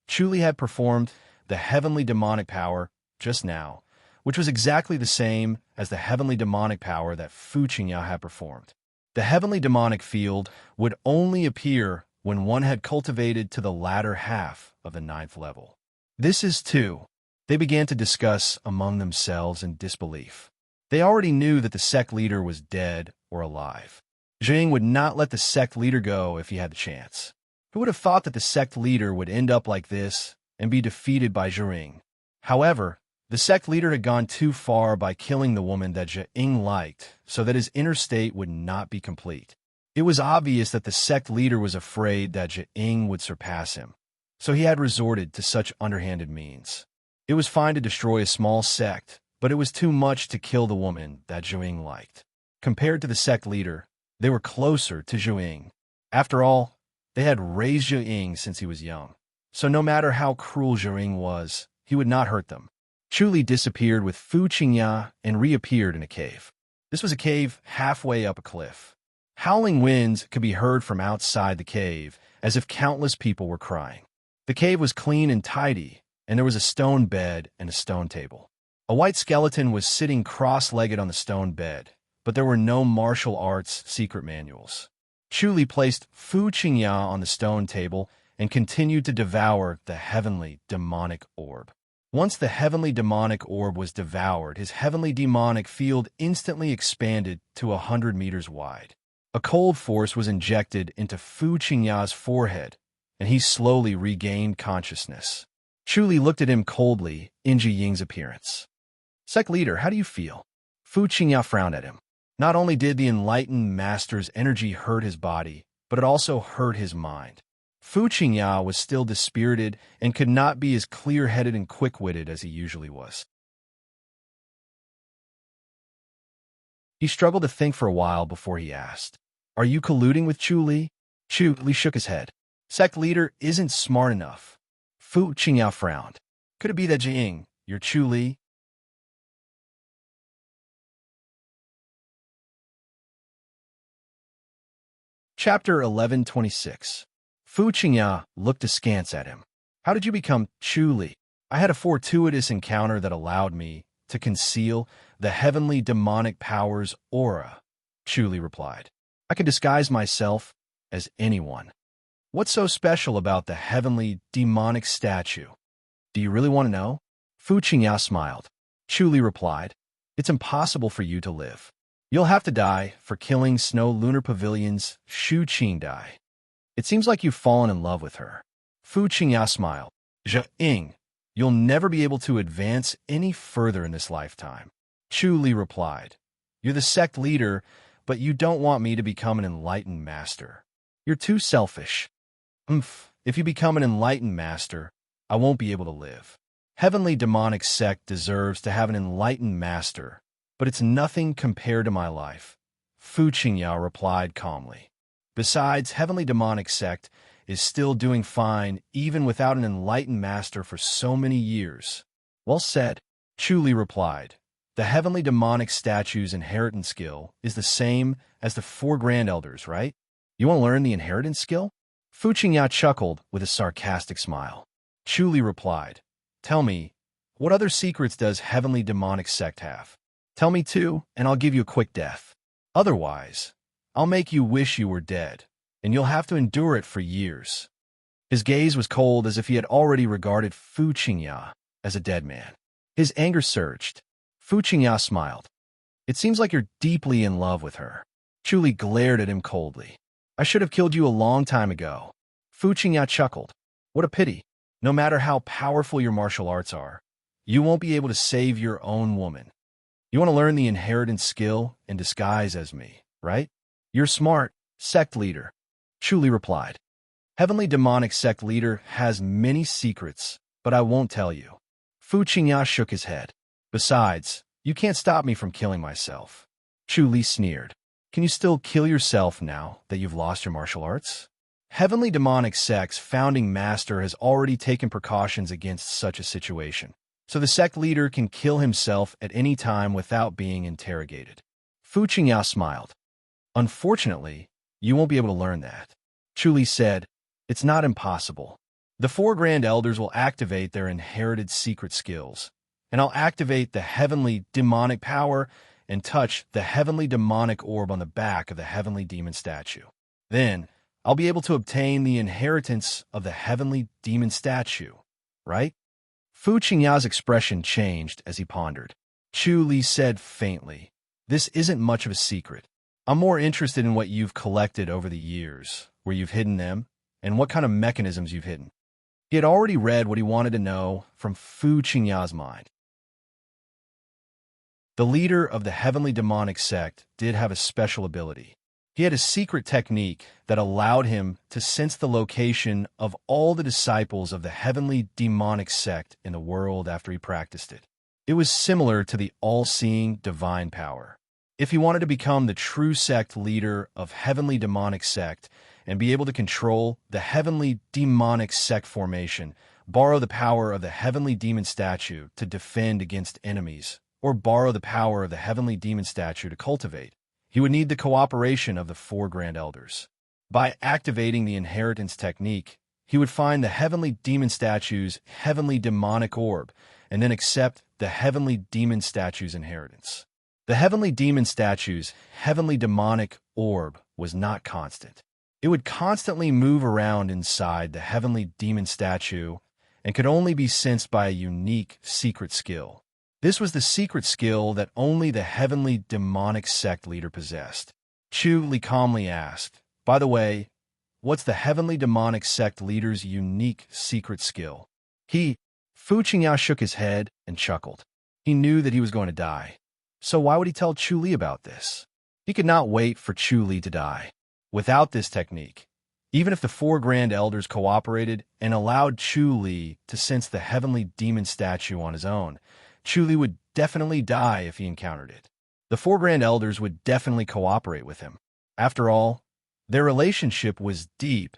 Chu Li had performed the heavenly demonic power just now, which was exactly the same as the heavenly demonic power that Fu Qingya had performed. The heavenly demonic field would only appear when one had cultivated to the latter half of the 9th level. This is too. They began to discuss among themselves in disbelief. They already knew that the sect leader was dead or alive. Jing would not let the sect leader go if he had the chance. Who would have thought that the sect leader would end up like this and be defeated by Jing? However, the sect leader had gone too far by killing the woman that Jing liked so that his inner state would not be complete. It was obvious that the sect leader was afraid that Jing would surpass him, so he had resorted to such underhanded means. It was fine to destroy a small sect, but it was too much to kill the woman that Jing liked. Compared to the sect leader, they were closer to Jing. After all, they had raised Jing since he was young, so no matter how cruel Jing was, he would not hurt them. Chu Li disappeared with Fu Qingya and reappeared in a cave. This was a cave halfway up a cliff. Howling winds could be heard from outside the cave, as if countless people were crying. The cave was clean and tidy, and there was a stone bed and a stone table. A white skeleton was sitting cross-legged on the stone bed, but there were no martial arts secret manuals. Chu Li placed Fu Qingya on the stone table and continued to devour the heavenly demonic orb. Once the heavenly demonic orb was devoured, his heavenly demonic field instantly expanded to 100 meters wide. A cold force was injected into Fu Qingya's forehead, and he slowly regained consciousness. Chu Li looked at him coldly in Ji Ying's appearance. "Sect leader, how do you feel?" Fu Qingya frowned at him. Not only did the enlightened master's energy hurt his body, but it also hurt his mind. Fu Qingya was still dispirited and could not be as clear-headed and quick-witted as he usually was. He struggled to think for a while before he asked, "Are you colluding with Chu Li?" Chu Li shook his head. "Sect leader isn't smart enough." Fu Qingya frowned. "Could it be that Jing, your Chu Li?" Chapter 1126. Fu Qingya looked askance at him. "How did you become Chu Li?" "I had a fortuitous encounter that allowed me to conceal the heavenly demonic power's aura," Chu Li replied. "I can disguise myself as anyone." "What's so special about the heavenly demonic statue? Do you really want to know?" Fu Qingya smiled. Chu Li replied, "It's impossible for you to live. You'll have to die for killing Snow Lunar Pavilion's Shu Qingdai. It seems like you've fallen in love with her." Fu Qingya smiled. "Jing, you'll never be able to advance any further in this lifetime." Chu Li replied, "You're the sect leader, but you don't want me to become an enlightened master. You're too selfish." If you become an enlightened master, I won't be able to live. Heavenly demonic sect deserves to have an enlightened master, but it's nothing compared to my life," Fu Qingya replied calmly. "Besides, heavenly demonic sect is still doing fine even without an enlightened master for so many years." "Well said," Chu Li replied. The heavenly demonic statue's inheritance skill is the same as the 4 Grand Elders, right? You want to learn the inheritance skill? Fu Qingya chuckled with a sarcastic smile. Chu Li replied, "Tell me, what other secrets does heavenly demonic sect have? Tell me too, and I'll give you a quick death. Otherwise, I'll make you wish you were dead, and you'll have to endure it for years." His gaze was cold, as if he had already regarded Fu Qingya as a dead man. His anger surged. Fu Qingya smiled. "It seems like you're deeply in love with her." Chu Li glared at him coldly. "I should have killed you a long time ago." Fu Qingya chuckled. "What a pity. No matter how powerful your martial arts are, you won't be able to save your own woman. You want to learn the inheritance skill in disguise as me, right? You're smart, sect leader." Chu Li replied. "Heavenly demonic sect leader has many secrets, but I won't tell you." Fu Qingya shook his head. "Besides, you can't stop me from killing myself." Chu Li sneered. "Can you still kill yourself now that you've lost your martial arts?" Heavenly demonic sect's founding master has already taken precautions against such a situation, so the sect leader can kill himself at any time without being interrogated. Fu Qingya smiled. "Unfortunately, you won't be able to learn that." Chu Li said, "It's not impossible. The 4 Grand Elders will activate their inherited secret skills, and I'll activate the heavenly demonic power and touch the heavenly demonic orb on the back of the heavenly demon statue. Then, I'll be able to obtain the inheritance of the heavenly demon statue, right?" Fu Qingya's expression changed as he pondered. Chu Li said faintly, "This isn't much of a secret. I'm more interested in what you've collected over the years, where you've hidden them, and what kind of mechanisms you've hidden." He had already read what he wanted to know from Fu Qingya's mind. The leader of the heavenly demonic sect did have a special ability. He had a secret technique that allowed him to sense the location of all the disciples of the heavenly demonic sect in the world after he practiced it. It was similar to the all-seeing divine power. If he wanted to become the true sect leader of heavenly demonic sect and be able to control the heavenly demonic sect formation, borrow the power of the heavenly demon statue to defend against enemies, or borrow the power of the heavenly demon statue to cultivate, he would need the cooperation of the 4 Grand Elders. By activating the inheritance technique, he would find the heavenly demon statue's heavenly demonic orb and then accept the heavenly demon statue's inheritance. The heavenly demon statue's heavenly demonic orb was not constant. It would constantly move around inside the heavenly demon statue and could only be sensed by a unique secret skill. This was the secret skill that only the heavenly demonic sect leader possessed. Chu Li calmly asked, "By the way, what's the heavenly demonic sect leader's unique secret skill?" Fu Qingya shook his head and chuckled. He knew that he was going to die. So why would he tell Chu Li about this? He could not wait for Chu Li to die. Without this technique, even if the 4 Grand Elders cooperated and allowed Chu Li to sense the heavenly demon statue on his own, Chu Li would definitely die if he encountered it. The 4 Grand Elders would definitely cooperate with him. After all, their relationship was deep,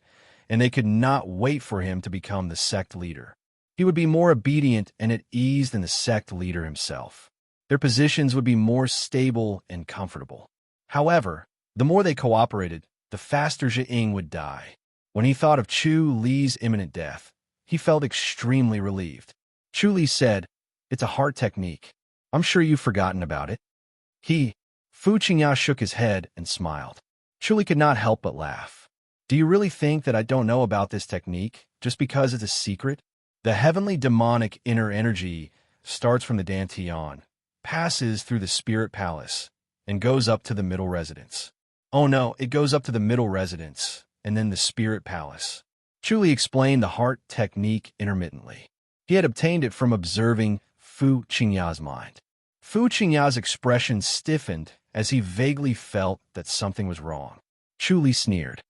and they could not wait for him to become the sect leader. He would be more obedient and at ease than the sect leader himself. Their positions would be more stable and comfortable. However, the more they cooperated, the faster Zhiying would die. When he thought of Chu Li's imminent death, he felt extremely relieved. Chu Li said, "It's a hard technique. I'm sure you've forgotten about it." Fu Qingya shook his head and smiled. Chu Li could not help but laugh. "Do you really think that I don't know about this technique just because it's a secret? The heavenly demonic inner energy starts from the Dantian, passes through the spirit palace, and goes up to the middle residence. Oh no, it goes up to the middle residence, and then the spirit palace." Chu Li explained the heart technique intermittently. He had obtained it from observing Fu Qingya's mind. Fu Qingya's expression stiffened as he vaguely felt that something was wrong. Chu Li sneered.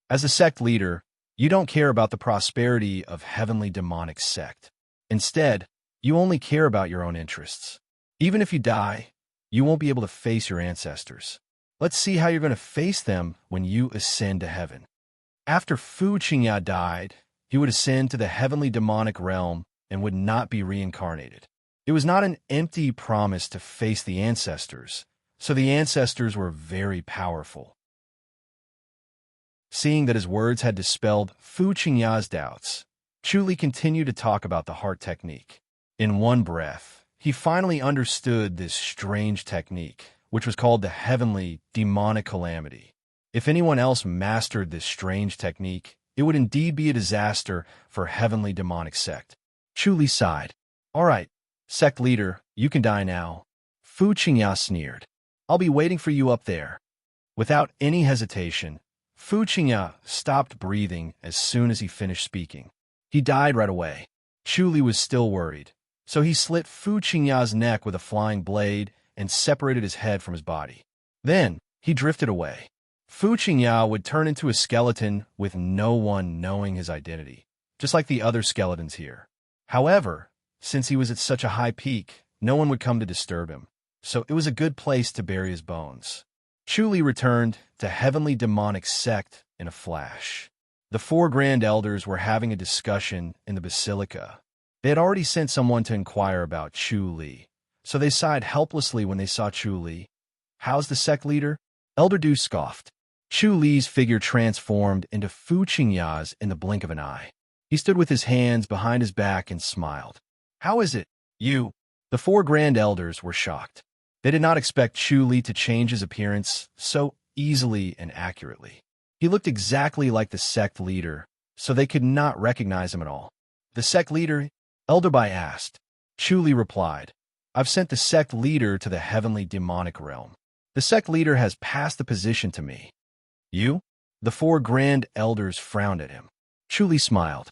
"As a sect leader, you don't care about the prosperity of heavenly demonic sect. Instead, you only care about your own interests. Even if you die, you won't be able to face your ancestors. Let's see how you're going to face them when you ascend to heaven." After Fu Qingya died, he would ascend to the heavenly demonic realm and would not be reincarnated. It was not an empty promise to face the ancestors, so the ancestors were very powerful. Seeing that his words had dispelled Fu Qingya's doubts, Chu Li continued to talk about the heart technique. In one breath, he finally understood this strange technique, which was called the heavenly demonic calamity. If anyone else mastered this strange technique, it would indeed be a disaster for heavenly demonic sect. Chu Li sighed. All right, sect leader, you can die now. Fu Qingya sneered. I'll be waiting for you up there. Without any hesitation, Fu Qingya stopped breathing as soon as he finished speaking. He died right away. Chu Li was still worried, so he slit Fu Qingya's neck with a flying blade and separated his head from his body. Then, he drifted away. Fu Qingya would turn into a skeleton with no one knowing his identity, just like the other skeletons here. However, since he was at such a high peak, no one would come to disturb him, so it was a good place to bury his bones. Chu Li returned to heavenly demonic sect in a flash. The 4 grand elders were having a discussion in the basilica. They had already sent someone to inquire about Chu Li, so they sighed helplessly when they saw Chu Li. How's the sect leader? Elder Du scoffed. Chu Li's figure transformed into Fu Qingya's in the blink of an eye. He stood with his hands behind his back and smiled. How is it, you? The 4 grand elders were shocked. They did not expect Chu Li to change his appearance so easily and accurately. He looked exactly like the sect leader, so they could not recognize him at all. The sect leader? Elder Bai asked. Chu Li replied, I've sent the sect leader to the heavenly demonic realm. The sect leader has passed the position to me. You? The 4 grand elders frowned at him. Chu Li smiled.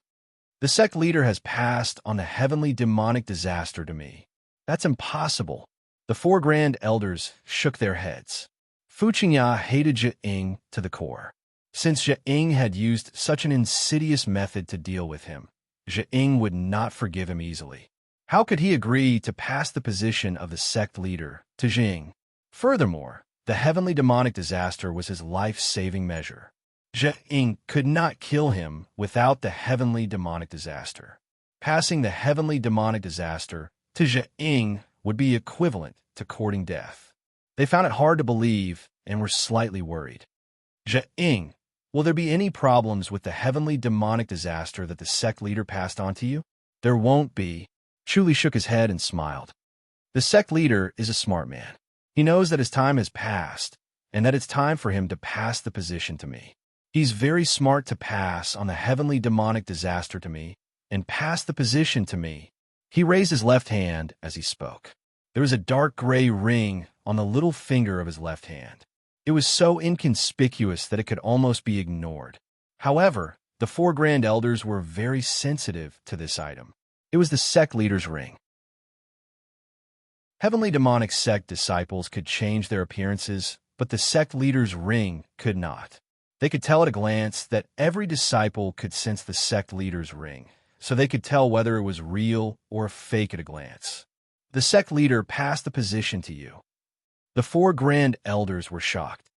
The sect leader has passed on the heavenly demonic disaster to me. That's impossible. The 4 grand elders shook their heads. Fu Qingya hated Zhe-ing to the core. Since Zhe-ing had used such an insidious method to deal with him, Zhe-ing would not forgive him easily. How could he agree to pass the position of the sect leader to Zhe-ing? Furthermore, the heavenly demonic disaster was his life-saving measure. Zhe-ing could not kill him without the heavenly demonic disaster. Passing the heavenly demonic disaster to Zhe-ing would be equivalent to courting death. They found it hard to believe and were slightly worried. Zhe-ing, will there be any problems with the heavenly demonic disaster that the sect leader passed on to you? There won't be. Chu Li shook his head and smiled. The sect leader is a smart man. He knows that his time has passed and that it's time for him to pass the position to me. He's very smart to pass on the heavenly demonic disaster to me and pass the position to me. He raised his left hand as he spoke. There was a dark gray ring on the little finger of his left hand. It was so inconspicuous that it could almost be ignored. However, the 4 grand elders were very sensitive to this item. It was the sect leader's ring. Heavenly demonic sect disciples could change their appearances, but the sect leader's ring could not. They could tell at a glance that every disciple could sense the sect leader's ring, so they could tell whether it was real or fake at a glance. The sect leader passed the position to you. The 4 grand elders were shocked.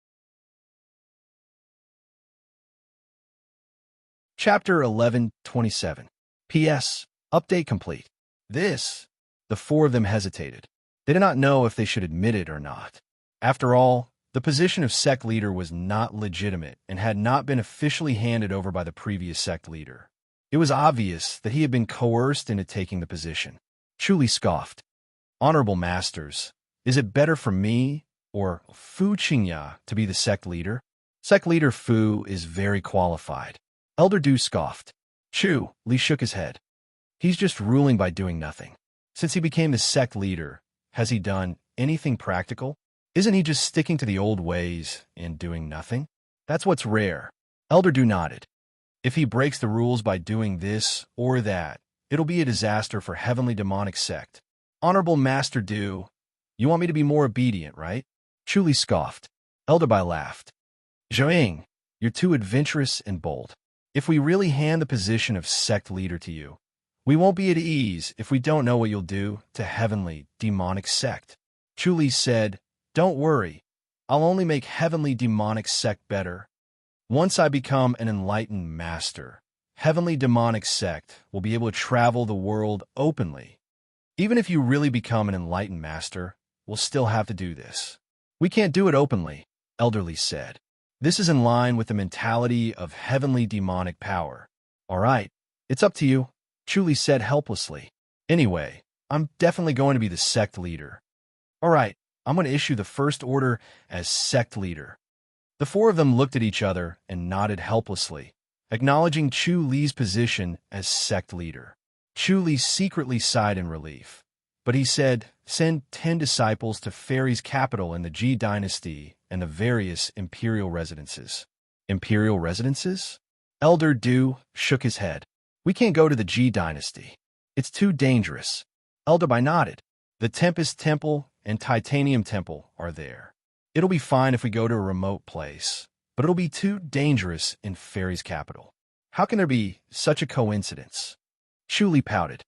Chapter 11:27. P.S. Update complete. The 4 of them hesitated. They did not know if they should admit it or not. After all, the position of sect leader was not legitimate and had not been officially handed over by the previous sect leader. It was obvious that he had been coerced into taking the position. Chu Li scoffed. Honorable masters, is it better for me or Fu Qingya to be the sect leader? Sect leader Fu is very qualified. Elder Du scoffed. Chu Li shook his head. He's just ruling by doing nothing. Since he became the sect leader, has he done anything practical? Isn't he just sticking to the old ways and doing nothing? That's what's rare. Elder Du nodded. If he breaks the rules by doing this or that, it'll be a disaster for heavenly demonic sect. Honorable Master Du, you want me to be more obedient, right? Chu Li scoffed. Elder Bai laughed. Zhe-ing, you're too adventurous and bold. If we really hand the position of sect leader to you, we won't be at ease if we don't know what you'll do to heavenly demonic sect. Chu Li said, Don't worry, I'll only make heavenly demonic sect better. Once I become an enlightened master, heavenly demonic sect will be able to travel the world openly. Even if you really become an enlightened master, we'll still have to do this. We can't do it openly, Elderly said. This is in line with the mentality of heavenly demonic power. All right, it's up to you, Chuli said helplessly. Anyway, I'm definitely going to be the sect leader. All right, I'm going to issue the first order as sect leader. The four of them looked at each other and nodded helplessly, acknowledging Chu Li's position as sect leader. Chu Li secretly sighed in relief, but he said, "Send 10 disciples to Fairy's capital in the Ji dynasty and the various imperial residences." Imperial residences? Elder Du shook his head. "We can't go to the Ji dynasty. It's too dangerous." Elder Bai nodded. "The Tempest Temple and Titanium Temple are there. It'll be fine if we go to a remote place, but it'll be too dangerous in Fairy's capital." "How can there be such a coincidence?" Chu Li pouted.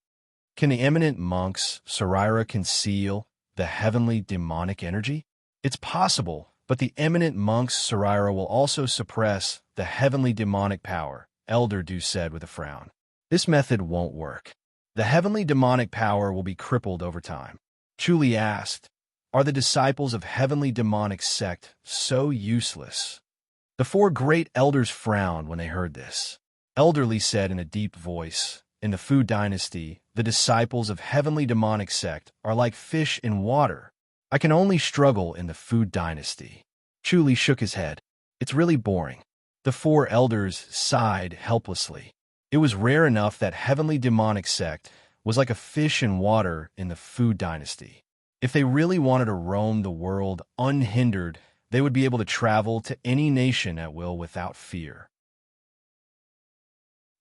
"Can the eminent monks Sarira conceal the heavenly demonic energy?" "It's possible, but the eminent monks Sarira will also suppress the heavenly demonic power," Elder Du said with a frown. "This method won't work. The heavenly demonic power will be crippled over time." Chu Li asked, "Are the disciples of heavenly demonic sect so useless?" The four great elders frowned when they heard this. Elderly said in a deep voice, "In the Fu dynasty, the disciples of heavenly demonic sect are like fish in water. I can only struggle in the Fu dynasty." Chu Li shook his head. "It's really boring." The four elders sighed helplessly. It was rare enough that heavenly demonic sect was like a fish in water in the Fu dynasty. If they really wanted to roam the world unhindered, they would be able to travel to any nation at will without fear.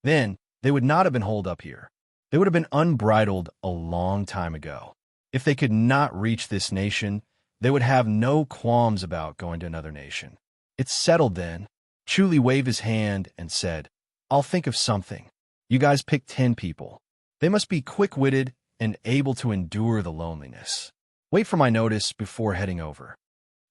Then, they would not have been holed up here. They would have been unbridled a long time ago. If they could not reach this nation, they would have no qualms about going to another nation. "It's settled then." Chu Li waved his hand and said, "I'll think of something. You guys pick 10 people. They must be quick-witted and able to endure the loneliness. Wait for my notice before heading over."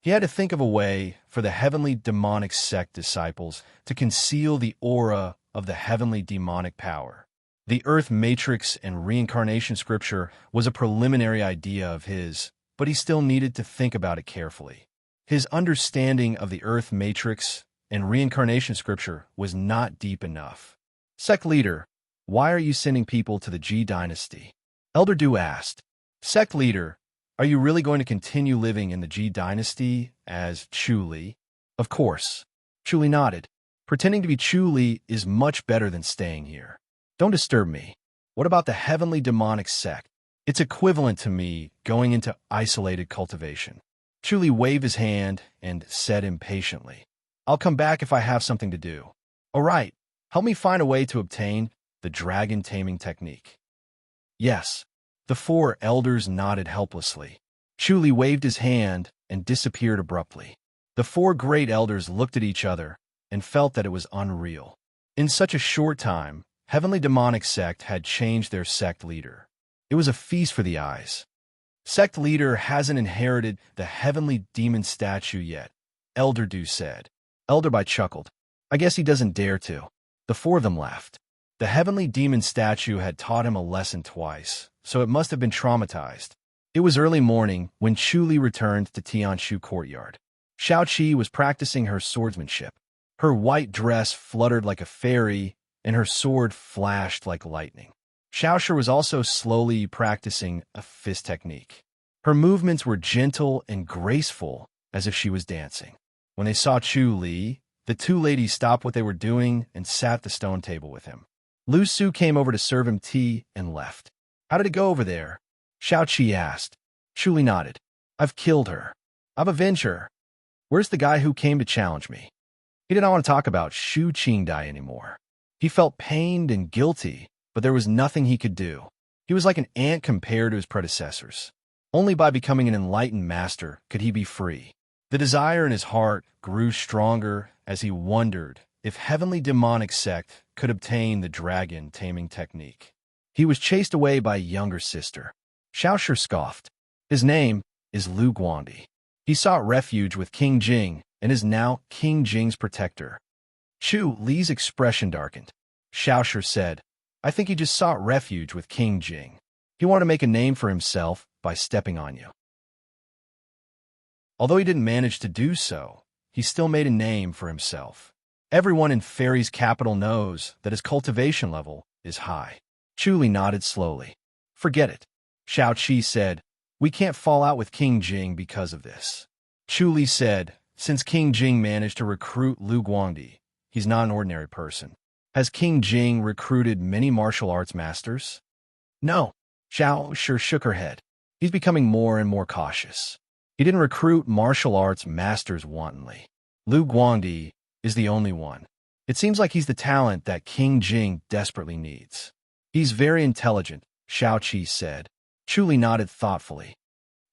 He had to think of a way for the heavenly demonic sect disciples to conceal the aura of the heavenly demonic power. The Earth Matrix and reincarnation scripture was a preliminary idea of his, but he still needed to think about it carefully. His understanding of the Earth Matrix and reincarnation scripture was not deep enough. "Sect leader, why are you sending people to the Ji dynasty?" Elder Du asked. "Sect leader, are you really going to continue living in the Ji dynasty as Chu Li?" "Of course." Chu Li nodded. "Pretending to be Chu Li is much better than staying here. Don't disturb me. What about the heavenly demonic sect? It's equivalent to me going into isolated cultivation." Chu Li waved his hand and said impatiently, "I'll come back if I have something to do. All right, help me find a way to obtain the dragon taming technique." "Yes." The four elders nodded helplessly. Chu Li waved his hand and disappeared abruptly. The four great elders looked at each other and felt that it was unreal. In such a short time, heavenly demonic sect had changed their sect leader. It was a feast for the eyes. "Sect leader hasn't inherited the heavenly demon statue yet," Elder Du said. Elder Bai chuckled. "I guess he doesn't dare to." The four of them laughed. The heavenly demon statue had taught him a lesson twice, so it must have been traumatized. It was early morning when Chu Li returned to Tianshu courtyard. Xiao Qi was practicing her swordsmanship. Her white dress fluttered like a fairy, and her sword flashed like lightning. Xiaoshi was also slowly practicing a fist technique. Her movements were gentle and graceful, as if she was dancing. When they saw Chu Li, the two ladies stopped what they were doing and sat at the stone table with him. Lu Su came over to serve him tea and left. "How did it go over there?" Xiao Qi asked. Chu Li nodded. "I've killed her. I've avenged her. Where's the guy who came to challenge me?" He did not want to talk about Shu Qingdai anymore. He felt pained and guilty, but there was nothing he could do. He was like an ant compared to his predecessors. Only by becoming an enlightened master could he be free. The desire in his heart grew stronger as he wondered if heavenly demonic sect could obtain the dragon taming technique. He was chased away by a younger sister. Xiaoshi scoffed. "His name is Lu Guandi. He sought refuge with King Jing and is now King Jing's protector." Chu Li's expression darkened. Xiaoshi said, "I think he just sought refuge with King Jing." He wanted to make a name for himself by stepping on you. Although he didn't manage to do so, he still made a name for himself. Everyone in Fairy's capital knows that his cultivation level is high. Chuli nodded slowly. Forget it. Xiao Qi said, we can't fall out with King Jing because of this. Chuli said, since King Jing managed to recruit Lu Guangdi, he's not an ordinary person. Has King Jing recruited many martial arts masters? No. Xiao sure shook her head. He's becoming more and more cautious. He didn't recruit martial arts masters wantonly. Lu Guangdi is the only one. It seems like he's the talent that King Jing desperately needs. He's very intelligent, Xiao Qi said. Chuli nodded thoughtfully.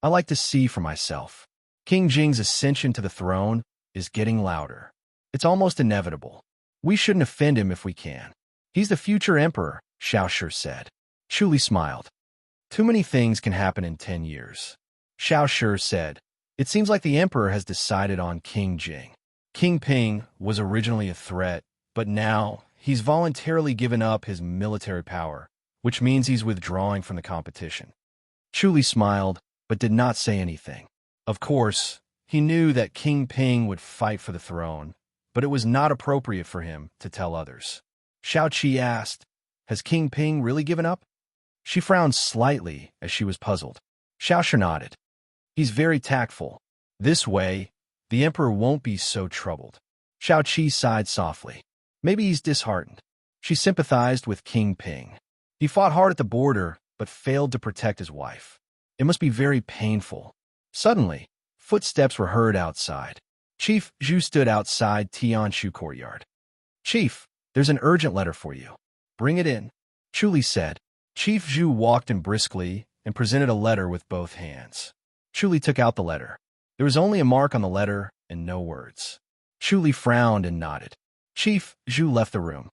I like to see for myself. King Jing's ascension to the throne is getting louder. It's almost inevitable. We shouldn't offend him if we can. He's the future emperor, Xiao Shi said. Chuli smiled. Too many things can happen in 10 years. Xiao Shi said, it seems like the emperor has decided on King Jing. King Ping was originally a threat, but now he's voluntarily given up his military power, which means he's withdrawing from the competition. Chuli smiled, but did not say anything. Of course, he knew that King Ping would fight for the throne, but it was not appropriate for him to tell others. Xiao Qi asked, has King Ping really given up? She frowned slightly as she was puzzled. Xiao Shi nodded. He's very tactful. This way, the emperor won't be so troubled. Xiao Qi sighed softly. Maybe he's disheartened. She sympathized with King Ping. He fought hard at the border, but failed to protect his wife. It must be very painful. Suddenly, footsteps were heard outside. Chief Zhu stood outside Tianshu courtyard. Chief, there's an urgent letter for you. Bring it in, Chuli said. Chief Zhu walked in briskly and presented a letter with both hands. Chuli took out the letter. There was only a mark on the letter and no words. Chuli frowned and nodded. Chief Zhu left the room.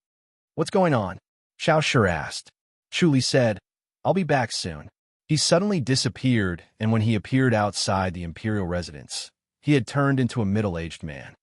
What's going on? Xiao Shi asked. Chuli said, I'll be back soon. He suddenly disappeared, and when he appeared outside the imperial residence, he had turned into a middle-aged man.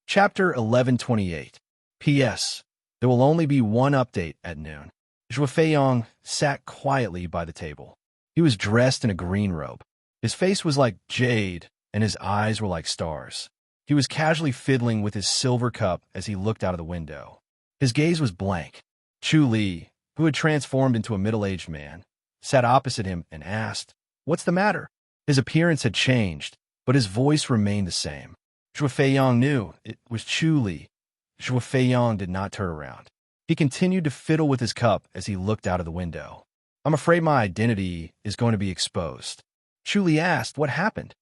Chapter 1128. P.S. There will only be one update at noon. Zhuo Feiyang sat quietly by the table. He was dressed in a green robe. His face was like jade, and his eyes were like stars. He was casually fiddling with his silver cup as he looked out of the window. His gaze was blank. Chu Li, who had transformed into a middle-aged man, sat opposite him and asked, What's the matter? His appearance had changed, but his voice remained the same. Zhuo Feiyang knew it was Chu Li. Zhuo Feiyang did not turn around. He continued to fiddle with his cup as he looked out of the window. I'm afraid my identity is going to be exposed. Chu Li asked what happened.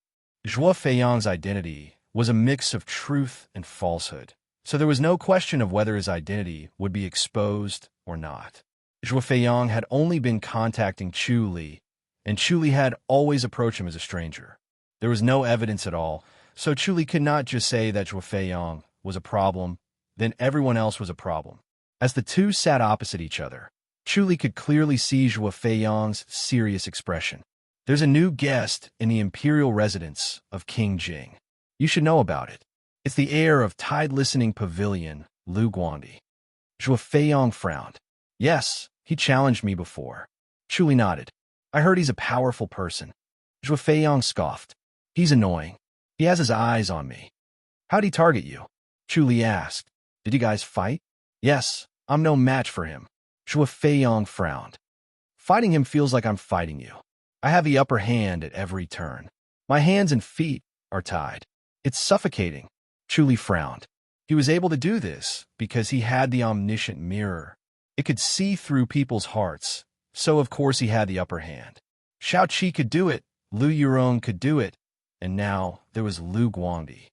Zhuo Feiyang's identity was a mix of truth and falsehood, so there was no question of whether his identity would be exposed or not. Zhuo Feiyang had only been contacting Chu Li, and Chu Li had always approached him as a stranger. There was no evidence at all, so Chu Li could not just say that Zhuo Feiyang was a problem, then everyone else was a problem. As the two sat opposite each other, Chu Li could clearly see Zhuo Feiyang's serious expression. There's a new guest in the imperial residence of King Jing. You should know about it. It's the heir of tide-listening pavilion, Lu Guangdi. Zhuo Feiyang frowned. Yes, he challenged me before. Chu Li nodded. I heard he's a powerful person. Zhuo Feiyang scoffed. He's annoying. He has his eyes on me. How'd he target you? Chu Li asked. Did you guys fight? Yes, I'm no match for him. Zhuo Feiyang frowned. Fighting him feels like I'm fighting you. I have the upper hand at every turn. My hands and feet are tied. It's suffocating. Chu Li frowned. He was able to do this because he had the omniscient mirror. It could see through people's hearts, so of course he had the upper hand. Xiao Qi could do it, Lu Yurong could do it, and now there was Lu Guangdi.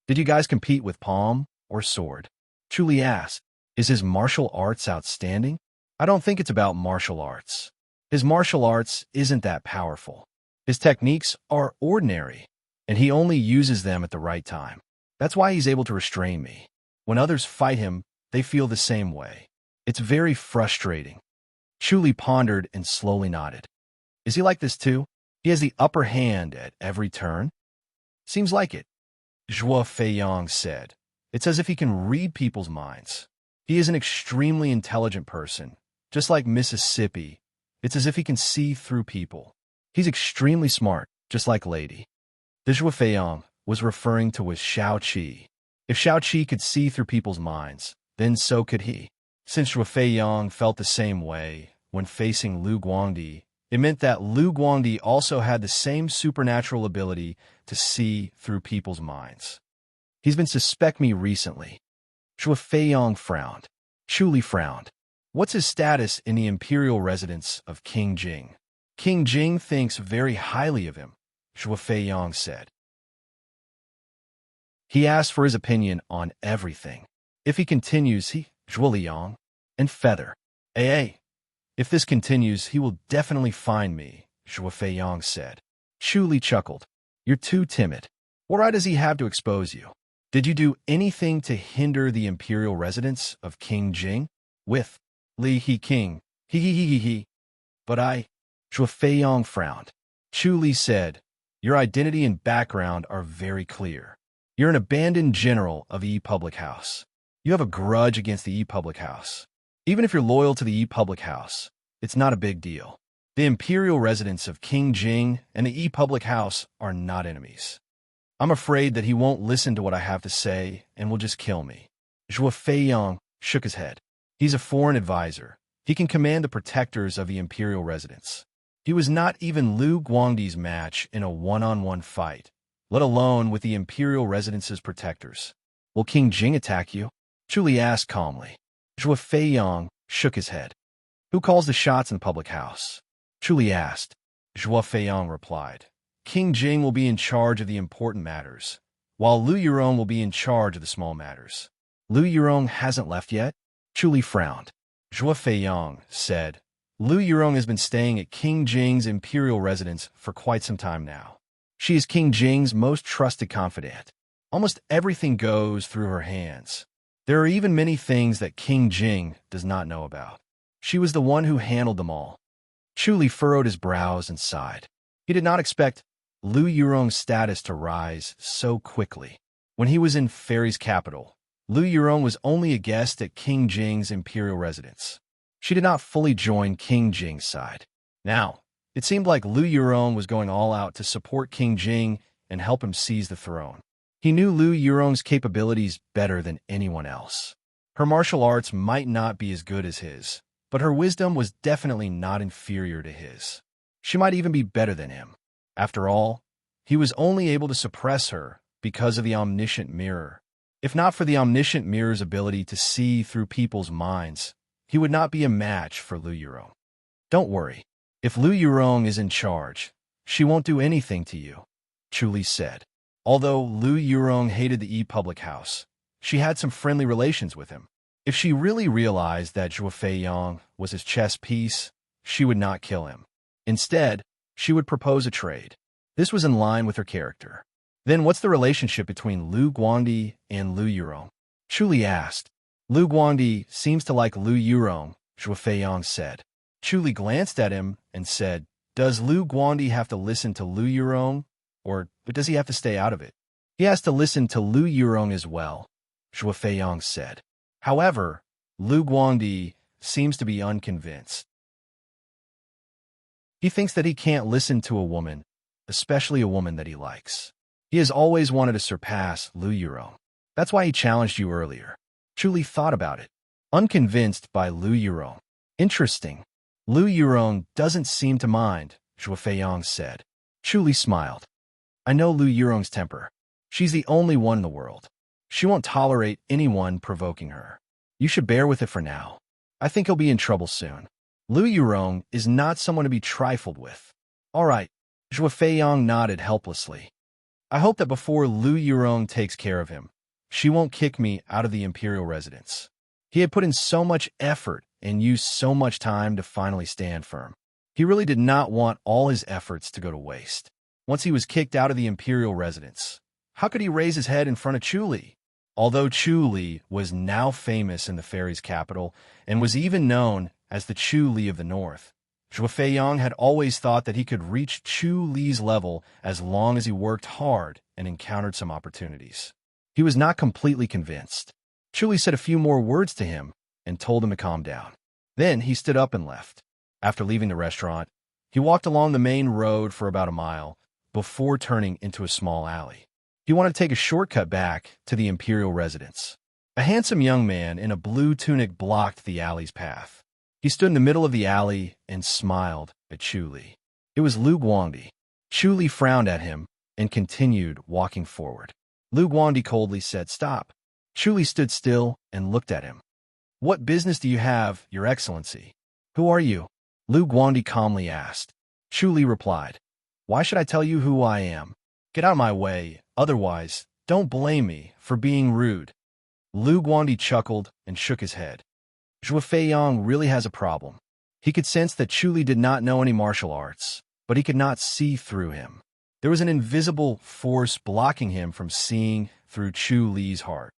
Did you guys compete with palm or sword? Chu Li asked. Is his martial arts outstanding? I don't think it's about martial arts. His martial arts isn't that powerful. His techniques are ordinary, and he only uses them at the right time. That's why he's able to restrain me. When others fight him, they feel the same way. It's very frustrating. Chu Li pondered and slowly nodded. Is he like this too? He has the upper hand at every turn? Seems like it. Zhuo Feiyang said. It's as if he can read people's minds. He is an extremely intelligent person. Just like Mississippi, it's as if he can see through people. He's extremely smart, just like Lady. The Zhuo Feiyang was referring to was Shao Qi. If Shao Qi could see through people's minds, then so could he. Since Zhuo Feiyang felt the same way when facing Lu Guangdi, it meant that Lu Guangdi also had the same supernatural ability to see through people's minds. He's been suspect me recently. Zhuo Feiyang frowned. Chu Li frowned. What's his status in the imperial residence of King Jing? King Jing thinks very highly of him, Zhuo Feiyang said. He asked for his opinion on everything. If he continues, Zhuo Liang, and Feather. If this continues, he will definitely find me, Zhuo Feiyang said. Chu Li chuckled. You're too timid. What right does he have to expose you? Did you do anything to hinder the imperial residence of King Jing? With Li He King. He. But Zhuo Feiyang frowned. Chu Li said, your identity and background are very clear. You're an abandoned general of E Public House. You have a grudge against the E Public House. Even if you're loyal to the E Public House, it's not a big deal. The imperial residence of King Jing and the E Public House are not enemies. I'm afraid that he won't listen to what I have to say and will just kill me. Zhuo Feiyang shook his head. He's a foreign advisor. He can command the protectors of the imperial residence. He was not even Lu Guangdi's match in a one-on-one fight, let alone with the imperial residence's protectors. Will King Jing attack you? Chu Li asked calmly. Zhuo Feiyang shook his head. Who calls the shots in the public house? Chu Li asked. Zhuo Feiyang replied. King Jing will be in charge of the important matters, while Lu Yurong will be in charge of the small matters. Lu Yurong hasn't left yet? Chu Li frowned. Zhuo Feiyang said, Lu Yurong has been staying at King Jing's imperial residence for quite some time now. She is King Jing's most trusted confidant. Almost everything goes through her hands. There are even many things that King Jing does not know about. She was the one who handled them all. Chu Li furrowed his brows and sighed. He did not expect Lu Yurong's status to rise so quickly. When he was in Fairy's capital, Lu Yurong was only a guest at King Jing's imperial residence. She did not fully join King Jing's side. Now, it seemed like Lu Yurong was going all out to support King Jing and help him seize the throne. He knew Lu Yurong's capabilities better than anyone else. Her martial arts might not be as good as his, but her wisdom was definitely not inferior to his. She might even be better than him. After all, he was only able to suppress her because of the omniscient mirror. If not for the omniscient mirror's ability to see through people's minds, he would not be a match for Lu Yurong. Don't worry. If Lu Yurong is in charge, she won't do anything to you, Chu Li said. Although Lu Yurong hated the E Public House, she had some friendly relations with him. If she really realized that Zhuo Feiyang was his chess piece, she would not kill him. Instead, she would propose a trade. This was in line with her character. Then what's the relationship between Lu Guangdi and Lu Yurong? Chu Li asked. Lu Guangdi seems to like Lu Yurong, Zhuo Feiyang said. Chu Li glanced at him and said, does Lu Guangdi have to listen to Lu Yurong, or does he have to stay out of it? He has to listen to Lu Yurong as well, Zhuo Feiyang said. However, Lu Guangdi seems to be unconvinced. He thinks that he can't listen to a woman, especially a woman that he likes. He has always wanted to surpass Lu Yurong. That's why he challenged you earlier. Chu Li thought about it, unconvinced by Lu Yurong. Interesting. Lu Yurong doesn't seem to mind, Zhuo Feiyang said. Chu Li smiled. I know Lu Yurong's temper. She's the only one in the world. She won't tolerate anyone provoking her. You should bear with it for now. I think he'll be in trouble soon. Lu Yurong is not someone to be trifled with. All right, Zhuo Feiyang nodded helplessly. I hope that before Lu Yurong takes care of him, she won't kick me out of the imperial residence. He had put in so much effort and used so much time to finally stand firm. He really did not want all his efforts to go to waste. Once he was kicked out of the imperial residence, how could he raise his head in front of Chu Li? Although Chu Li was now famous in the fairies' capital and was even known as the Chu Li of the North, Zhuo Feiyang had always thought that he could reach Chu Li's level as long as he worked hard and encountered some opportunities. He was not completely convinced. Chu Li said a few more words to him, and told him to calm down. Then he stood up and left. After leaving the restaurant, he walked along the main road for about a mile before turning into a small alley. He wanted to take a shortcut back to the imperial residence. A handsome young man in a blue tunic blocked the alley's path. He stood in the middle of the alley and smiled at Chu Li. It was Lu Guangdi. Chu Li frowned at him and continued walking forward. Lu Guangdi coldly said, "Stop." Chu Li stood still and looked at him. "What business do you have, Your Excellency?" "Who are you?" Lu Guangdi calmly asked. Chu Li replied, "Why should I tell you who I am? Get out of my way, otherwise, don't blame me for being rude." Lu Guangdi chuckled and shook his head. Zhuo Feiyang really has a problem. He could sense that Chu Li did not know any martial arts, but he could not see through him. There was an invisible force blocking him from seeing through Chu Li's heart.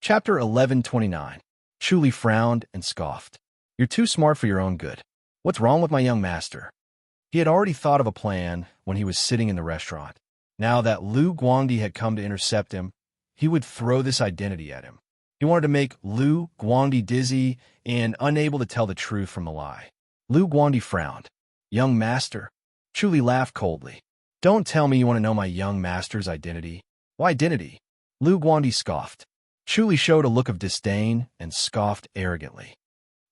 Chapter 1129. Chu Li frowned and scoffed. "You're too smart for your own good. What's wrong with my young master?" He had already thought of a plan when he was sitting in the restaurant. Now that Lu Guangdi had come to intercept him, he would throw this identity at him. He wanted to make Lu Guangdi dizzy and unable to tell the truth from the lie. Lu Guangdi frowned. "Young master?" Chu Li laughed coldly. "Don't tell me you want to know my young master's identity." "Why identity?" Lu Guangdi scoffed. Chu Li showed a look of disdain and scoffed arrogantly.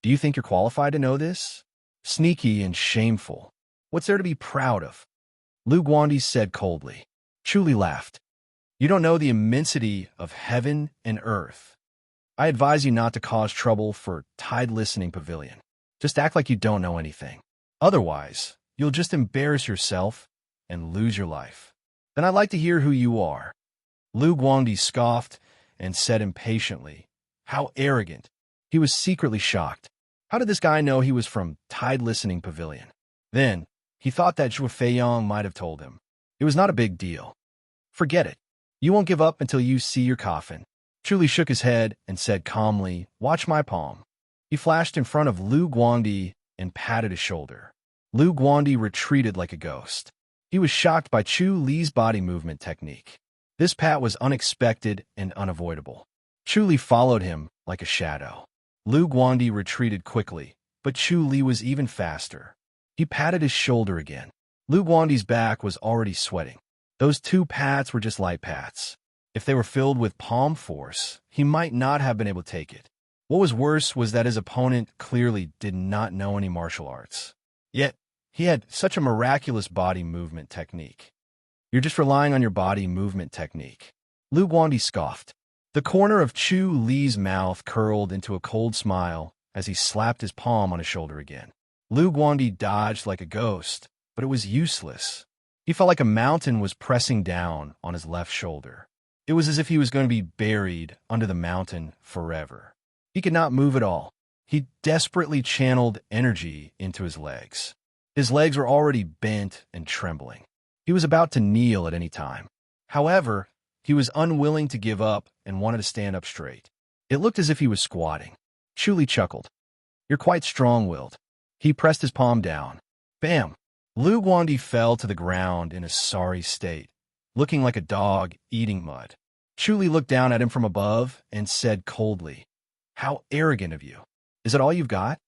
"Do you think you're qualified to know this? Sneaky and shameful. What's there to be proud of?" Lu Guangdi said coldly. Chu Li laughed. "You don't know the immensity of heaven and earth. I advise you not to cause trouble for Tide Listening Pavilion. Just act like you don't know anything. Otherwise, you'll just embarrass yourself and lose your life. Then I'd like to hear who you are." Lu Guangdi scoffed and said impatiently, "How arrogant." He was secretly shocked. How did this guy know he was from Tide Listening Pavilion? Then, he thought that Zhuo Feiyang might have told him. It was not a big deal. "Forget it. You won't give up until you see your coffin." Chu Li shook his head and said calmly, "Watch my palm." He flashed in front of Lu Guangdi and patted his shoulder. Lu Guangdi retreated like a ghost. He was shocked by Chu Li's body movement technique. This pat was unexpected and unavoidable. Chu Li followed him like a shadow. Lu Guangdi retreated quickly, but Chu Li was even faster. He patted his shoulder again. Lu Guangdi's back was already sweating. Those two pats were just light pats. If they were filled with palm force, he might not have been able to take it. What was worse was that his opponent clearly did not know any martial arts. Yet, he had such a miraculous body movement technique. "You're just relying on your body movement technique." Lu Guangdi scoffed. The corner of Chu Li's mouth curled into a cold smile as he slapped his palm on his shoulder again. Lu Guangdi dodged like a ghost, but it was useless. He felt like a mountain was pressing down on his left shoulder. It was as if he was going to be buried under the mountain forever. He could not move at all. He desperately channeled energy into his legs. His legs were already bent and trembling. He was about to kneel at any time. However, he was unwilling to give up and wanted to stand up straight. It looked as if he was squatting. Chu Li chuckled. "You're quite strong-willed." He pressed his palm down. Bam! Lu Guangdi fell to the ground in a sorry state, looking like a dog eating mud. Chu Li looked down at him from above and said coldly, "How arrogant of you. Is that all you've got?"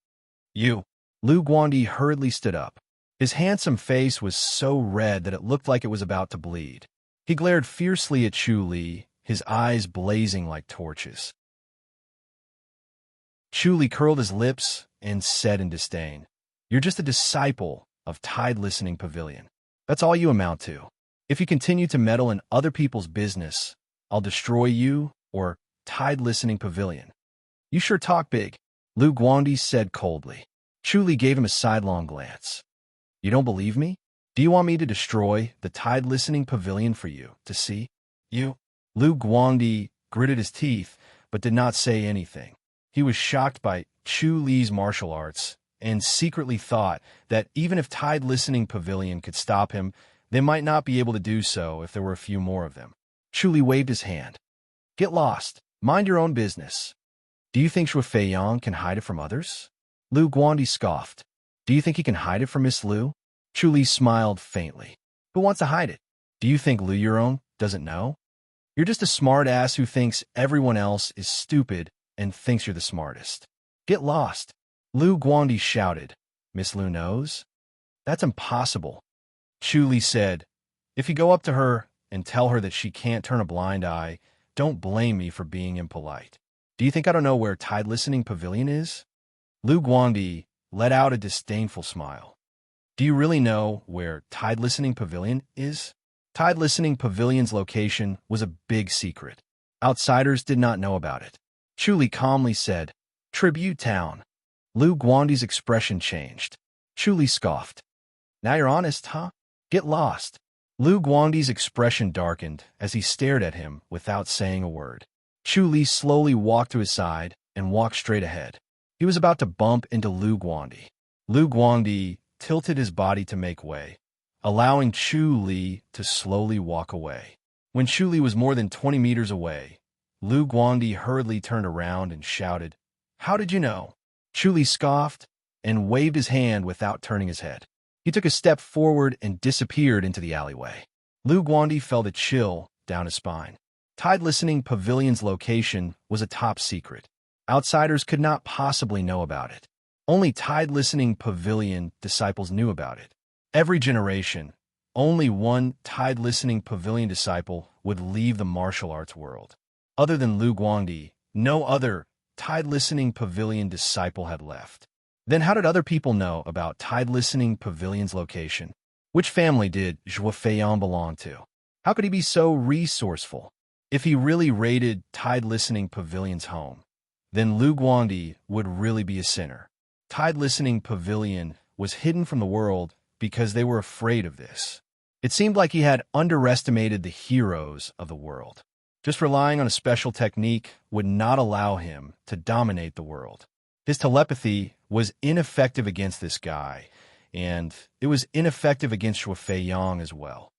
"You." Lu Guangdi hurriedly stood up. His handsome face was so red that it looked like it was about to bleed. He glared fiercely at Chu Li, his eyes blazing like torches. Chu Li curled his lips and said in disdain, "You're just a disciple of Tide Listening Pavilion. That's all you amount to. If you continue to meddle in other people's business, I'll destroy you or Tide Listening Pavilion." "You sure talk big," Lu Guangdi said coldly. Chu Li gave him a sidelong glance. "You don't believe me? Do you want me to destroy the Tide Listening Pavilion for you to see?" "You?" Lu Guangdi gritted his teeth but did not say anything. He was shocked by Chu Li's martial arts and secretly thought that even if Tide Listening Pavilion could stop him, they might not be able to do so if there were a few more of them. Chu Li waved his hand. "Get lost. Mind your own business." "Do you think Zhuo Feiyang can hide it from others?" Lu Guangdi scoffed. "Do you think he can hide it from Miss Lu?" Chu Li smiled faintly. "Who wants to hide it? Do you think Lu Yuron doesn't know?" You're just a smart ass who thinks everyone else is stupid and thinks you're the smartest. Get lost. Lu Guandi shouted. Miss Lu knows? That's impossible. Chu Li said, if you go up to her and tell her that she can't turn a blind eye, don't blame me for being impolite. Do you think I don't know where Tide Listening Pavilion is? Lu Guandi let out a disdainful smile. Do you really know where Tide Listening Pavilion is? Tide Listening Pavilion's location was a big secret. Outsiders did not know about it. Chu Li calmly said, Tribute Town. Lu Guandi's expression changed. Chu Li scoffed. Now you're honest, huh? Get lost. Lu Guandi's expression darkened as he stared at him without saying a word. Chu Li slowly walked to his side and walked straight ahead. He was about to bump into Lu Guandi. Lu Guandi tilted his body to make way, allowing Chu Li to slowly walk away. When Chu Li was more than 20 meters away, Lu Guandi hurriedly turned around and shouted, How did you know? Chu Li scoffed and waved his hand without turning his head. He took a step forward and disappeared into the alleyway. Lu Guandi felt a chill down his spine. Tide Listening Pavilion's location was a top secret. Outsiders could not possibly know about it. Only Tide Listening Pavilion disciples knew about it. Every generation, only one Tide Listening Pavilion disciple would leave the martial arts world. Other than Lu Guandi, no other Tide Listening Pavilion disciple had left. Then how did other people know about Tide Listening Pavilion's location? Which family did Zhuo Feiyan belong to? How could he be so resourceful? If he really raided Tide Listening Pavilion's home, then Lu Guandi would really be a sinner. Tide Listening Pavilion was hidden from the world because they were afraid of this. It seemed like he had underestimated the heroes of the world. Just relying on a special technique would not allow him to dominate the world. His telepathy was ineffective against this guy, and it was ineffective against Zhuo Feiyan as well.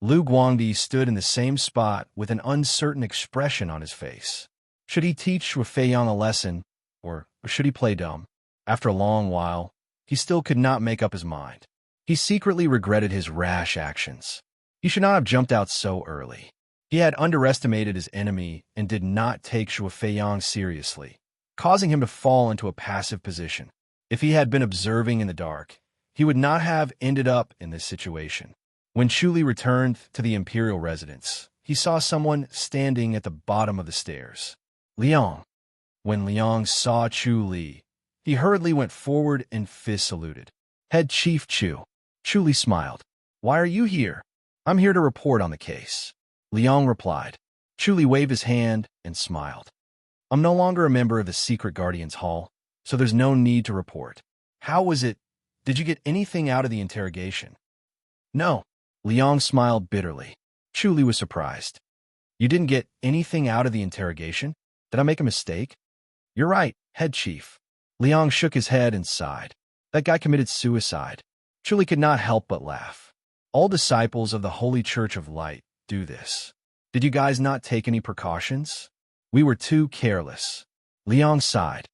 Lu Guandi stood in the same spot with an uncertain expression on his face. Should he teach Zhuo Feiyan a lesson, or should he play dumb? After a long while, he still could not make up his mind. He secretly regretted his rash actions. He should not have jumped out so early. He had underestimated his enemy and did not take Zhuo Feiyan seriously, causing him to fall into a passive position. If he had been observing in the dark, he would not have ended up in this situation. When Chu Li returned to the imperial residence, he saw someone standing at the bottom of the stairs. Liang. When Liang saw Chu Li, he hurriedly went forward and fist saluted. Head Chief Chu. Chu Li smiled. Why are you here? I'm here to report on the case. Liang replied. Chu Li waved his hand and smiled. I'm no longer a member of the Secret Guardians Hall, so there's no need to report. How was it? Did you get anything out of the interrogation? No. Liang smiled bitterly. Chu Li was surprised. You didn't get anything out of the interrogation? Did I make a mistake? You're right, head chief. Liang shook his head and sighed. That guy committed suicide. Chu Li could not help but laugh. All disciples of the Holy Church of Light do this. Did you guys not take any precautions? We were too careless. Liang sighed.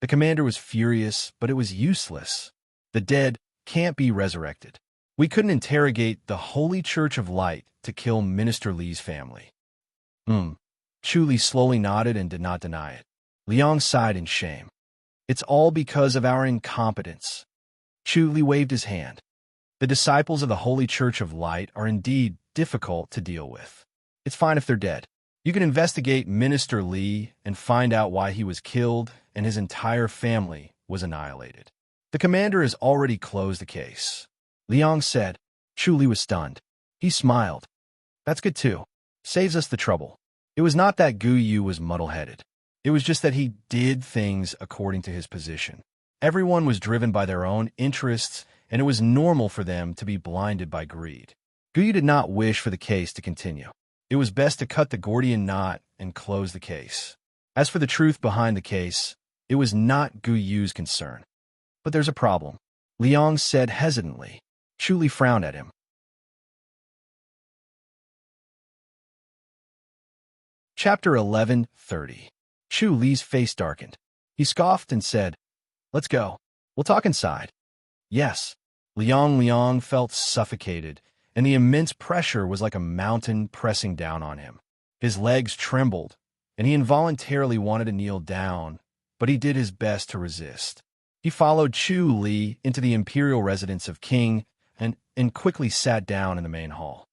The commander was furious, but it was useless. The dead can't be resurrected. We couldn't interrogate the Holy Church of Light to kill Minister Li's family. Chu Li slowly nodded and did not deny it. Liang sighed in shame. It's all because of our incompetence. Chu Li waved his hand. The disciples of the Holy Church of Light are indeed difficult to deal with. It's fine if they're dead. You can investigate Minister Li and find out why he was killed and his entire family was annihilated. The commander has already closed the case. Liang said. Chu Li was stunned. He smiled. That's good too. Saves us the trouble. It was not that Gu Yu was muddle-headed. It was just that he did things according to his position. Everyone was driven by their own interests, and it was normal for them to be blinded by greed. Gu Yu did not wish for the case to continue. It was best to cut the Gordian knot and close the case. As for the truth behind the case, it was not Gu Yu's concern. But there's a problem, Liang said hesitantly. Chu Li frowned at him. Chapter 11:30. Chu Li's face darkened. He scoffed and said, Let's go. We'll talk inside. Yes. Liang felt suffocated and the immense pressure was like a mountain pressing down on him. His legs trembled, and he involuntarily wanted to kneel down, but he did his best to resist. He followed Chu Li into the imperial residence of King and quickly sat down in the main hall.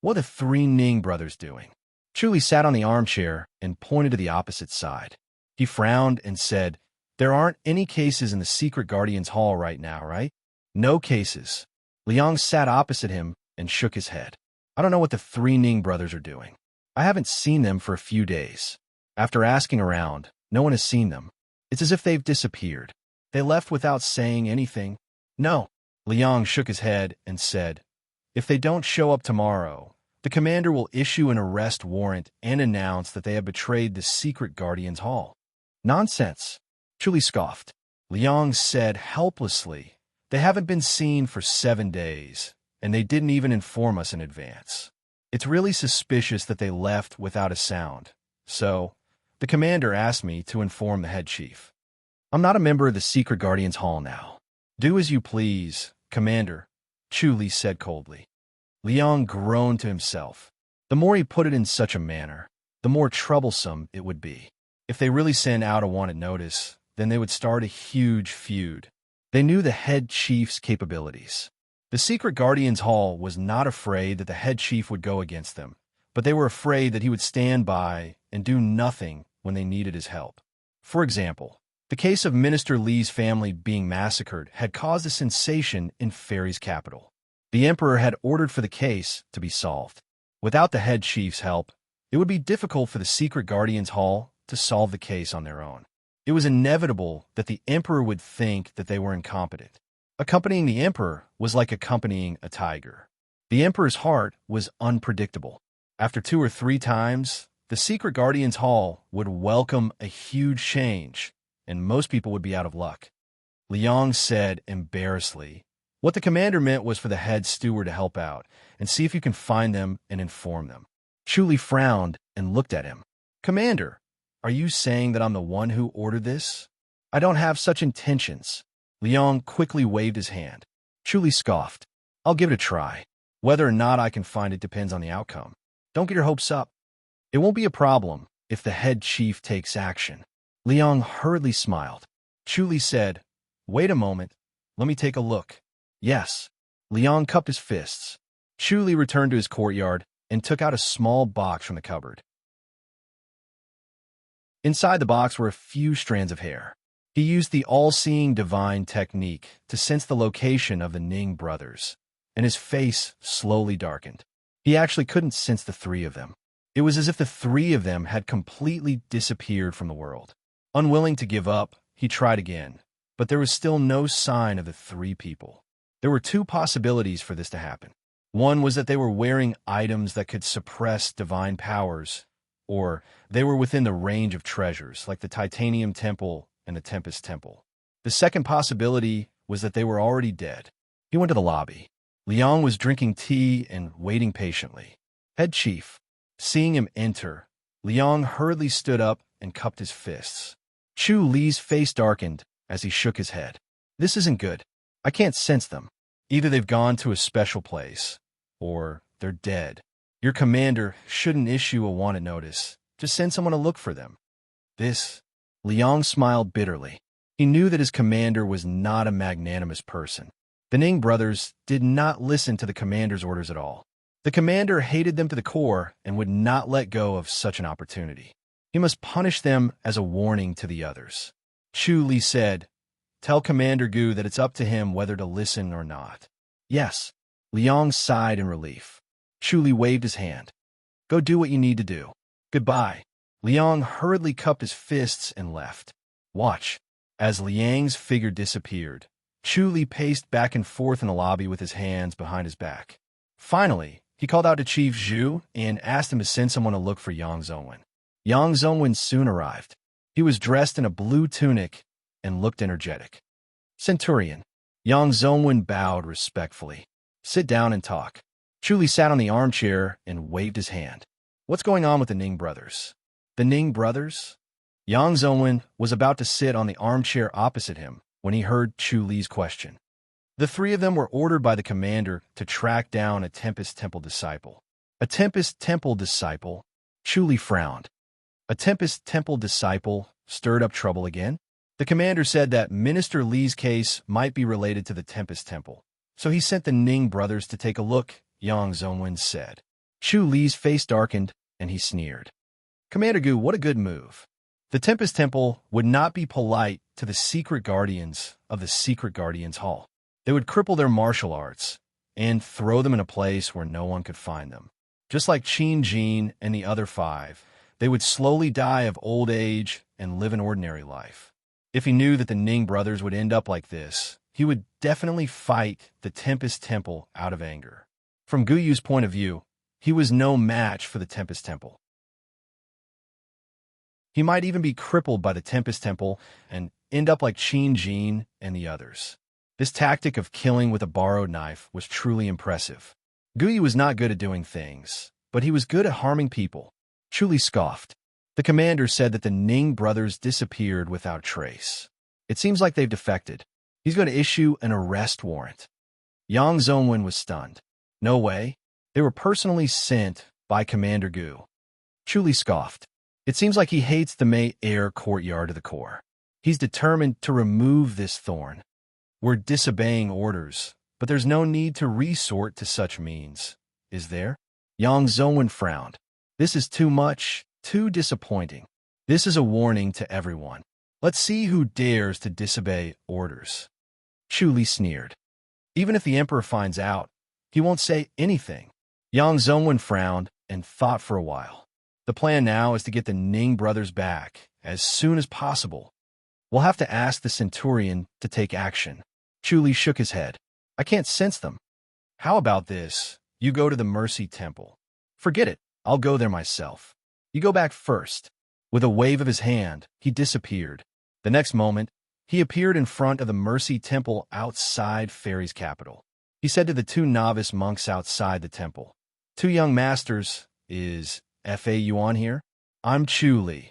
What are the three Ning brothers doing? Chu Li sat on the armchair and pointed to the opposite side. He frowned and said, "There aren't any cases in the secret guardian's hall right now, right?" "No cases." Liang sat opposite him and shook his head. "I don't know what the three Ning brothers are doing. I haven't seen them for a few days. After asking around, no one has seen them. It's as if they've disappeared. They left without saying anything." "No." Liang shook his head and said, "If they don't show up tomorrow, the commander will issue an arrest warrant and announce that they have betrayed the secret guardian's hall." "Nonsense." Chu Li scoffed. Liang said helplessly, "They haven't been seen for 7 days, and they didn't even inform us in advance. It's really suspicious that they left without a sound. So, the commander asked me to inform the head chief. I'm not a member of the secret guardian's hall now." "Do as you please, Commander," Chu Li said coldly. Liang groaned to himself. The more he put it in such a manner, the more troublesome it would be. If they really sent out a wanted notice, then they would start a huge feud. They knew the head chief's capabilities. The secret guardian's hall was not afraid that the head chief would go against them, but they were afraid that he would stand by and do nothing when they needed his help. For example, the case of Minister Li's family being massacred had caused a sensation in Fairy's capital. The emperor had ordered for the case to be solved. Without the head chief's help, it would be difficult for the secret guardian's hall to solve the case on their own. It was inevitable that the emperor would think that they were incompetent. Accompanying the emperor was like accompanying a tiger. The emperor's heart was unpredictable. After 2 or 3 times, the secret guardian's hall would welcome a huge change, and most people would be out of luck. Liang said embarrassedly, "What the commander meant was for the head steward to help out and see if you can find them and inform them." Chu Li frowned and looked at him. "Commander, are you saying that I'm the one who ordered this?" "I don't have such intentions." Liang quickly waved his hand. Chu Li scoffed. "I'll give it a try. Whether or not I can find it depends on the outcome. Don't get your hopes up. It won't be a problem if the head chief takes action." Liang hurriedly smiled. Chu Li said, "Wait a moment. Let me take a look." "Yes." Liang cupped his fists. Chu Li returned to his courtyard and took out a small box from the cupboard. Inside the box were a few strands of hair. He used the all-seeing divine technique to sense the location of the Ning brothers, and his face slowly darkened. He actually couldn't sense the 3 of them. It was as if the 3 of them had completely disappeared from the world. Unwilling to give up, he tried again, but there was still no sign of the 3 people. There were 2 possibilities for this to happen. One was that they were wearing items that could suppress divine powers, or they were within the range of treasures, like the Titanium Temple and the Tempest Temple. The second possibility was that they were already dead. He went to the lobby. Liang was drinking tea and waiting patiently. Head chief. Seeing him enter, Liang hurriedly stood up and cupped his fists. Chu Li's face darkened as he shook his head. "This isn't good. I can't sense them. Either they've gone to a special place, or they're dead. Your commander shouldn't issue a wanted notice. Just send someone to look for them." Liang smiled bitterly. He knew that his commander was not a magnanimous person. The Ning brothers did not listen to the commander's orders at all. The commander hated them to the core and would not let go of such an opportunity. He must punish them as a warning to the others. Chu Li said, "Tell Commander Gu that it's up to him whether to listen or not." "Yes." Liang sighed in relief. Chu Li waved his hand. "Go do what you need to do. Goodbye." Liang hurriedly cupped his fists and left. "Watch." As Liang's figure disappeared, Chu Li paced back and forth in the lobby with his hands behind his back. Finally, he called out to Chief Zhu and asked him to send someone to look for Yang Zongwen. Yang Zongwen soon arrived. He was dressed in a blue tunic and looked energetic. "Centurion." Yang Zongwen bowed respectfully. "Sit down and talk." Chu Li sat on the armchair and waved his hand. "What's going on with the Ning brothers?" "The Ning brothers?" Yang Zongwen was about to sit on the armchair opposite him when he heard Chu Li's question. The three of them were ordered by the commander to track down a Tempest Temple disciple. A Tempest Temple disciple? Chuli frowned. A Tempest Temple disciple stirred up trouble again? The commander said that Minister Li's case might be related to the Tempest Temple, so he sent the Ning brothers to take a look, Yang Zhongwen said. Chu Li's face darkened, and he sneered. Commander Gu, what a good move. The Tempest Temple would not be polite to the secret guardians of the Secret Guardians Hall. They would cripple their martial arts and throw them in a place where no one could find them. Just like Qin Jin and the other five, they would slowly die of old age and live an ordinary life. If he knew that the Ning brothers would end up like this, he would definitely fight the Tempest Temple out of anger. From Guyu's point of view, he was no match for the Tempest Temple. He might even be crippled by the Tempest Temple and end up like Qin Jin and the others. This tactic of killing with a borrowed knife was truly impressive. Guyu was not good at doing things, but he was good at harming people. Chuli scoffed. The commander said that the Ning brothers disappeared without trace. It seems like they've defected. He's going to issue an arrest warrant. Yang Zhongwen was stunned. No way. They were personally sent by Commander Gu. Chuli scoffed. It seems like he hates the Mei Air courtyard to the core. He's determined to remove this thorn. We're disobeying orders, but there's no need to resort to such means, is there? Yang Zhongwen frowned. This is too much, too disappointing. This is a warning to everyone. Let's see who dares to disobey orders. Chuli sneered. Even if the emperor finds out, he won't say anything. Yang Zhongwen frowned and thought for a while. The plan now is to get the Ning brothers back as soon as possible. We'll have to ask the centurion to take action. Chuli shook his head. I can't sense them. How about this? You go to the Mercy Temple. Forget it. I'll go there myself. You go back first. With a wave of his hand, he disappeared. The next moment, he appeared in front of the Mercy Temple outside Fairy's capital. He said to the two novice monks outside the temple, Two young masters, is Fa Yuan here? I'm Chuli.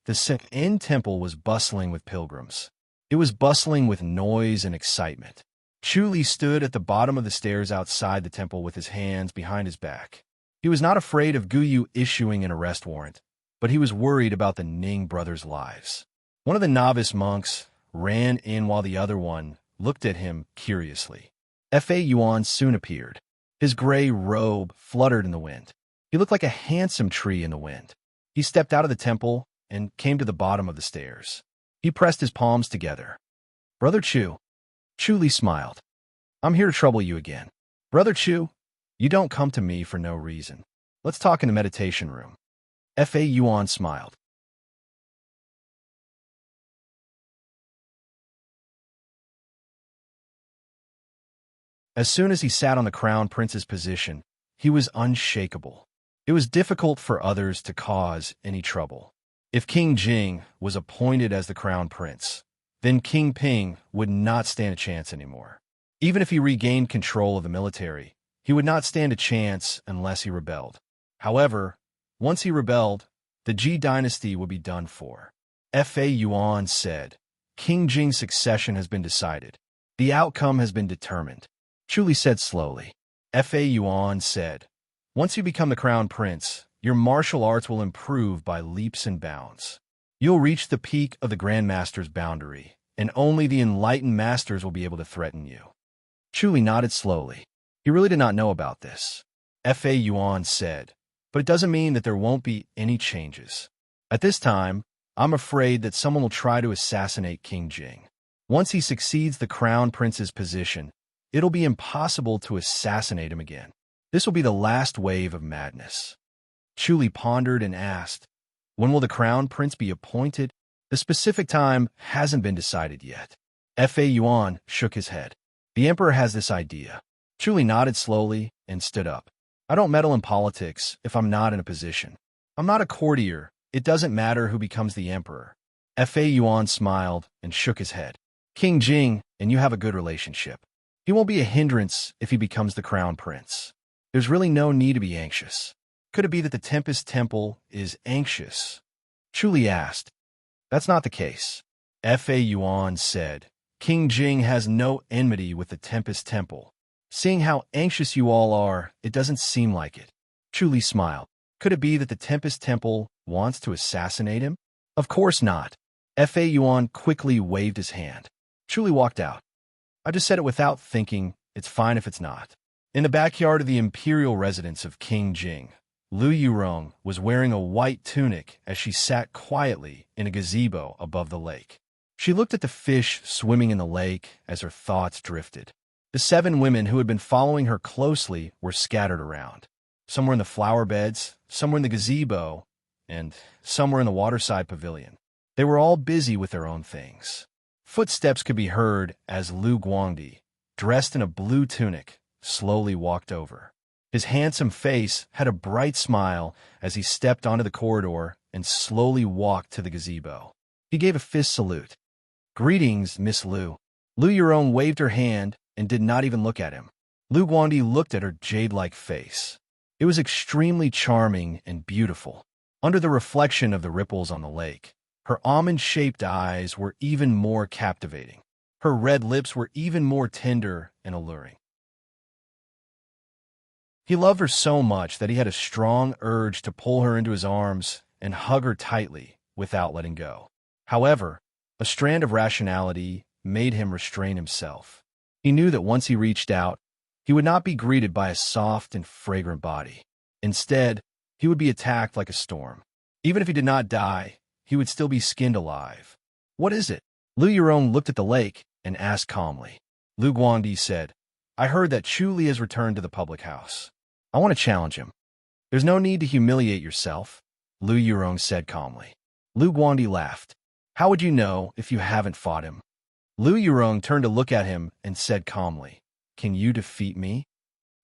The serene temple was bustling with pilgrims. It was bustling with noise and excitement. Chuli stood at the bottom of the stairs outside the temple with his hands behind his back. He was not afraid of Guyu issuing an arrest warrant, but he was worried about the Ning brothers' lives. One of the novice monks ran in while the other one looked at him curiously. Fa Yuan soon appeared. His gray robe fluttered in the wind. He looked like a handsome tree in the wind. He stepped out of the temple and came to the bottom of the stairs. He pressed his palms together. Brother Chu. Chuli smiled. I'm here to trouble you again. Brother Chu, you don't come to me for no reason. Let's talk in the meditation room. Fa Yuan smiled. As soon as he sat on the crown prince's position, he was unshakable. It was difficult for others to cause any trouble. If King Jing was appointed as the crown prince, then King Ping would not stand a chance anymore. Even if he regained control of the military, he would not stand a chance unless he rebelled. However, once he rebelled, the Ji dynasty would be done for. Fa Yuan said, King Jing's succession has been decided. The outcome has been determined. Chuli said slowly. Fa Yuan said, once you become the crown prince, your martial arts will improve by leaps and bounds. You'll reach the peak of the Grand Master's boundary, and only the enlightened masters will be able to threaten you. Chuli nodded slowly. He really did not know about this. Fa Yuan said, but it doesn't mean that there won't be any changes. At this time, I'm afraid that someone will try to assassinate King Jing. Once he succeeds the crown prince's position, it'll be impossible to assassinate him again. This will be the last wave of madness. Chuli pondered and asked, when will the crown prince be appointed? The specific time hasn't been decided yet. Fa Yuan shook his head. The emperor has this idea. Chuli nodded slowly and stood up. I don't meddle in politics if I'm not in a position. I'm not a courtier. It doesn't matter who becomes the emperor. Fa Yuan smiled and shook his head. King Jing and you have a good relationship. He won't be a hindrance if he becomes the crown prince. There's really no need to be anxious. Could it be that the Tempest Temple is anxious? Chuli asked. That's not the case. Fa Yuan said, King Jing has no enmity with the Tempest Temple. Seeing how anxious you all are, it doesn't seem like it. Chu Li smiled. Could it be that the Tempest Temple wants to assassinate him? Of course not. Fa Yuan quickly waved his hand. Chu Li walked out. I just said it without thinking. It's fine if it's not. In the backyard of the imperial residence of King Jing, Lu Yurong was wearing a white tunic as she sat quietly in a gazebo above the lake. She looked at the fish swimming in the lake as her thoughts drifted. The 7 women who had been following her closely were scattered around. Some were in the flower beds, some were in the gazebo, and some were in the waterside pavilion. They were all busy with their own things. Footsteps could be heard as Lu Guangdi, dressed in a blue tunic, slowly walked over. His handsome face had a bright smile as he stepped onto the corridor and slowly walked to the gazebo. He gave a fist salute. Greetings, Miss Lu. Lu Yurong waved her hand and did not even look at him. Lu Guangdi looked at her jade-like face. It was extremely charming and beautiful. Under the reflection of the ripples on the lake, her almond-shaped eyes were even more captivating. Her red lips were even more tender and alluring. He loved her so much that he had a strong urge to pull her into his arms and hug her tightly without letting go. However, a strand of rationality made him restrain himself. He knew that once he reached out, he would not be greeted by a soft and fragrant body. Instead, he would be attacked like a storm. Even if he did not die, he would still be skinned alive. What is it? Lu Yurong looked at the lake and asked calmly. Lu Guangdi said, I heard that Chu Li has returned to the public house. I want to challenge him. There's no need to humiliate yourself, Lu Yurong said calmly. Lu Guangdi laughed. How would you know if you haven't fought him? Lu Yurong turned to look at him and said calmly, Can you defeat me?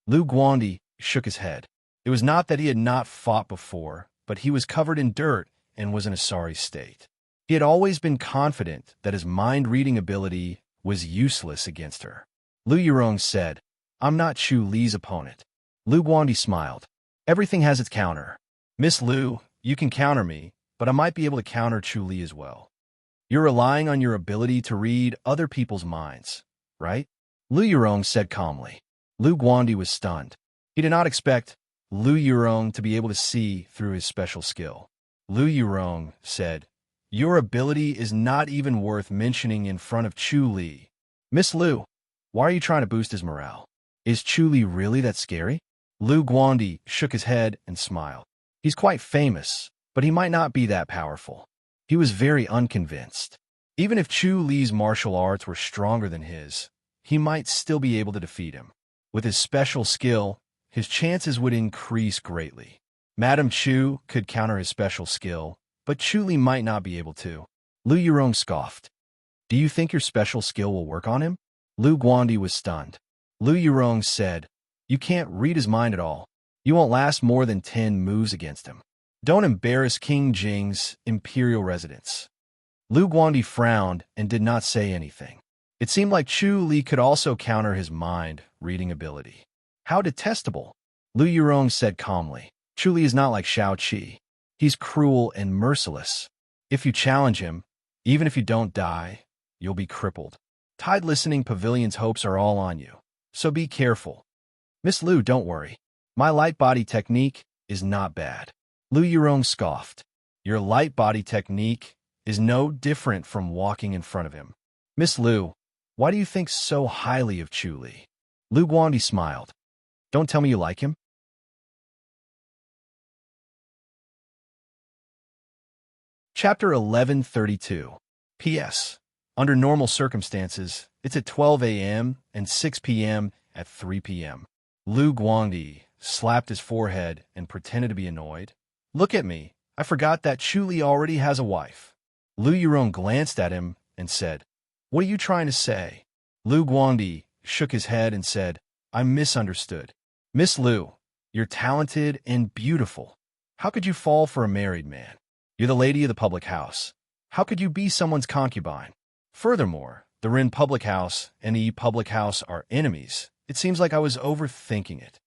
Lu Guangdi shook his head. It was not that he had not fought before, but he was covered in dirt and was in a sorry state. He had always been confident that his mind-reading ability was useless against her. Lu Yurong said, I'm not Chu Li's opponent. Lu Guangdi smiled. Everything has its counter. Miss Lu, you can counter me, but I might be able to counter Chu Li as well. You're relying on your ability to read other people's minds, right? Lu Yurong said calmly. Lu Guangdi was stunned. He did not expect Lu Yurong to be able to see through his special skill. Lu Yurong said, Your ability is not even worth mentioning in front of Chu Li. Miss Lu, why are you trying to boost his morale? Is Chu Li really that scary? Lu Guangdi shook his head and smiled. He's quite famous, but he might not be that powerful. He was very unconvinced. Even if Chu Li's martial arts were stronger than his, he might still be able to defeat him. With his special skill, his chances would increase greatly. Madame Chu could counter his special skill, but Chu Li might not be able to. Lu Yurong scoffed. Do you think your special skill will work on him? Lu Guangdi was stunned. Lu Yurong said, You can't read his mind at all. You won't last more than 10 moves against him. Don't embarrass King Jing's imperial residence. Lu Guangdi frowned and did not say anything. It seemed like Chu Li could also counter his mind-reading ability. How detestable, Lu Yurong said calmly. Chu Li is not like Shao Qi. He's cruel and merciless. If you challenge him, even if you don't die, you'll be crippled. Tide Listening Pavilion's hopes are all on you, so be careful. Miss Lu, don't worry. My light body technique is not bad. Lu Yurong scoffed. Your light body technique is no different from walking in front of him. Miss Lu, why do you think so highly of Chu Li? Lu Guangdi smiled. Don't tell me you like him. Chapter 1132. P.S. Under normal circumstances, it's at 12 a.m. and 6 p.m. at 3 p.m. Lu Guangdi slapped his forehead and pretended to be annoyed. Look at me. I forgot that Chu Li already has a wife. Lu Yurong glanced at him and said, What are you trying to say? Lu Guangdi shook his head and said, I misunderstood. Miss Lu, you're talented and beautiful. How could you fall for a married man? You're the lady of the public house. How could you be someone's concubine? Furthermore, the Rin public house and the Yi public house are enemies. It seems like I was overthinking it.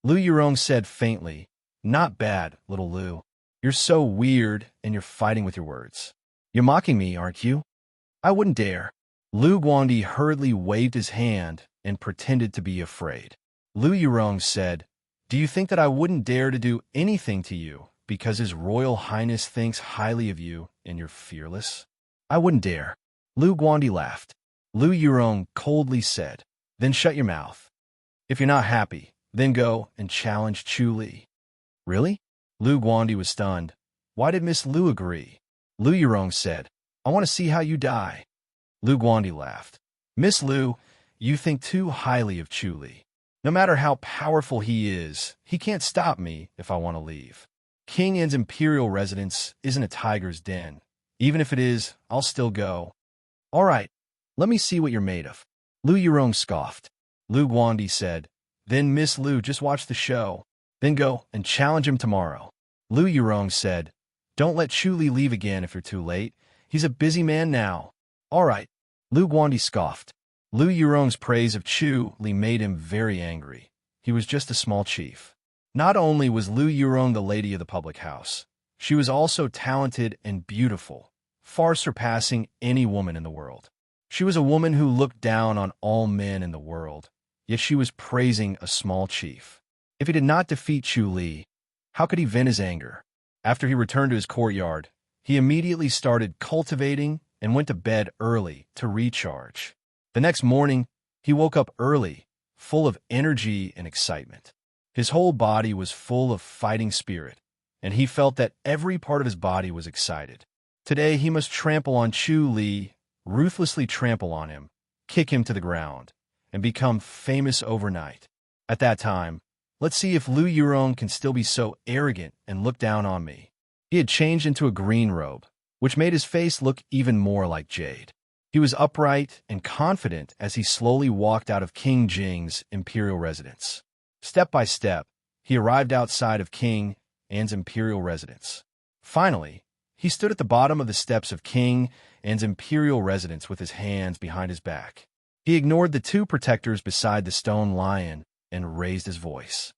Lu Yurong said faintly, Not bad, little Lu. You're so weird and you're fighting with your words. You're mocking me, aren't you? I wouldn't dare. Lu Guandi hurriedly waved his hand and pretended to be afraid. Lu Yurong said, "Do you think that I wouldn't dare to do anything to you because His Royal Highness thinks highly of you and you're fearless?" "I wouldn't dare." Lu Guandi laughed. Lu Yurong coldly said, "Then shut your mouth. If you're not happy, then go and challenge Chu Li." "Really?" Lu Guandi was stunned. "Why did Miss Lu agree?" Lu Yurong said, "I want to see how you die." Lu Guandi laughed. "Miss Lu, you think too highly of Chu Li. No matter how powerful he is, he can't stop me if I want to leave. King An's imperial residence isn't a tiger's den. Even if it is, I'll still go." "All right, let me see what you're made of." Lu Yurong scoffed. Lu Guandi said, "Then Miss Lu, just watch the show. Then go and challenge him tomorrow." Lu Yurong said, "Don't let Chu Li leave again if you're too late. He's a busy man now." "All right." Lu Guandi scoffed. Lu Yurong's praise of Chu Li made him very angry. He was just a small chief. Not only was Lu Yurong the lady of the public house, she was also talented and beautiful, far surpassing any woman in the world. She was a woman who looked down on all men in the world, yet she was praising a small chief. If he did not defeat Chu Li, how could he vent his anger? After he returned to his courtyard, he immediately started cultivating and went to bed early to recharge. The next morning, he woke up early, full of energy and excitement. His whole body was full of fighting spirit, and he felt that every part of his body was excited. Today he must trample on Chu Li, ruthlessly trample on him, kick him to the ground, and become famous overnight. At that time, let's see if Lu Yurong can still be so arrogant and look down on me. He had changed into a green robe, which made his face look even more like jade. He was upright and confident as he slowly walked out of King Jing's imperial residence. Step by step, he arrived outside of King An's imperial residence. Finally, he stood at the bottom of the steps of King An's imperial residence with his hands behind his back. He ignored the two protectors beside the stone lion and raised his voice.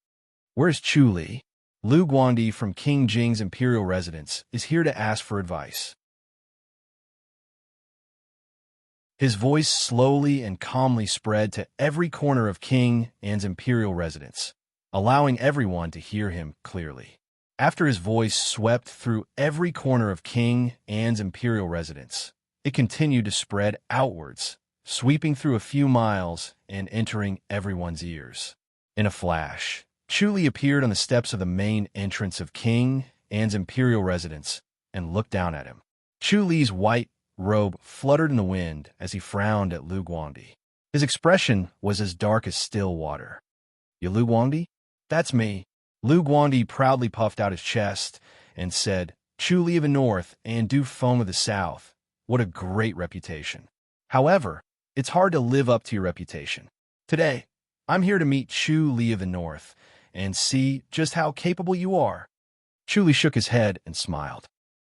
"Where's Chu Li? Lu Guandi from King Jing's imperial residence is here to ask for advice." His voice slowly and calmly spread to every corner of King An's imperial residence, allowing everyone to hear him clearly. After his voice swept through every corner of King An's imperial residence, it continued to spread outwards, sweeping through a few miles and entering everyone's ears. In a flash, Chu Li appeared on the steps of the main entrance of King An's imperial residence and looked down at him. Chu Li's white robe fluttered in the wind as he frowned at Lu Guandi. His expression was as dark as still water. "You Lu Guandi?" "That's me." Lu Guandi proudly puffed out his chest and said, "Chu Li of the North and Du Feng of the South. What a great reputation. However, it's hard to live up to your reputation. Today, I'm here to meet Chu Li of the North and see just how capable you are." Chu Li shook his head and smiled.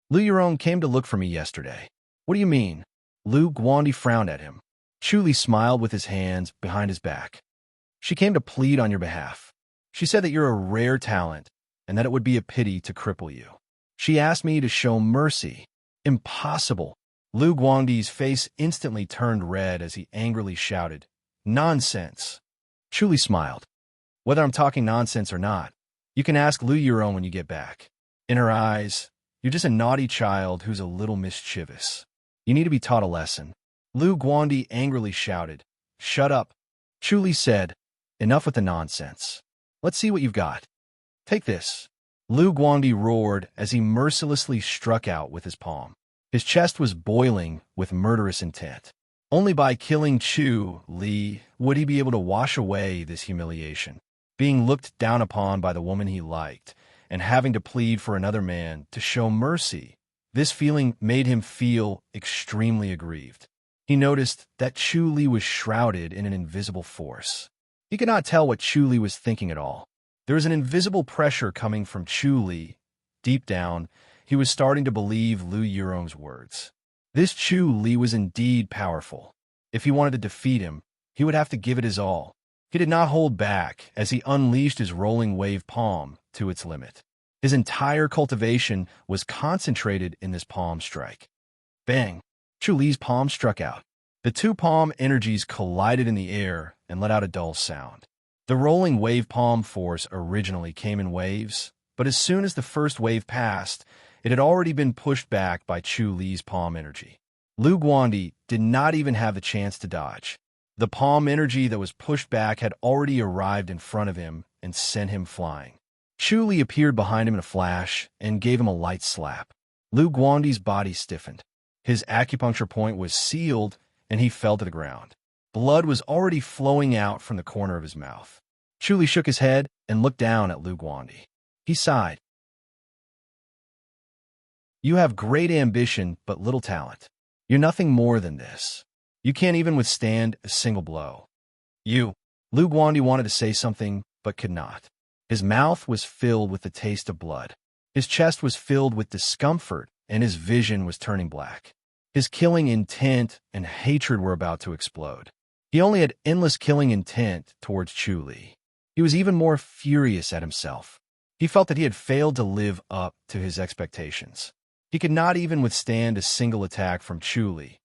"Lu Yurong came to look for me yesterday." "What do you mean?" Lu Guandi frowned at him. Chu Li smiled with his hands behind his back. "She came to plead on your behalf. She said that you're a rare talent and that it would be a pity to cripple you. She asked me to show mercy." "Impossible." Lu Guandi's face instantly turned red as he angrily shouted, "Nonsense." Chu Li smiled. "Whether I'm talking nonsense or not, you can ask Lu Yurong when you get back. In her eyes, you're just a naughty child who's a little mischievous. You need to be taught a lesson." Lu Guandi angrily shouted, "Shut up." Chu Li said, "Enough with the nonsense. Let's see what you've got. Take this." Lu Guandi roared as he mercilessly struck out with his palm. His chest was boiling with murderous intent. Only by killing Chu Li would he be able to wash away this humiliation. Being looked down upon by the woman he liked, and having to plead for another man to show mercy, this feeling made him feel extremely aggrieved. He noticed that Chu Li was shrouded in an invisible force. He could not tell what Chu Li was thinking at all. There was an invisible pressure coming from Chu Li. Deep down, he was starting to believe Lu Yurong's words. This Chu Li was indeed powerful. If he wanted to defeat him, he would have to give it his all. He did not hold back as he unleashed his rolling wave palm to its limit. His entire cultivation was concentrated in this palm strike. Bang! Chu Li's palm struck out. The two palm energies collided in the air and let out a dull sound. The rolling wave palm force originally came in waves, but as soon as the first wave passed, it had already been pushed back by Chu Li's palm energy. Lu Guandi did not even have the chance to dodge. The palm energy that was pushed back had already arrived in front of him and sent him flying. Chu Li appeared behind him in a flash and gave him a light slap. Lu Guandi's body stiffened. His acupuncture point was sealed, and he fell to the ground. Blood was already flowing out from the corner of his mouth. Chu Li shook his head and looked down at Lu Guandi. He sighed. You have great ambition but little talent. You're nothing more than this. You can't even withstand a single blow. Lu Guandi wanted to say something but could not. His mouth was filled with the taste of blood. His chest was filled with discomfort, and his vision was turning black. His killing intent and hatred were about to explode. He only had endless killing intent towards Chu Li. He was even more furious at himself. He felt that he had failed to live up to his expectations. He could not even withstand a single attack from Chu Li.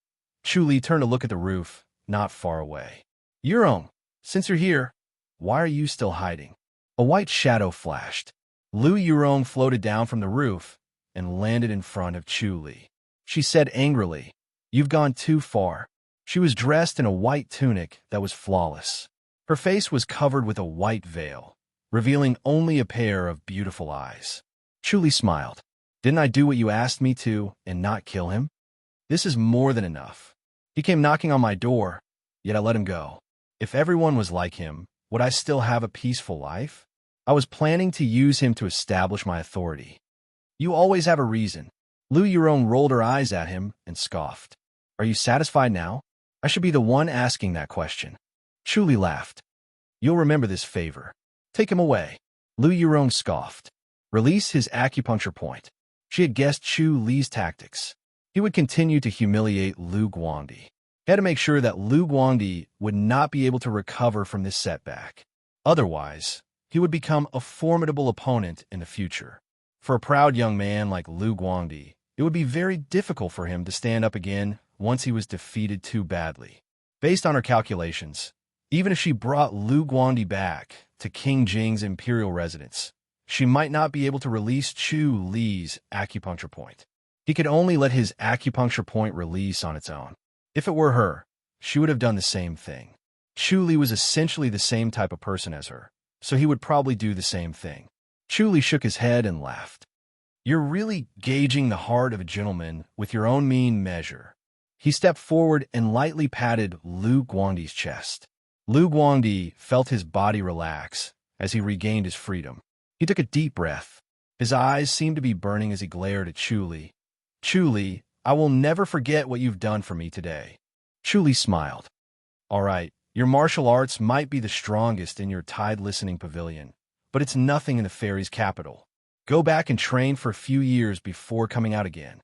Chu Li turned to look at the roof, not far away. Yurong, since you're here, why are you still hiding? A white shadow flashed. Lu Yurong floated down from the roof and landed in front of Chu Li. She said angrily, You've gone too far. She was dressed in a white tunic that was flawless. Her face was covered with a white veil, revealing only a pair of beautiful eyes. Chu Li smiled. Didn't I do what you asked me to and not kill him? This is more than enough. He came knocking on my door, yet I let him go. If everyone was like him, would I still have a peaceful life? I was planning to use him to establish my authority. You always have a reason. Lu Yurong rolled her eyes at him and scoffed. Are you satisfied now? I should be the one asking that question. Chu Li laughed. You'll remember this favor. Take him away. Lu Yurong scoffed. Release his acupuncture point. She had guessed Chu Li's tactics. He would continue to humiliate Lu Guandi. He had to make sure that Lu Guandi would not be able to recover from this setback. Otherwise, he would become a formidable opponent in the future. For a proud young man like Lu Guandi, it would be very difficult for him to stand up again once he was defeated too badly. Based on her calculations, even if she brought Lu Guandi back to King Jing's imperial residence, she might not be able to release Chu Li's acupuncture point. He could only let his acupuncture point release on its own. If it were her, she would have done the same thing. Chu Li was essentially the same type of person as her, so he would probably do the same thing. Chu Li shook his head and laughed. You're really gauging the heart of a gentleman with your own mean measure. He stepped forward and lightly patted Lu Guandi's chest. Lu Guandi felt his body relax as he regained his freedom. He took a deep breath. His eyes seemed to be burning as he glared at Chu Li. Chu Li, I will never forget what you've done for me today. Chu Li smiled. All right, your martial arts might be the strongest in your tide-listening pavilion, but it's nothing in the fairies' capital. Go back and train for a few years before coming out again.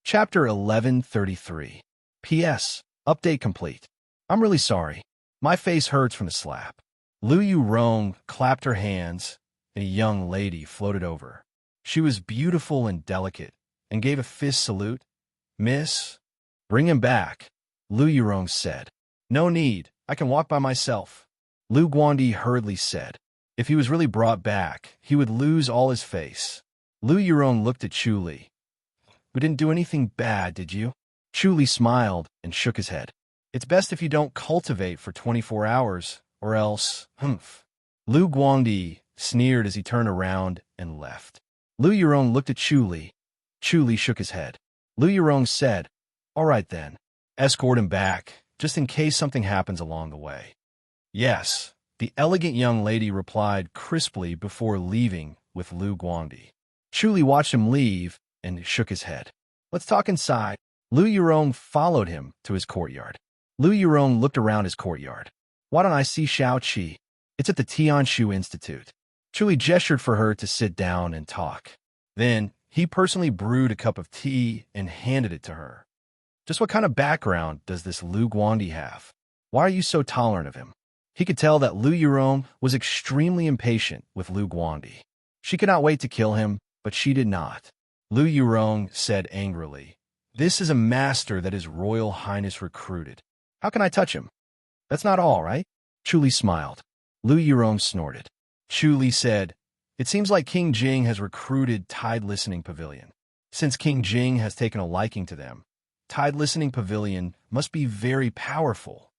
Chapter 1133. P.S. Update complete. I'm really sorry. My face hurts from the slap. Lu Yurong clapped her hands, and a young lady floated over. She was beautiful and delicate, and gave a fist salute. Miss, bring him back, Lu Yurong said. No need, I can walk by myself, Lu Guandi hurriedly said. If he was really brought back, he would lose all his face. Lu Yurong looked at Chu Li. We didn't do anything bad, did you? Chu Li smiled and shook his head. It's best if you don't cultivate for 24 hours, or else, humph. Lu Guandi sneered as he turned around and left. Lu Yurong looked at Chu Li. Chu Li shook his head. Lu Yurong said, All right then, escort him back, just in case something happens along the way. Yes, the elegant young lady replied crisply before leaving with Lu Guandi. Chu Li watched him leave and shook his head. Let's talk inside. Lu Yurong followed him to his courtyard. Lu Yurong looked around his courtyard. Why don't I see Xiao Qi? It's at the Tianshu Institute. Chu Li gestured for her to sit down and talk. Then, he personally brewed a cup of tea and handed it to her. Just what kind of background does this Lu Guandi have? Why are you so tolerant of him? He could tell that Lu Yurong was extremely impatient with Lu Guandi. She could not wait to kill him, but she did not. Lu Yurong said angrily. This is a master that His Royal Highness recruited. How can I touch him? That's not all, right? Chu Li smiled. Lu Yurong snorted. Chu Li said, it seems like King Jing has recruited Tide Listening Pavilion. Since King Jing has taken a liking to them, Tide Listening Pavilion must be very powerful.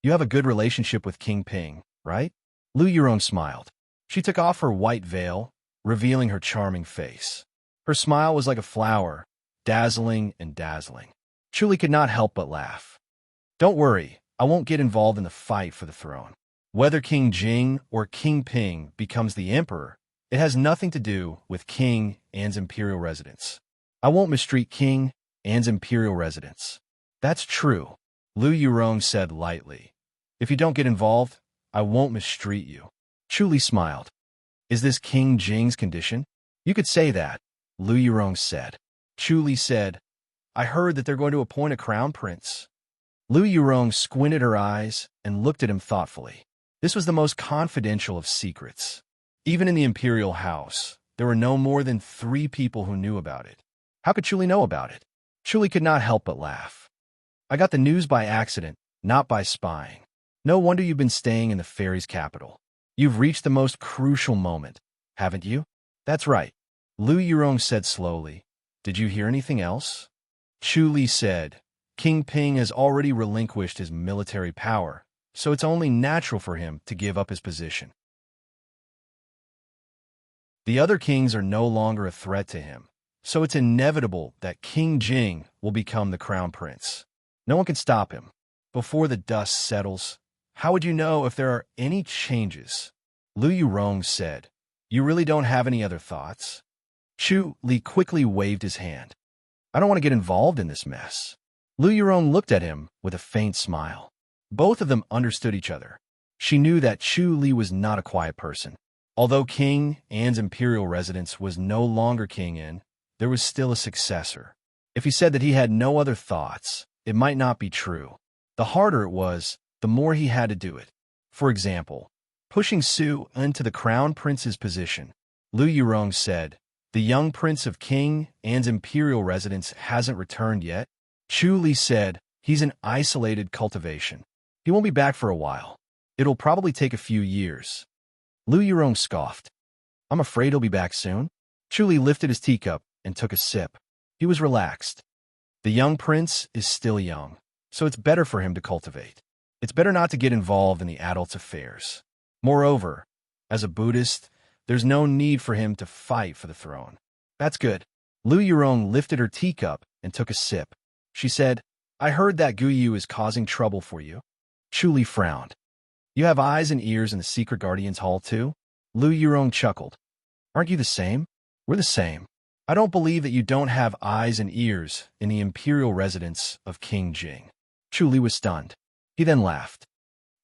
You have a good relationship with King Ping, right? Lu Yurong smiled. She took off her white veil, revealing her charming face. Her smile was like a flower, dazzling and dazzling. Chu Li could not help but laugh. Don't worry, I won't get involved in the fight for the throne. Whether King Jing or King Ping becomes the emperor, it has nothing to do with King An's imperial residence. I won't mistreat King An's imperial residence. That's true, Lu Yurong said lightly. If you don't get involved, I won't mistreat you. Chu Li smiled. Is this King Jing's condition? You could say that, Lu Yurong said. Chu Li said, I heard that they're going to appoint a crown prince. Lu Yurong squinted her eyes and looked at him thoughtfully. This was the most confidential of secrets. Even in the imperial house, there were no more than 3 people who knew about it. How could Chu Li know about it? Chu Li could not help but laugh. I got the news by accident, not by spying. No wonder you've been staying in the fairy's capital. You've reached the most crucial moment, haven't you? That's right, Lu Yurong said slowly. Did you hear anything else? Chu Li said, King Ping has already relinquished his military power, so it's only natural for him to give up his position. The other kings are no longer a threat to him, so it's inevitable that King Jing will become the crown prince. No one can stop him. Before the dust settles, how would you know if there are any changes? Lu Yurong said, You really don't have any other thoughts? Chu Li quickly waved his hand. I don't want to get involved in this mess. Lu Yurong looked at him with a faint smile. Both of them understood each other. She knew that Chu Li was not a quiet person. Although King An's imperial residence was no longer King An, there was still a successor. If he said that he had no other thoughts, it might not be true. The harder it was, the more he had to do it. For example, pushing Su into the crown prince's position. Lu Yurong said, The young prince of King An's imperial residence hasn't returned yet. Chu Li said, He's in isolated cultivation. He won't be back for a while. It'll probably take a few years. Lu Yurong scoffed. I'm afraid he'll be back soon. Chu Li lifted his teacup and took a sip. He was relaxed. The young prince is still young, so it's better for him to cultivate. It's better not to get involved in the adult's affairs. Moreover, as a Buddhist, there's no need for him to fight for the throne. That's good. Lu Yurong lifted her teacup and took a sip. She said, I heard that Guyu is causing trouble for you. Chu Li frowned. You have eyes and ears in the Secret Guardian's Hall too? Lu Yurong chuckled. Aren't you the same? We're the same. I don't believe that you don't have eyes and ears in the imperial residence of King Jing. Chu Li was stunned. He then laughed.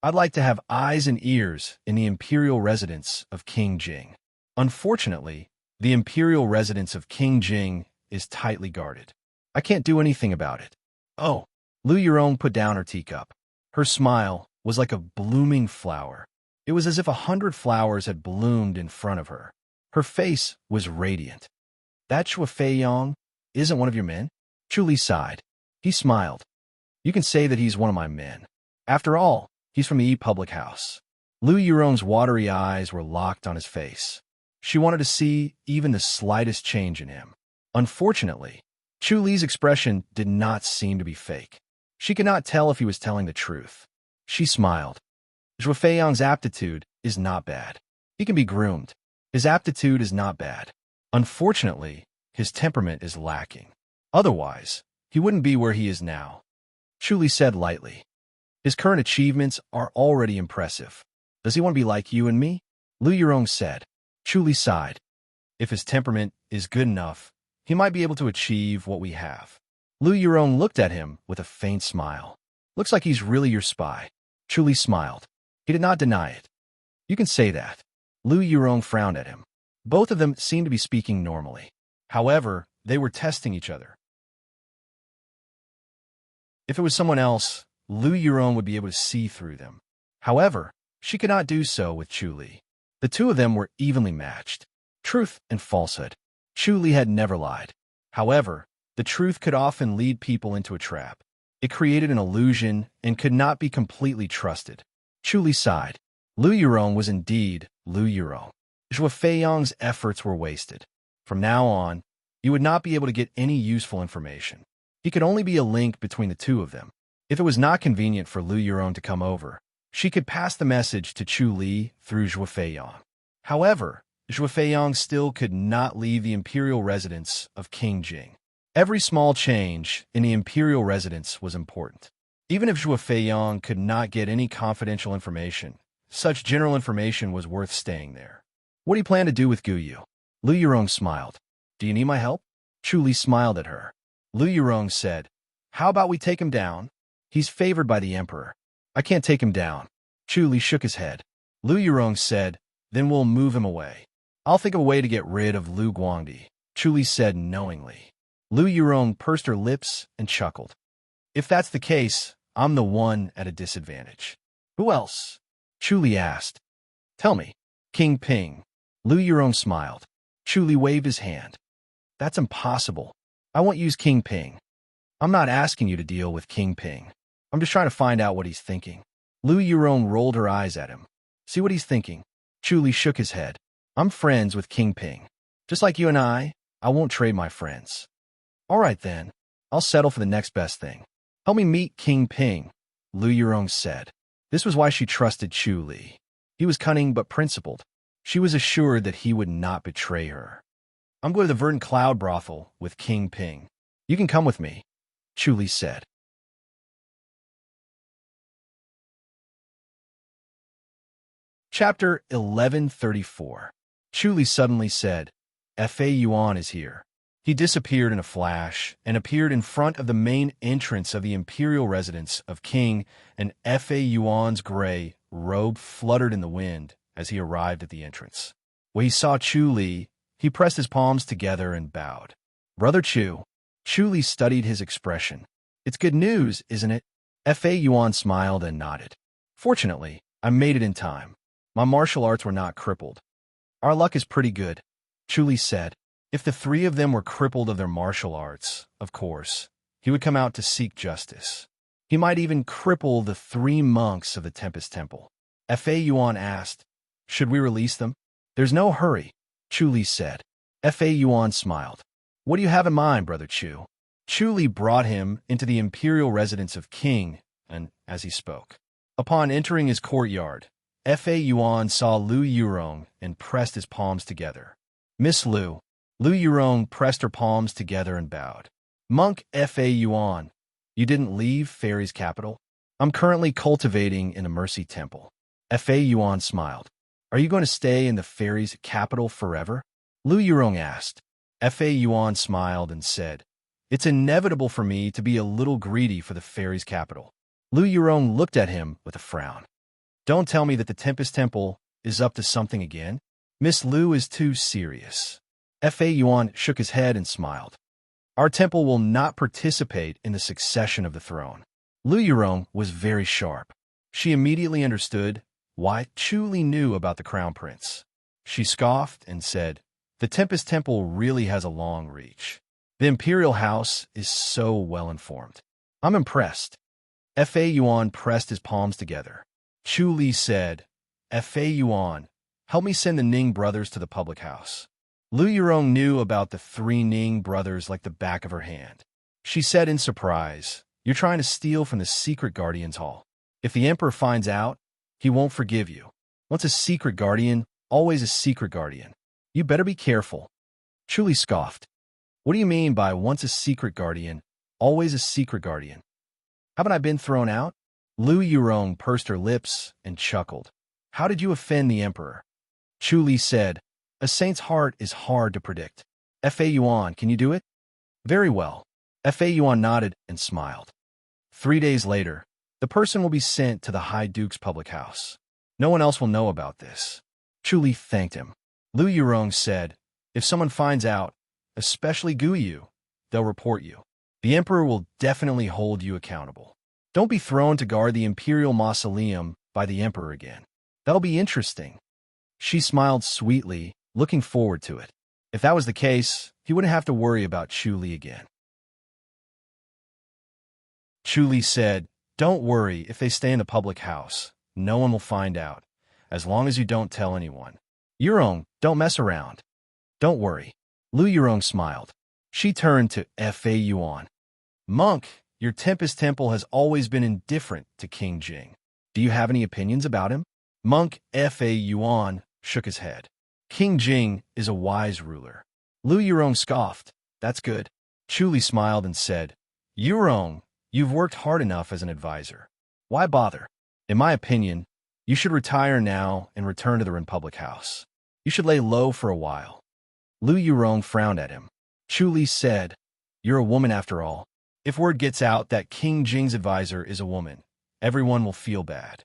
I'd like to have eyes and ears in the imperial residence of King Jing. Unfortunately, the imperial residence of King Jing is tightly guarded. I can't do anything about it. Oh, Lu Yurong put down her teacup. Her smile was like a blooming flower. It was as if 100 flowers had bloomed in front of her. Her face was radiant. That Shui Feiyong isn't one of your men? Chu Li sighed. He smiled. You can say that he's one of my men. After all, he's from the Yi public house. Lu Yurong's watery eyes were locked on his face. She wanted to see even the slightest change in him. Unfortunately, Chu Li's expression did not seem to be fake. She could not tell if he was telling the truth. She smiled. Shui Feiyong's aptitude is not bad. He can be groomed. His aptitude is not bad. Unfortunately, his temperament is lacking. Otherwise, he wouldn't be where he is now. Chu Li said lightly. His current achievements are already impressive. Does he want to be like you and me? Lu Yurong said. Chu Li sighed. If his temperament is good enough, he might be able to achieve what we have. Lu Yurong looked at him with a faint smile. Looks like he's really your spy. Chu Li smiled. He did not deny it. You can say that. Lu Yurong frowned at him. Both of them seemed to be speaking normally. However, they were testing each other. If it was someone else, Lu Yurong would be able to see through them. However, she could not do so with Chu Li. The two of them were evenly matched. Truth and falsehood. Chu Li had never lied. However, the truth could often lead people into a trap. It created an illusion and could not be completely trusted. Chu Li sighed. Lu Yurong was indeed Lu Yurong. Zhou Feiyang's efforts were wasted. From now on, you would not be able to get any useful information. He could only be a link between the two of them. If it was not convenient for Lu Yurong to come over, she could pass the message to Chu Li through Zhou Feiyang. However, Zhou Feiyang still could not leave the imperial residence of King Jing. Every small change in the imperial residence was important. Even if Zhou Feiyang could not get any confidential information, such general information was worth staying there. What do you plan to do with Gu Yu? Lu Yurong smiled. Do you need my help? Chu Li smiled at her. Lu Yurong said, how about we take him down? He's favored by the emperor. I can't take him down. Chu Li shook his head. Lu Yurong said, then we'll move him away. I'll think of a way to get rid of Lu Guangdi, Chu Li said knowingly. Lu Yurong pursed her lips and chuckled. If that's the case, I'm the one at a disadvantage. Who else? Chu Li asked. Tell me. King Ping. Lu Yurong smiled. Chu Li waved his hand. That's impossible. I won't use King Ping. I'm not asking you to deal with King Ping. I'm just trying to find out what he's thinking. Lu Yurong rolled her eyes at him. See what he's thinking? Chu Li shook his head. I'm friends with King Ping. Just like you and I won't trade my friends. All right then, I'll settle for the next best thing. Help me meet King Ping, Lu Yurong said. This was why she trusted Chu Li. He was cunning but principled. She was assured that he would not betray her. I'm going to the Verdant Cloud brothel with King Ping. You can come with me, Chu Li said. Chapter 1134. Chu Li suddenly said, Fa Yuan is here. He disappeared in a flash and appeared in front of the main entrance of the imperial residence of King, and Fa Yuan's gray robe fluttered in the wind as he arrived at the entrance. When he saw Chu Li, he pressed his palms together and bowed. Brother Chu. Chu Li studied his expression. It's good news, isn't it? Fa Yuan smiled and nodded. Fortunately, I made it in time. My martial arts were not crippled. Our luck is pretty good, Chu Li said. If the three of them were crippled of their martial arts, of course, he would come out to seek justice. He might even cripple the three monks of the Tempest Temple. Fa Yuan asked, should we release them? There's no hurry, Chu Li said. Fa Yuan smiled. What do you have in mind, Brother Chu? Chu Li brought him into the imperial residence of King, and as he spoke. Upon entering his courtyard, Fa Yuan saw Lu Yurong and pressed his palms together. Miss Lu. Lu Yurong pressed her palms together and bowed. Monk Fa Yuan, you didn't leave Fairy's capital? I'm currently cultivating in a mercy temple. Fa Yuan smiled. Are you going to stay in the Fairy's capital forever? Lu Yurong asked. Fa Yuan smiled and said, it's inevitable for me to be a little greedy for the Fairy's capital. Lu Yurong looked at him with a frown. Don't tell me that the Tempest Temple is up to something again. Miss Lu is too serious. Fa Yuan shook his head and smiled. Our temple will not participate in the succession of the throne. Lu Yurong was very sharp. She immediately understood why Chu Li knew about the Crown Prince. She scoffed and said, the Tempest Temple really has a long reach. The Imperial House is so well informed. I'm impressed. Fa Yuan pressed his palms together. Chu Li said, Fa Yuan, help me send the Ning brothers to the public house. Lu Yurong knew about the three Ning brothers like the back of her hand. She said in surprise, you're trying to steal from the secret guardian's hall. If the emperor finds out, he won't forgive you. Once a secret guardian, always a secret guardian. You better be careful. Chu Li scoffed. What do you mean by once a secret guardian, always a secret guardian? Haven't I been thrown out? Lu Yurong pursed her lips and chuckled. How did you offend the emperor? Chu Li said, a saint's heart is hard to predict. Fa Yuan, can you do it? Very well. Fa Yuan nodded and smiled. 3 days later, the person will be sent to the High Duke's public house. No one else will know about this. Chu Li thanked him. Lu Yurong said, if someone finds out, especially Gu Yu, they'll report you. The emperor will definitely hold you accountable. Don't be thrown to guard the imperial mausoleum by the emperor again. That'll be interesting. She smiled sweetly, looking forward to it. If that was the case, he wouldn't have to worry about Chu Li again. Chu Li said, "Don't worry if they stay in the public house. No one will find out, as long as you don't tell anyone. Yurong, don't mess around. Don't worry." Lu Yurong smiled. She turned to Fa Yuan. "Monk, your Tempest Temple has always been indifferent to King Jing. Do you have any opinions about him?" Monk Fa Yuan shook his head. "King Jing is a wise ruler." Lu Yurong scoffed. "That's good." Chu Li smiled and said, "Yurong, you've worked hard enough as an advisor. Why bother? In my opinion, you should retire now and return to the Ren public house. You should lay low for a while." Lu Yurong frowned at him. Chu Li said, "You're a woman after all. If word gets out that King Jing's advisor is a woman, everyone will feel bad."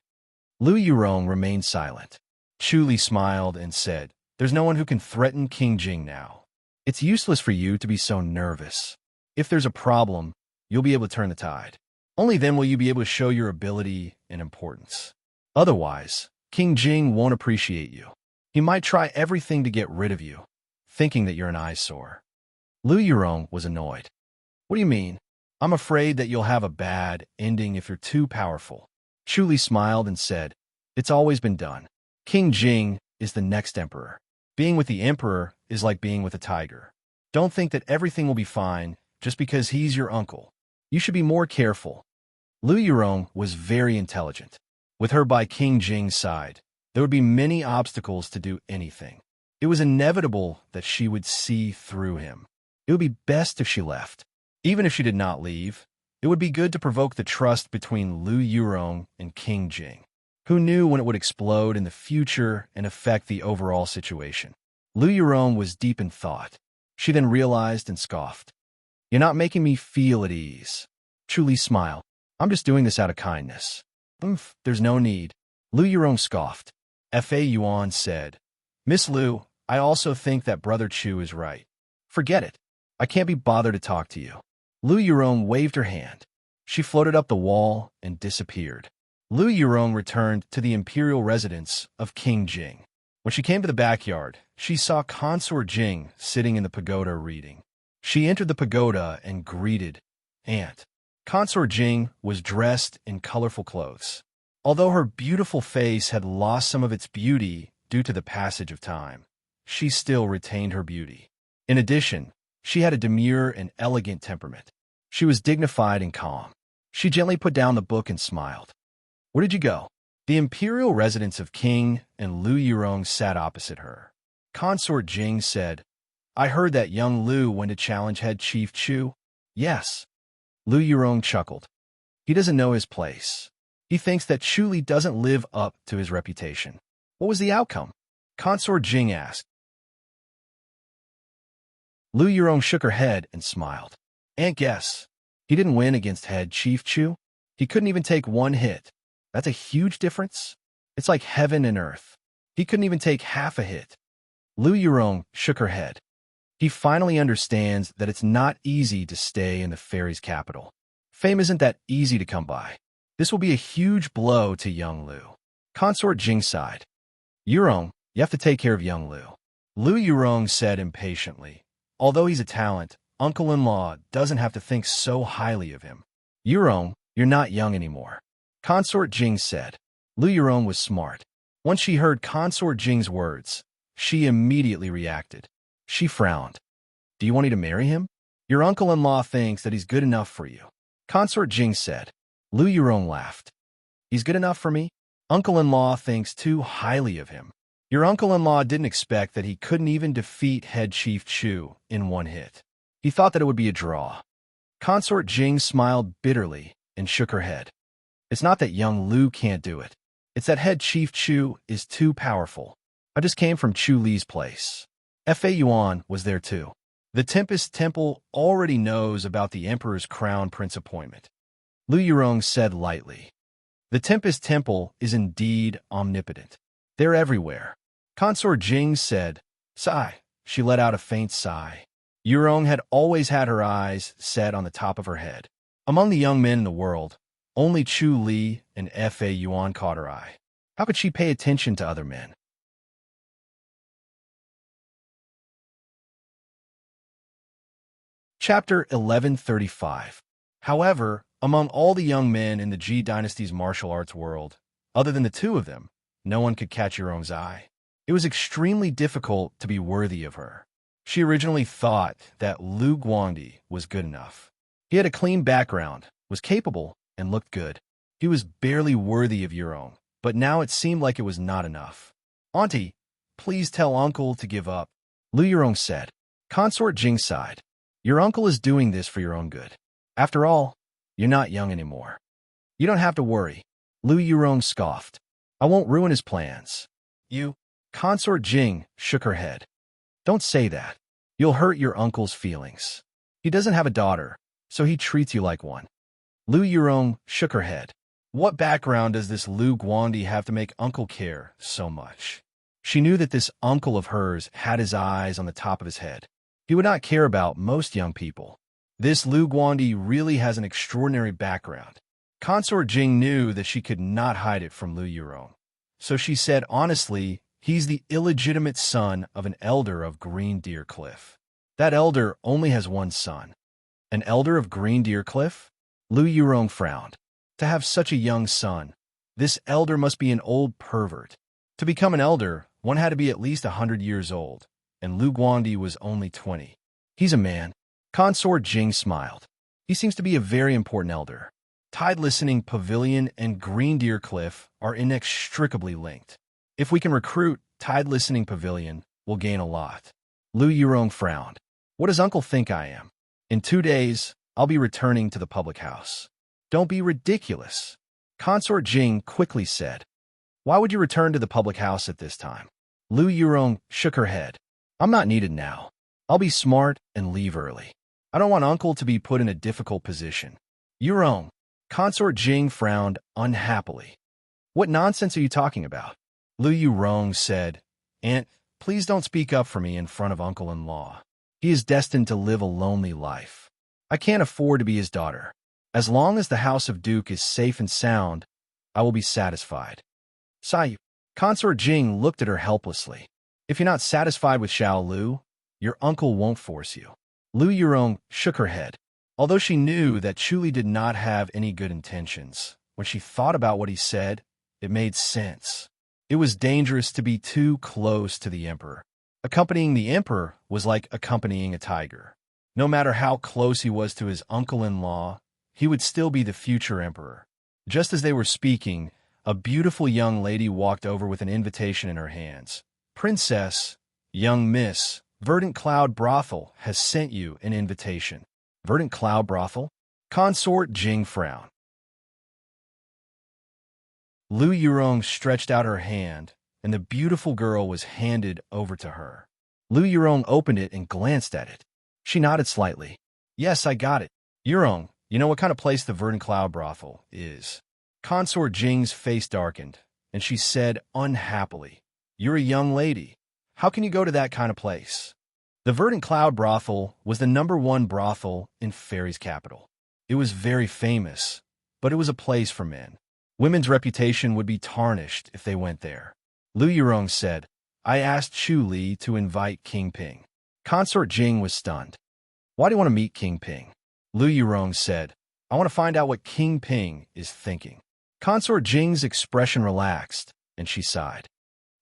Lu Yurong remained silent. Chu Li smiled and said, "There's no one who can threaten King Jing now. It's useless for you to be so nervous. If there's a problem, you'll be able to turn the tide. Only then will you be able to show your ability and importance. Otherwise, King Jing won't appreciate you. He might try everything to get rid of you, thinking that you're an eyesore." Lu Yurong was annoyed. "What do you mean? I'm afraid that you'll have a bad ending if you're too powerful." Chu Li smiled and said, "It's always been done. King Jing is the next emperor. Being with the emperor is like being with a tiger. Don't think that everything will be fine just because he's your uncle. You should be more careful." Lu Yurong was very intelligent. With her by King Jing's side, there would be many obstacles to do anything. It was inevitable that she would see through him. It would be best if she left. Even if she did not leave, it would be good to provoke the trust between Lu Yurong and King Jing. Who knew when it would explode in the future and affect the overall situation? Lu Yurong was deep in thought. She then realized and scoffed. "You're not making me feel at ease." Chu Li smiled. "I'm just doing this out of kindness." There's no need." Lu Yurong scoffed. Fa Yuan said, "Miss Lu, I also think that Brother Chu is right. Forget it. I can't be bothered to talk to you." Lu Yurong waved her hand. She floated up the wall and disappeared. Lu Yurong returned to the imperial residence of King Jing. When she came to the backyard, she saw Consort Jing sitting in the pagoda reading. She entered the pagoda and greeted Aunt. Consort Jing was dressed in colorful clothes. Although her beautiful face had lost some of its beauty due to the passage of time, she still retained her beauty. In addition, she had a demure and elegant temperament. She was dignified and calm. She gently put down the book and smiled. "Where did you go?" The imperial residence of King and Lu Yurong sat opposite her. Consort Jing said, "I heard that young Lu went to challenge head Chief Chu." "Yes." Lu Yurong chuckled. "He doesn't know his place. He thinks that Chu Li doesn't live up to his reputation." "What was the outcome?" Consort Jing asked. Lu Yurong shook her head and smiled. "Aunt guess. He didn't win against head Chief Chu. He couldn't even take one hit. That's a huge difference. It's like heaven and earth. He couldn't even take half a hit." Lu Yurong shook her head. He finally understands that it's not easy to stay in the fairy's capital. Fame isn't that easy to come by. This will be a huge blow to young Lu. Consort Jing sighed. "Yurong, you have to take care of young Lu." Lu Yurong said impatiently, "Although he's a talent, uncle-in-law doesn't have to think so highly of him." "Yurong, you're not young anymore." Consort Jing said. Lu Yurong was smart. Once she heard Consort Jing's words, she immediately reacted. She frowned. "Do you want me to marry him?" "Your uncle-in-law thinks that he's good enough for you." Consort Jing said. Lu Yurong laughed. "He's good enough for me?" "Uncle-in-law thinks too highly of him. Your uncle-in-law didn't expect that he couldn't even defeat head Chief Chu in one hit. He thought that it would be a draw." Consort Jing smiled bitterly and shook her head. "It's not that young Lu can't do it. It's that head Chief Chu is too powerful. I just came from Chu Li's place." Fa Yuan was there too. The Tempest Temple already knows about the Emperor's Crown Prince appointment. Lu Yurong said lightly. The Tempest Temple is indeed omnipotent. They're everywhere. Consort Jing said, "Sigh." She let out a faint sigh. Yurong had always had her eyes set on the top of her head. Among the young men in the world, only Chu Li and Fa Yuan caught her eye. How could she pay attention to other men? Chapter 1135. However, among all the young men in the Ji Dynasty's martial arts world, other than the two of them, no one could catch Yuron's eye. It was extremely difficult to be worthy of her. She originally thought that Lu Guangdi was good enough. He had a clean background, was capable, and looked good. He was barely worthy of Yuron, but now it seemed like it was not enough. "Auntie, please tell uncle to give up," Lu Yurong said. Consort Jing sighed. "Your uncle is doing this for your own good. After all, you're not young anymore. You don't have to worry." Lu Yurong scoffed. "I won't ruin his plans." "You?" Consort Jing shook her head. "Don't say that. You'll hurt your uncle's feelings. He doesn't have a daughter, so he treats you like one." Lu Yurong shook her head. What background does this Lu Guangdi have to make uncle care so much? She knew that this uncle of hers had his eyes on the top of his head. He would not care about most young people. This Lu Guangdi really has an extraordinary background. Consort Jing knew that she could not hide it from Lu Yurong. So she said honestly, he's the illegitimate son of an elder of Green Deer Cliff. That elder only has one son. An elder of Green Deer Cliff? Lu Yurong frowned. To have such a young son, this elder must be an old pervert. To become an elder, one had to be at least 100 years old, and Lu Guangdi was only 20. He's a man. Consort Jing smiled. He seems to be a very important elder. Tide Listening Pavilion and Green Deer Cliff are inextricably linked. If we can recruit Tide Listening Pavilion, we'll gain a lot. Lu Yurong frowned. What does uncle think I am? In 2 days, I'll be returning to the public house. Don't be ridiculous, Consort Jing quickly said. Why would you return to the public house at this time? Lu Yurong shook her head. I'm not needed now. I'll be smart and leave early. I don't want uncle to be put in a difficult position. Yurong, Consort Jing frowned unhappily. What nonsense are you talking about? Lu Yurong said, Aunt, please don't speak up for me in front of uncle-in-law. He is destined to live a lonely life. I can't afford to be his daughter. As long as the House of Duke is safe and sound, I will be satisfied. Sayu, Consort Jing looked at her helplessly. If you're not satisfied with Xiao Lu, your uncle won't force you. Lu Yurong shook her head. Although she knew that Chuli did not have any good intentions, when she thought about what he said, it made sense. It was dangerous to be too close to the emperor. Accompanying the emperor was like accompanying a tiger. No matter how close he was to his uncle-in-law, he would still be the future emperor. Just as they were speaking, a beautiful young lady walked over with an invitation in her hands. Princess, young miss, Verdant Cloud Brothel has sent you an invitation. Verdant Cloud Brothel? Consort Jing frowned. Lu Yurong stretched out her hand, and the beautiful girl was handed over to her. Lu Yurong opened it and glanced at it. She nodded slightly. Yes, I got it. Yurong, you know what kind of place the Verdant Cloud Brothel is? Consort Jing's face darkened, and she said unhappily, You're a young lady. How can you go to that kind of place? The Verdant Cloud Brothel was the #1 brothel in Fairy's capital. It was very famous, but it was a place for men. Women's reputation would be tarnished if they went there. Lu Yurong said, I asked Chu Li to invite King Ping. Consort Jing was stunned. Why do you want to meet King Ping? Lu Yurong said, I want to find out what King Ping is thinking. Consort Jing's expression relaxed, and she sighed.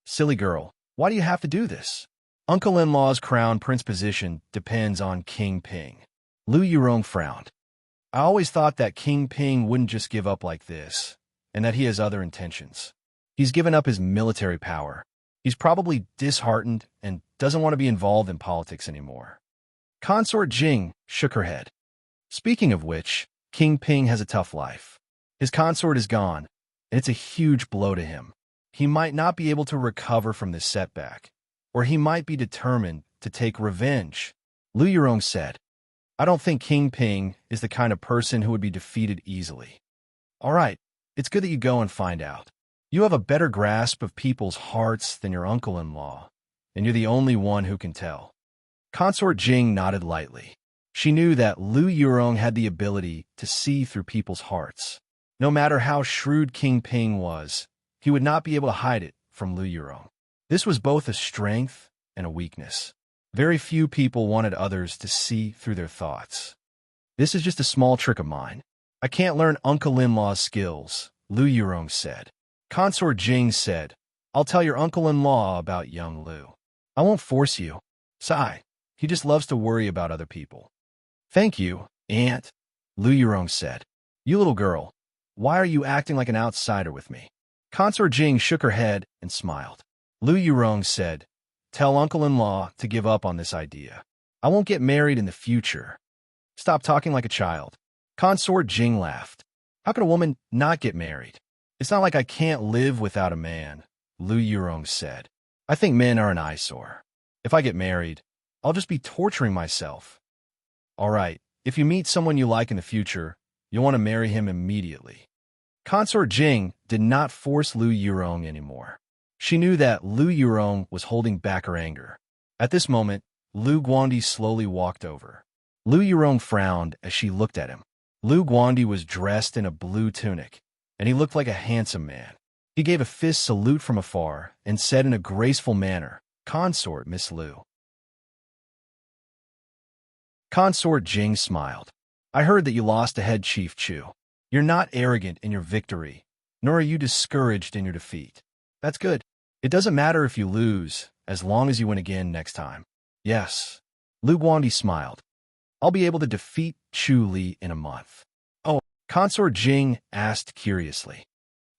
Silly girl, why do you have to do this? Uncle-in-law's crown prince position depends on King Ping. Lu Yurong frowned. I always thought that King Ping wouldn't just give up like this, and that he has other intentions. He's given up his military power. He's probably disheartened and doesn't want to be involved in politics anymore. Consort Jing shook her head. Speaking of which, King Ping has a tough life. His consort is gone, and it's a huge blow to him. He might not be able to recover from this setback, or he might be determined to take revenge. Lu Yurong said, I don't think King Ping is the kind of person who would be defeated easily. All right, it's good that you go and find out. You have a better grasp of people's hearts than your uncle-in-law, and you're the only one who can tell. Consort Jing nodded lightly. She knew that Lu Yurong had the ability to see through people's hearts. No matter how shrewd King Ping was, he would not be able to hide it from Lu Yurong. This was both a strength and a weakness. Very few people wanted others to see through their thoughts. This is just a small trick of mine. I can't learn uncle-in-law's skills, Lu Yurong said. Consort Jing said, I'll tell your uncle-in-law about young Lu. I won't force you. Sigh. He just loves to worry about other people. Thank you, Aunt, Lu Yurong said. You little girl, why are you acting like an outsider with me? Consort Jing shook her head and smiled. Lu Yurong said, tell uncle-in-law to give up on this idea. I won't get married in the future. Stop talking like a child. Consort Jing laughed. How can a woman not get married? It's not like I can't live without a man, Lu Yurong said. I think men are an eyesore. If I get married, I'll just be torturing myself. All right, if you meet someone you like in the future, you'll want to marry him immediately. Consort Jing did not force Lu Yurong anymore. She knew that Lu Yurong was holding back her anger. At this moment, Lu Guandi slowly walked over. Lu Yurong frowned as she looked at him. Lu Guandi was dressed in a blue tunic, and he looked like a handsome man. He gave a fist salute from afar and said in a graceful manner, Consort, Miss Lu. Consort Jing smiled. I heard that you lost to Head Chief Chu. You're not arrogant in your victory, nor are you discouraged in your defeat. That's good. It doesn't matter if you lose, as long as you win again next time. Yes. Lu Guandi smiled. I'll be able to defeat Chu Li in a month. Oh, Consort Jing asked curiously.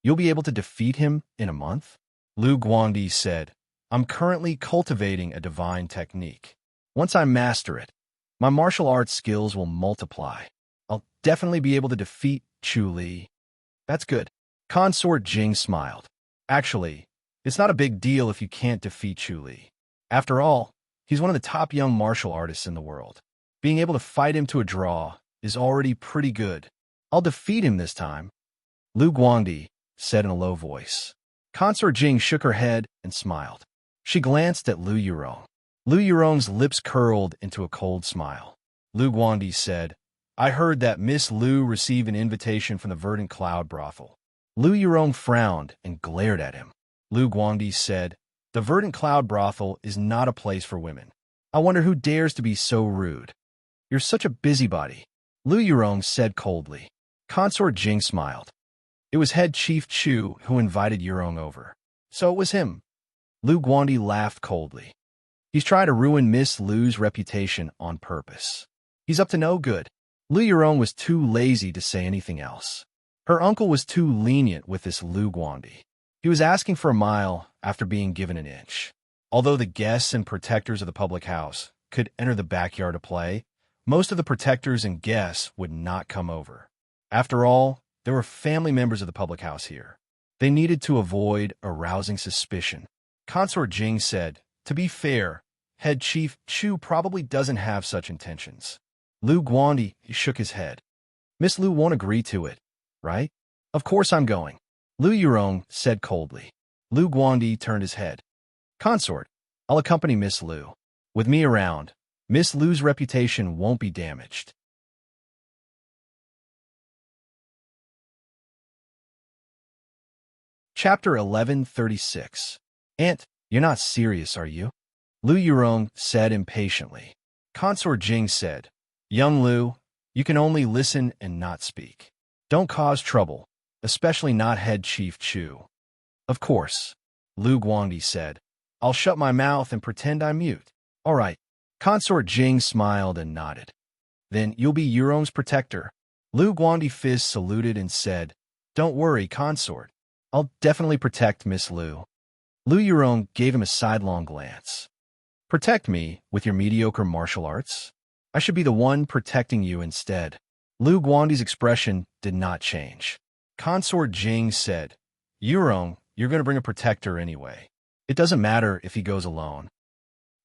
You'll be able to defeat him in a month? Lu Guandi said, I'm currently cultivating a divine technique. Once I master it, my martial arts skills will multiply. I'll definitely be able to defeat Chu Li. That's good. Consort Jing smiled. Actually, it's not a big deal if you can't defeat Chu Li. After all, he's one of the top young martial artists in the world. Being able to fight him to a draw is already pretty good. I'll defeat him this time. Lu Guandi said in a low voice. Consort Jing shook her head and smiled. She glanced at Lu Yurong. Lu Yurong's lips curled into a cold smile. Lu Guandi said, I heard that Miss Lu received an invitation from the Verdant Cloud brothel. Lu Yurong frowned and glared at him. Lu Guandi said, the Verdant Cloud brothel is not a place for women. I wonder who dares to be so rude. You're such a busybody, Lu Yurong said coldly. Consort Jing smiled. It was Head Chief Chu who invited Yurong over. So it was him. Lu Guandi laughed coldly. He's trying to ruin Miss Lu's reputation on purpose. He's up to no good. Lu Yurong was too lazy to say anything else. Her uncle was too lenient with this Lu Guandi. He was asking for a mile after being given an inch. Although the guests and protectors of the public house could enter the backyard to play, most of the protectors and guests would not come over. After all, there were family members of the public house here. They needed to avoid arousing suspicion. Consort Jing said, to be fair, Head Chief Chu probably doesn't have such intentions. Lu Guandi shook his head. Miss Lu won't agree to it, right? Of course I'm going. Lu Yurong said coldly. Lu Guandi turned his head. Consort, I'll accompany Miss Lu. With me around, Miss Lu's reputation won't be damaged. Chapter 1136. Aunt, you're not serious, are you? Lu Yurong said impatiently. Consort Jing said, Young Lu, you can only listen and not speak. Don't cause trouble, especially not Head Chief Chu. Of course, Lu Guandi said. I'll shut my mouth and pretend I'm mute. All right. Consort Jing smiled and nodded. Then you'll be Yurong's protector. Lu Guandi fist saluted and said, Don't worry, Consort. I'll definitely protect Miss Lu. Lu Yurong gave him a sidelong glance. Protect me with your mediocre martial arts? I should be the one protecting you instead. Lu Guandi's expression did not change. Consort Jing said, Yurong, you're going to bring a protector anyway. It doesn't matter if he goes alone.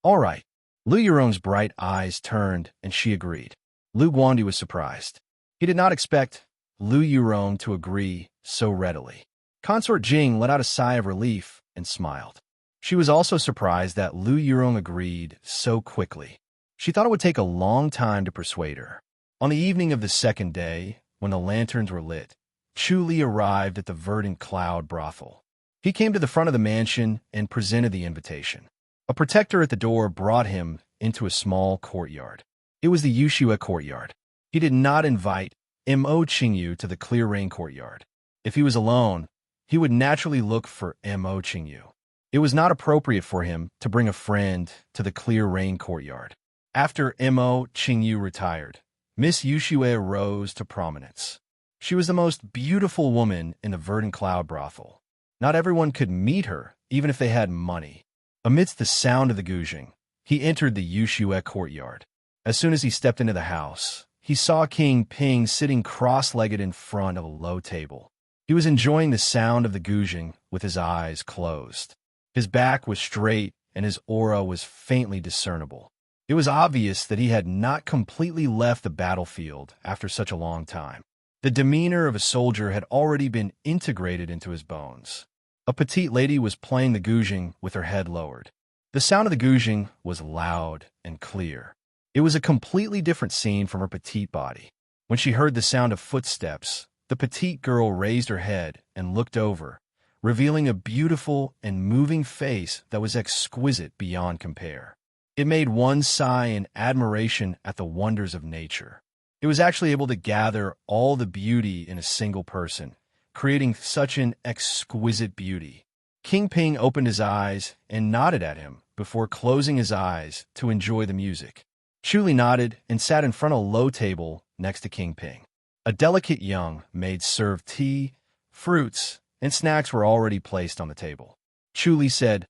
All right. Lu Yurong's bright eyes turned, and she agreed. Lu Guandi was surprised. He did not expect Lu Yurong to agree so readily. Consort Jing let out a sigh of relief and smiled. She was also surprised that Lu Yurong agreed so quickly. She thought it would take a long time to persuade her. On the evening of the second day, when the lanterns were lit, Chu Li arrived at the Verdant Cloud brothel. He came to the front of the mansion and presented the invitation. A protector at the door brought him into a small courtyard. It was the Yushua courtyard. He did not invite Mo Qingyu to the clear rain courtyard. If he was alone, he would naturally look for Mo Qingyu. It was not appropriate for him to bring a friend to the clear rain courtyard. After Mo Qingyu retired, Miss Yushua rose to prominence. She was the most beautiful woman in the verdant cloud brothel. Not everyone could meet her, even if they had money. Amidst the sound of the gouging, he entered the Yushua courtyard. As soon as he stepped into the house, he saw King Ping sitting cross-legged in front of a low table. He was enjoying the sound of the gouging with his eyes closed. His back was straight and his aura was faintly discernible. It was obvious that he had not completely left the battlefield after such a long time. The demeanor of a soldier had already been integrated into his bones. A petite lady was playing the gouging with her head lowered. The sound of the gouging was loud and clear. It was a completely different scene from her petite body. When she heard the sound of footsteps, the petite girl raised her head and looked over, revealing a beautiful and moving face that was exquisite beyond compare. It made one sigh in admiration at the wonders of nature. It was actually able to gather all the beauty in a single person, creating such an exquisite beauty. King Ping opened his eyes and nodded at him before closing his eyes to enjoy the music. Chuli nodded and sat in front of a low table next to King Ping. A delicate young maid served tea, fruits, and snacks were already placed on the table. Chuli said,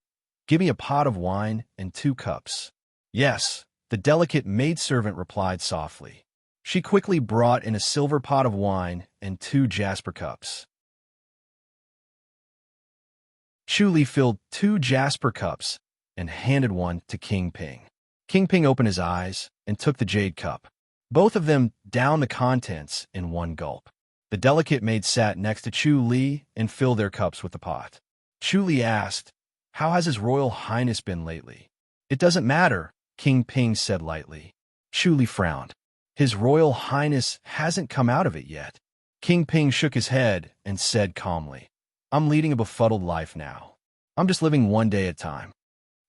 "Give me a pot of wine and 2 cups." "Yes," the delicate maidservant replied softly. She quickly brought in a silver pot of wine and 2 jasper cups. Chuli filled 2 jasper cups and handed one to King Ping. King Ping opened his eyes and took the jade cup. Both of them downed the contents in one gulp. The delicate maid sat next to Chu Li and filled their cups with the pot. Chu Li asked, "How has His Royal Highness been lately?" "It doesn't matter," King Ping said lightly. Chu Li frowned. "His Royal Highness hasn't come out of it yet." King Ping shook his head and said calmly, "I'm leading a befuddled life now. I'm just living one day at a time."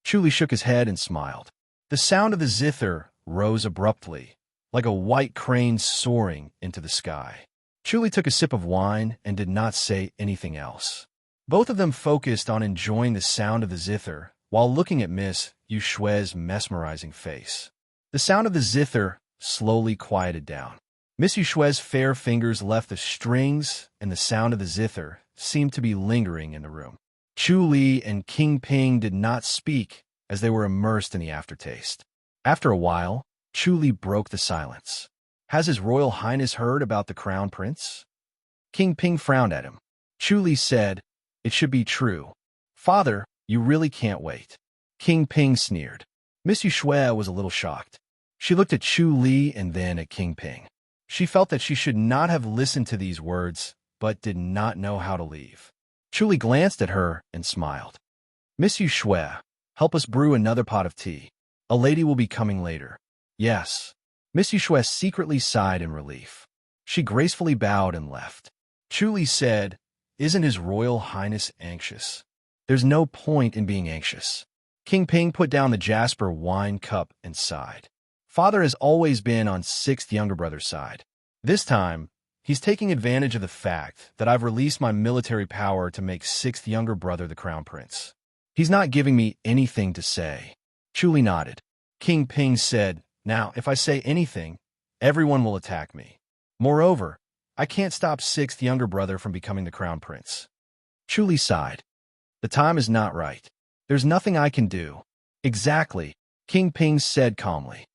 Chu Li shook his head and smiled. The sound of the zither rose abruptly, like a white crane soaring into the sky. Chu Li took a sip of wine and did not say anything else. Both of them focused on enjoying the sound of the zither while looking at Miss Yushua's mesmerizing face. The sound of the zither slowly quieted down. Miss Yushua's fair fingers left the strings, and the sound of the zither seemed to be lingering in the room. Chu Li and King Ping did not speak as they were immersed in the aftertaste. After a while, Chu Li broke the silence. "Has His Royal Highness heard about the Crown Prince?" King Ping frowned at him. Chu Li said, "It should be true. Father, you really can't wait." King Ping sneered. Miss Yushua was a little shocked. She looked at Chu Li and then at King Ping. She felt that she should not have listened to these words, but did not know how to leave. Chu Li glanced at her and smiled. "Miss Yushua, help us brew another pot of tea. A lady will be coming later." "Yes." Miss Yushua secretly sighed in relief. She gracefully bowed and left. Chu Li said, "Isn't His Royal Highness anxious?" "There's no point in being anxious." King Ping put down the jasper wine cup and sighed. Father has always been on 6th younger brother's side. This time, he's taking advantage of the fact that I've released my military power to make 6th younger brother the crown prince. He's not giving me anything to say. Chu Li nodded. King Ping said, "Now, if I say anything, everyone will attack me. Moreover, I can't stop 6th younger brother from becoming the crown prince." Chu Li sighed. "The time is not right. There's nothing I can do." "Exactly," King Ping said calmly.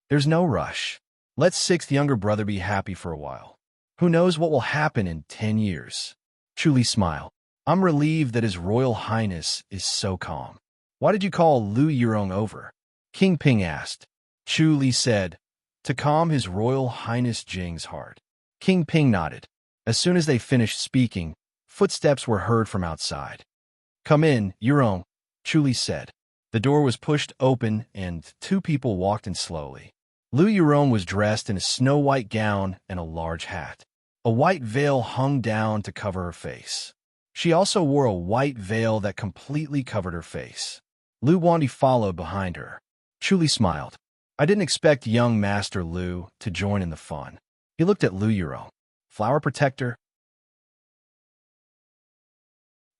"There's no rush. Let 6th younger brother be happy for a while. Who knows what will happen in 10 years? Chu Li smiled. "I'm relieved that His Royal Highness is so calm." "Why did you call Lu Yurong over?" King Ping asked. Chu Li said, "To calm His Royal Highness Jing's heart." King Ping nodded. As soon as they finished speaking, footsteps were heard from outside. "Come in, Yurong," Chu Li said. The door was pushed open and 2 people walked in slowly. Lu Yurong was dressed in a snow-white gown and a large hat. A white veil hung down to cover her face. She also wore a white veil that completely covered her face. Lu Wandi followed behind her. Chuli smiled. I didn't expect young Master Lu to join in the fun. He looked at Lu Yurong. Flower protector?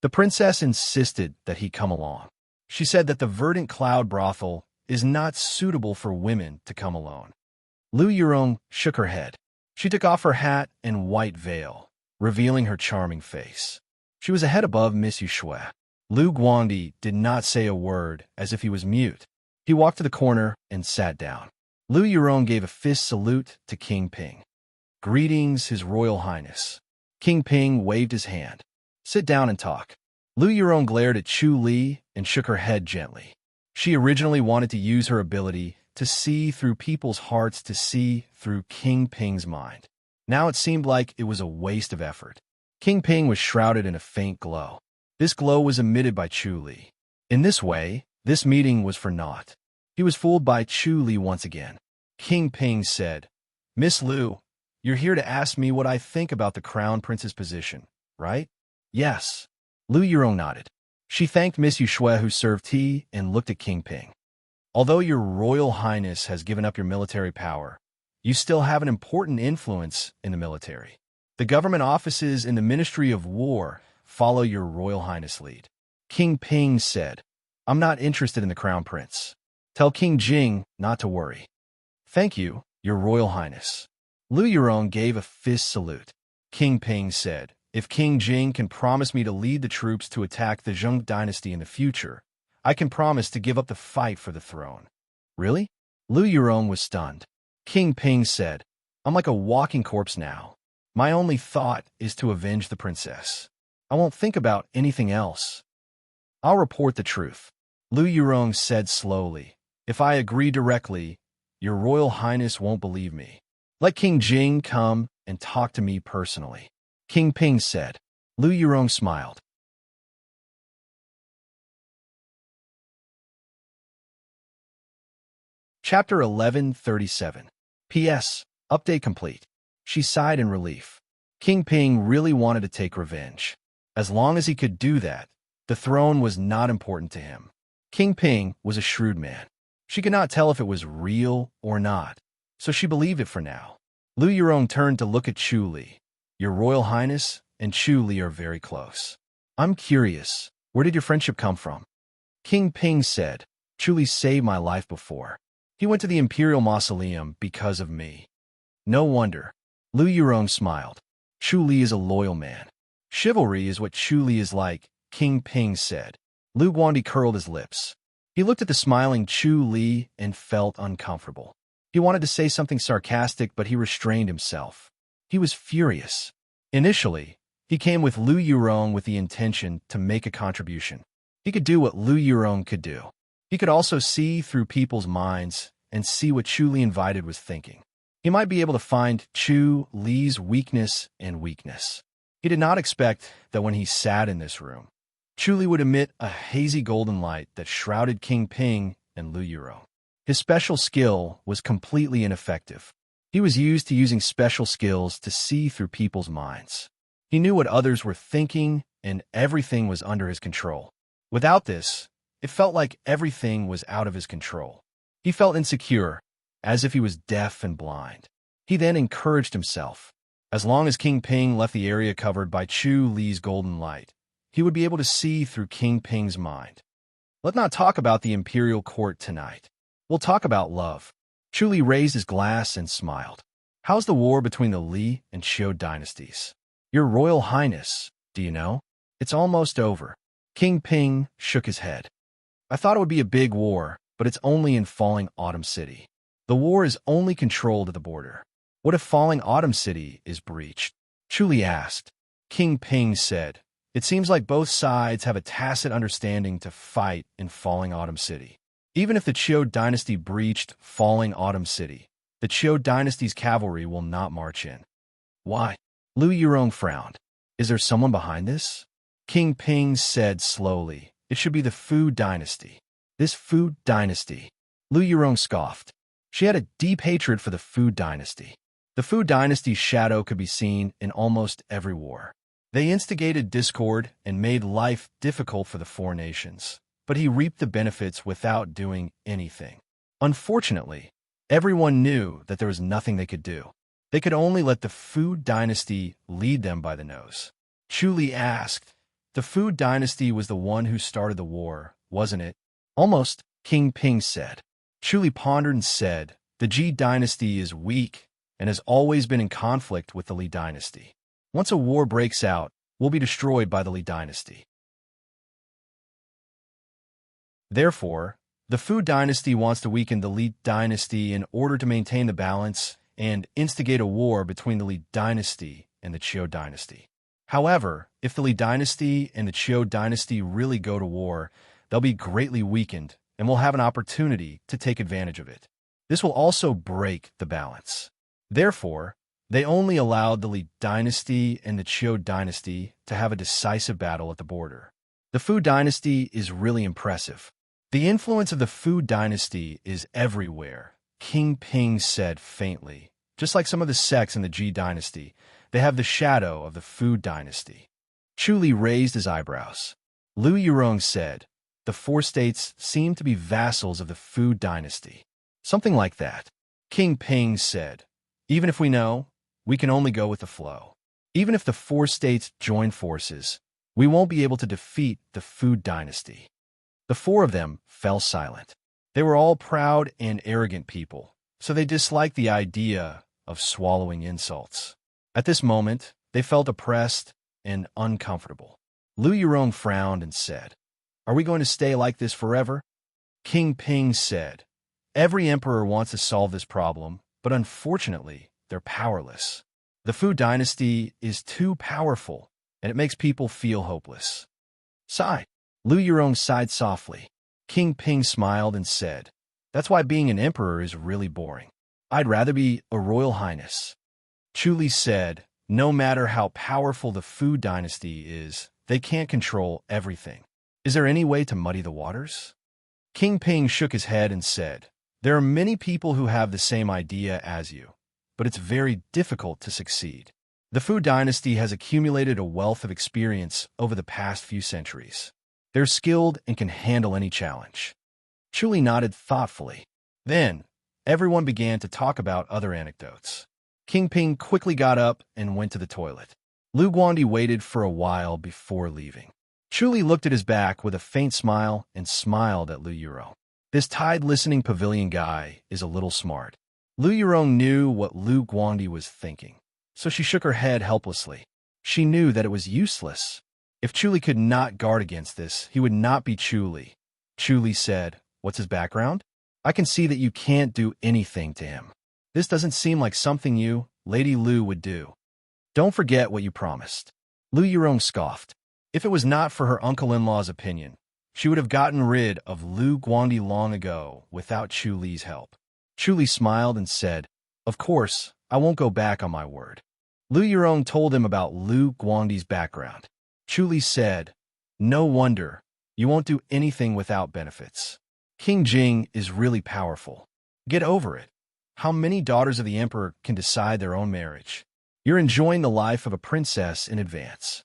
The princess insisted that he come along. She said that the verdant cloud brothel is not suitable for women to come alone. Lu Yurong shook her head. She took off her hat and white veil, revealing her charming face. She was a head above Miss Yuxue. Lu Guandi did not say a word, as if he was mute. He walked to the corner and sat down. Lu Yurong gave a fist salute to King Ping. Greetings, His Royal Highness. King Ping waved his hand. Sit down and talk. Lu Yurong glared at Chu Li and shook her head gently. She originally wanted to use her ability to see through people's hearts to see through King Ping's mind. Now it seemed like it was a waste of effort. King Ping was shrouded in a faint glow. This glow was emitted by Chu Li. In this way, this meeting was for naught. He was fooled by Chu Li once again. King Ping said, Miss Lu, you're here to ask me what I think about the Crown Prince's position, right? Yes. Lu Yurong nodded. She thanked Miss Yuxue who served tea and looked at King Ping. Although your Royal Highness has given up your military power, you still have an important influence in the military. The government offices in the Ministry of War follow your Royal Highness lead. King Ping said, I'm not interested in the Crown Prince. Tell King Jing not to worry. Thank you, your Royal Highness. Lu Yurong gave a fist salute. King Ping said, if King Jing can promise me to lead the troops to attack the Zheng dynasty in the future, I can promise to give up the fight for the throne. Really? Lu Yurong was stunned. King Ping said, I'm like a walking corpse now. My only thought is to avenge the princess. I won't think about anything else. I'll report the truth. Lu Yurong said slowly, if I agree directly, your Royal Highness won't believe me. Let King Jing come and talk to me personally. King Ping said. Lu Yurong smiled. Chapter 1137. P.S. Update complete. She sighed in relief. King Ping really wanted to take revenge. As long as he could do that, the throne was not important to him. King Ping was a shrewd man. She could not tell if it was real or not, so she believed it for now. Lu Yurong turned to look at Chu Li. Your Royal Highness and Chu Li are very close. I'm curious, where did your friendship come from? King Ping said, Chu Li saved my life before. He went to the Imperial Mausoleum because of me. No wonder. Lu Yurong smiled. Chu Li is a loyal man. Chivalry is what Chu Li is like, King Ping said. Lu Guandi curled his lips. He looked at the smiling Chu Li and felt uncomfortable. He wanted to say something sarcastic, but he restrained himself. He was furious. Initially, he came with Lu Yurong with the intention to make a contribution. He could do what Lu Yurong could do. He could also see through people's minds and see what Chu Li invited was thinking. He might be able to find Chu Li's weakness and weakness. He did not expect that when he sat in this room, Chu Li would emit a hazy golden light that shrouded King Ping and Lu Yurong. His special skill was completely ineffective. He was used to using special skills to see through people's minds. He knew what others were thinking, and everything was under his control. Without this, it felt like everything was out of his control. He felt insecure, as if he was deaf and blind. He then encouraged himself. As long as King Ping left the area covered by Chu Li's golden light, he would be able to see through King Ping's mind. Let's not talk about the imperial court tonight. We'll talk about love. Chu Li raised his glass and smiled. How's the war between the Li and Xiu dynasties? Your Royal Highness, do you know? It's almost over. King Ping shook his head. I thought it would be a big war, but it's only in Falling Autumn City. The war is only controlled at the border. What if Falling Autumn City is breached? Chu Li asked. King Ping said, it seems like both sides have a tacit understanding to fight in Falling Autumn City. Even if the Qiu dynasty breached Falling Autumn City, the Qiu dynasty's cavalry will not march in. Why? Lu Yurong frowned. Is there someone behind this? King Ping said slowly, it should be the Fu dynasty. This Fu dynasty. Lu Yurong scoffed. She had a deep hatred for the Fu dynasty. The Fu dynasty's shadow could be seen in almost every war. They instigated discord and made life difficult for the four nations, but he reaped the benefits without doing anything. Unfortunately, everyone knew that there was nothing they could do. They could only let the Food Dynasty lead them by the nose. Chu asked, "The Food Dynasty was the one who started the war, wasn't it?" "Almost," King Ping said. Chu pondered and said, "The Ji Dynasty is weak and has always been in conflict with the Li Dynasty. Once a war breaks out, we'll be destroyed by the Li Dynasty. Therefore, the Fu Dynasty wants to weaken the Li Dynasty in order to maintain the balance and instigate a war between the Li Dynasty and the Qiu Dynasty. However, if the Li Dynasty and the Qiu Dynasty really go to war, they'll be greatly weakened and will have an opportunity to take advantage of it. This will also break the balance. Therefore, they only allowed the Li Dynasty and the Qiu Dynasty to have a decisive battle at the border. The Fu Dynasty is really impressive. The influence of the Fu Dynasty is everywhere, King Ping said faintly. Just like some of the sects in the Ji Dynasty, they have the shadow of the Fu Dynasty. Chu Li raised his eyebrows. Lu Yurong said, "The four states seem to be vassals of the Fu Dynasty." "Something like that." King Ping said, "Even if we know, we can only go with the flow. Even if the four states join forces, we won't be able to defeat the Fu Dynasty." The four of them fell silent. They were all proud and arrogant people, so they disliked the idea of swallowing insults. At this moment, they felt oppressed and uncomfortable. Lu Yurong frowned and said, "Are we going to stay like this forever?" King Ping said, "Every emperor wants to solve this problem, but unfortunately, they're powerless. The Fu Dynasty is too powerful, and it makes people feel hopeless." Sigh. Lu Yurong sighed softly. King Ping smiled and said, "That's why being an emperor is really boring. I'd rather be a royal highness." Chu Li said, "No matter how powerful the Fu Dynasty is, they can't control everything. Is there any way to muddy the waters?" King Ping shook his head and said, "There are many people who have the same idea as you, but it's very difficult to succeed. The Fu Dynasty has accumulated a wealth of experience over the past few centuries. They're skilled and can handle any challenge." Chu Li nodded thoughtfully. Then, everyone began to talk about other anecdotes. King Ping quickly got up and went to the toilet. Lu Guandi waited for a while before leaving. Chu Li looked at his back with a faint smile and smiled at Lu Yurong. This tide-listening pavilion guy is a little smart. Lu Yurong knew what Lu Guandi was thinking, so she shook her head helplessly. She knew that it was useless. If Chu Li could not guard against this, he would not be Chu Li. Chu Li said, "What's his background? I can see that you can't do anything to him. This doesn't seem like something you, Lady Lu, would do. Don't forget what you promised." Lu Yurong scoffed. If it was not for her uncle-in-law's opinion, she would have gotten rid of Lu Guandi long ago without Chu Li's help. Chu Li smiled and said, "Of course, I won't go back on my word." Lu Yurong told him about Lu Guandi's background. Chu Li said, "No wonder. You won't do anything without benefits. King Jing is really powerful. Get over it. How many daughters of the emperor can decide their own marriage? You're enjoying the life of a princess in advance."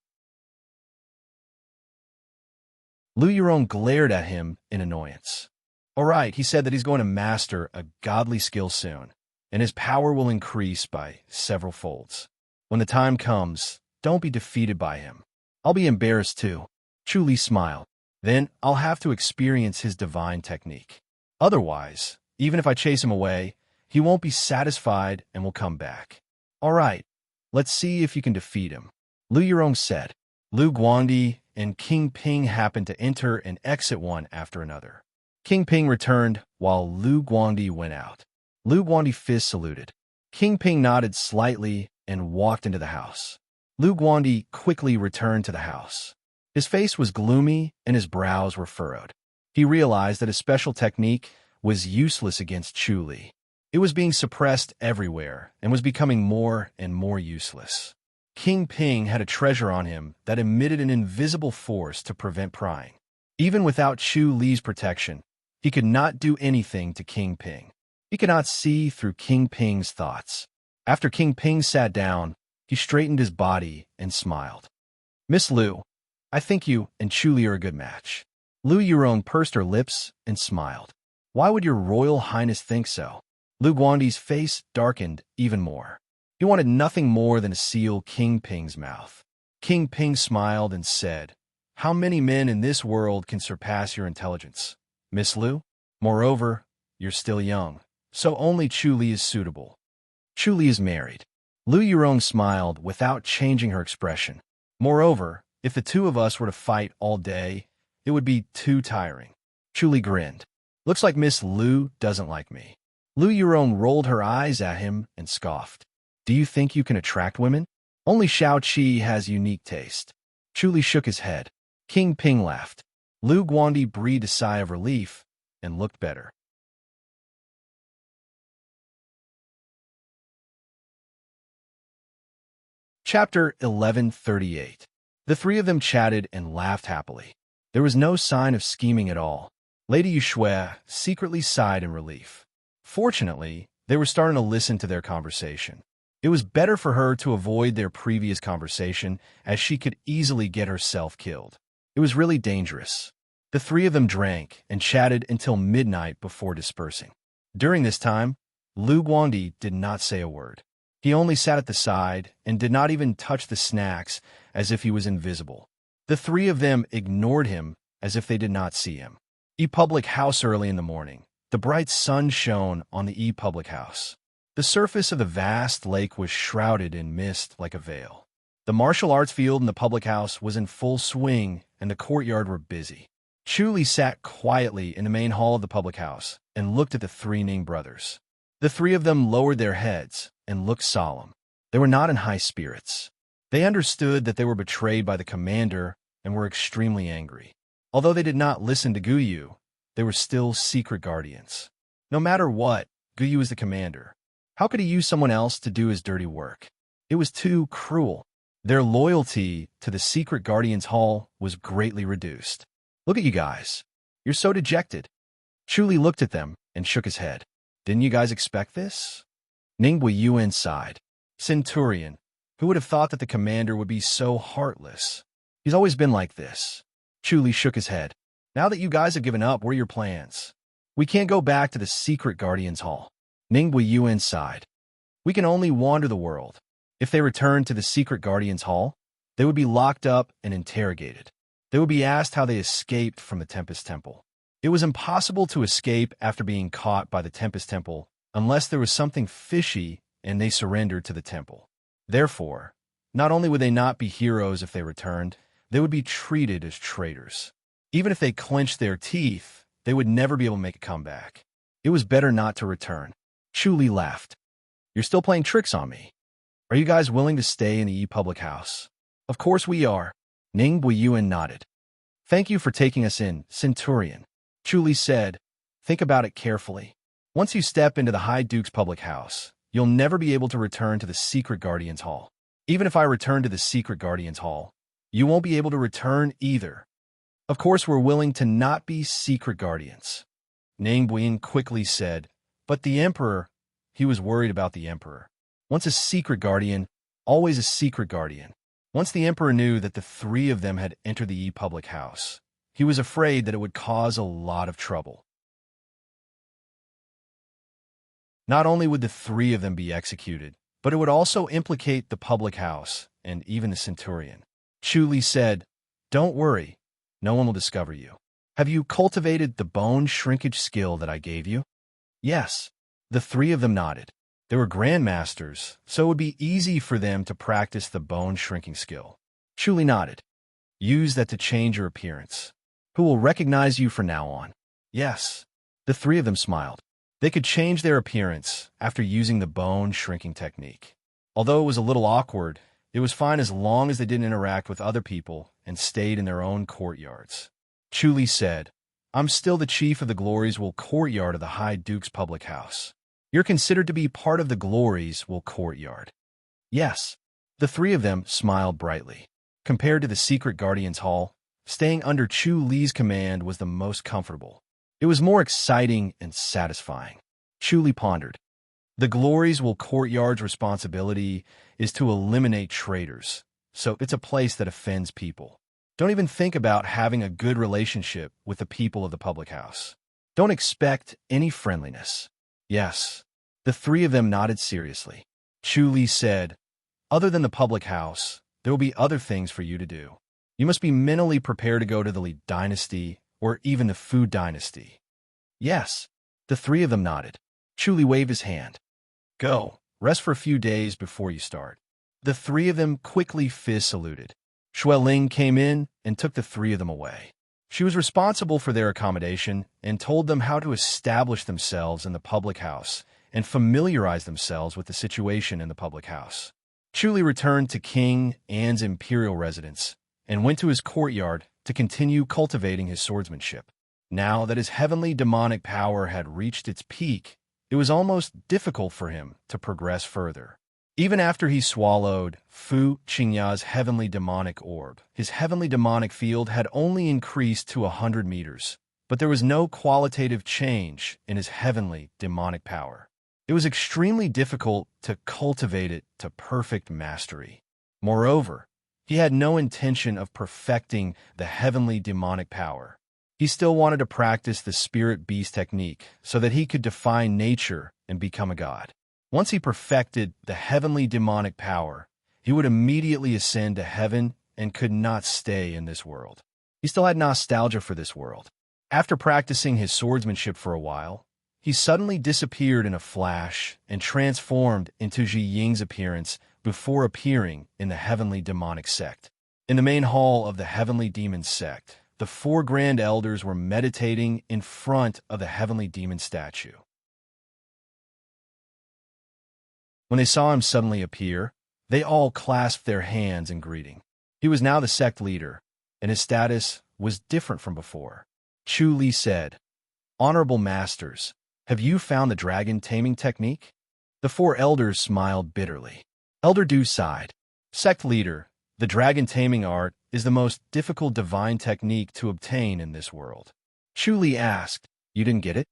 Lu Yurong glared at him in annoyance. "All right," he said that he's going to master a godly skill soon, and his power will increase by several folds. When the time comes, don't be defeated by him. I'll be embarrassed too." Chu Li smiled. "Then I'll have to experience his divine technique. Otherwise, even if I chase him away, he won't be satisfied and will come back. All right, let's see if you can defeat him." Lu Yurong said. Lu Guandi and King Ping happened to enter and exit one after another. King Ping returned while Lu Guandi went out. Lu Guandi fist saluted. King Ping nodded slightly and walked into the house. Lu Guandi quickly returned to the house. His face was gloomy and his brows were furrowed. He realized that his special technique was useless against Chu Li. It was being suppressed everywhere and was becoming more and more useless. King Ping had a treasure on him that emitted an invisible force to prevent prying. Even without Chu Li's protection, he could not do anything to King Ping. He could not see through King Ping's thoughts. After King Ping sat down, he straightened his body and smiled. "Miss Lu, I think you and Chu Li are a good match." Lu Yurong pursed her lips and smiled. Why would your royal highness think so? Lu Guandi's face darkened even more. He wanted nothing more than to seal King Ping's mouth. King Ping smiled and said, "How many men in this world can surpass your intelligence, Miss Lu? Moreover, you're still young, so only Chu Li is suitable. Chu Li is married." Lu Yurong smiled without changing her expression. "Moreover, if the two of us were to fight all day, it would be too tiring." Chu Li grinned. "Looks like Miss Lu doesn't like me." Lu Yurong rolled her eyes at him and scoffed. "Do you think you can attract women? Only Shao Qi has unique taste." Chu Li shook his head. King Ping laughed. Lu Guandi breathed a sigh of relief and looked better. Chapter 1138. The three of them chatted and laughed happily. There was no sign of scheming at all. Lady Yushui secretly sighed in relief. Fortunately, they were starting to listen to their conversation. It was better for her to avoid their previous conversation, as she could easily get herself killed. It was really dangerous. The three of them drank and chatted until midnight before dispersing. During this time, Lu Guandi did not say a word. He only sat at the side and did not even touch the snacks, as if he was invisible. The three of them ignored him as if they did not see him. Public House. Early in the morning, the bright sun shone on the Public House. The surface of the vast lake was shrouded in mist like a veil. The martial arts field in the public house was in full swing, and the courtyard were busy. Chu Li sat quietly in the main hall of the public house and looked at the three Ning brothers. The three of them lowered their heads and looked solemn. They were not in high spirits. They understood that they were betrayed by the commander and were extremely angry. Although they did not listen to Guyu, they were still secret guardians. No matter what, Guyu is the commander. How could he use someone else to do his dirty work? It was too cruel. Their loyalty to the secret guardians hall was greatly reduced. "Look at you guys. You're so dejected." Chu Li looked at them and shook his head. "Didn't you guys expect this?" Ning Guiyuan sighed. Centurion, who would have thought that the commander would be so heartless? He's always been like this. Chu Li shook his head. "Now that you guys have given up, what are your plans?" "We can't go back to the secret guardians hall." Ning Guiyuan sighed. "We can only wander the world. If they returned to the secret guardians hall, they would be locked up and interrogated. They would be asked how they escaped from the Tempest Temple. It was impossible to escape after being caught by the Tempest Temple unless there was something fishy and they surrendered to the temple. Therefore, not only would they not be heroes if they returned, they would be treated as traitors. Even if they clenched their teeth, they would never be able to make a comeback. It was better not to return." Chu Li laughed. "You're still playing tricks on me. Are you guys willing to stay in the public house?" "Of course we are." Ning Guiyuan nodded. "Thank you for taking us in, Centurion." Chu Li said, "Think about it carefully. Once you step into the High Duke's public house, you'll never be able to return to the secret guardians hall. Even if I return to the secret guardians hall, you won't be able to return either. Of course, we're willing to not be secret guardians." Ning Guiyuan quickly said, "But the Emperor," he was worried about the Emperor. Once a secret guardian, always a secret guardian. Once the Emperor knew that the three of them had entered the public house, he was afraid that it would cause a lot of trouble. Not only would the three of them be executed, but it would also implicate the public house and even the Centurion. Chu Li said, "Don't worry, no one will discover you. Have you cultivated the bone shrinkage skill that I gave you?" "Yes." The three of them nodded. They were grandmasters, so it would be easy for them to practice the bone shrinking skill. Chu Li nodded. "Use that to change your appearance. Who will recognize you from now on?" "Yes." The three of them smiled. They could change their appearance after using the bone shrinking technique. Although it was a little awkward, it was fine as long as they didn't interact with other people and stayed in their own courtyards. Chu Li said, "I'm still the chief of the Glories Will courtyard of the High Duke's public house. You're considered to be part of the Glories Will courtyard." "Yes." The three of them smiled brightly. Compared to the secret guardians hall, staying under Chu Li's command was the most comfortable. It was more exciting and satisfying. Chu Li pondered. The Glories Will courtyard's responsibility is to eliminate traitors, so it's a place that offends people. Don't even think about having a good relationship with the people of the public house. Don't expect any friendliness. Yes. The three of them nodded seriously. Chu said, other than the public house, there will be other things for you to do. You must be mentally prepared to go to the Li dynasty or even the Fu dynasty. Yes. The three of them nodded. Chu waved his hand. Go. Rest for a few days before you start. The three of them quickly saluted. Xueling came in and took the three of them away. She was responsible for their accommodation and told them how to establish themselves in the public house and familiarize themselves with the situation in the public house. Chu returned to King An's imperial residence and went to his courtyard to continue cultivating his swordsmanship. Now that his heavenly demonic power had reached its peak, it was almost difficult for him to progress further. Even after he swallowed Fu Qingya's heavenly demonic orb, his heavenly demonic field had only increased to 100 meters, but there was no qualitative change in his heavenly demonic power. It was extremely difficult to cultivate it to perfect mastery. Moreover, he had no intention of perfecting the heavenly demonic power. He still wanted to practice the spirit beast technique so that he could defy nature and become a god. Once he perfected the heavenly demonic power, he would immediately ascend to heaven and could not stay in this world. He still had nostalgia for this world. After practicing his swordsmanship for a while, he suddenly disappeared in a flash and transformed into Ji Ying's appearance before appearing in the heavenly demonic sect. In the main hall of the heavenly demon sect, the four grand elders were meditating in front of the heavenly demon statue. When they saw him suddenly appear, they all clasped their hands in greeting. He was now the sect leader, and his status was different from before. Chu said, Honorable Masters, have you found the dragon taming technique? The four elders smiled bitterly. Elder Du sighed. Sect leader, the dragon taming art is the most difficult divine technique to obtain in this world. Chu asked, You didn't get it?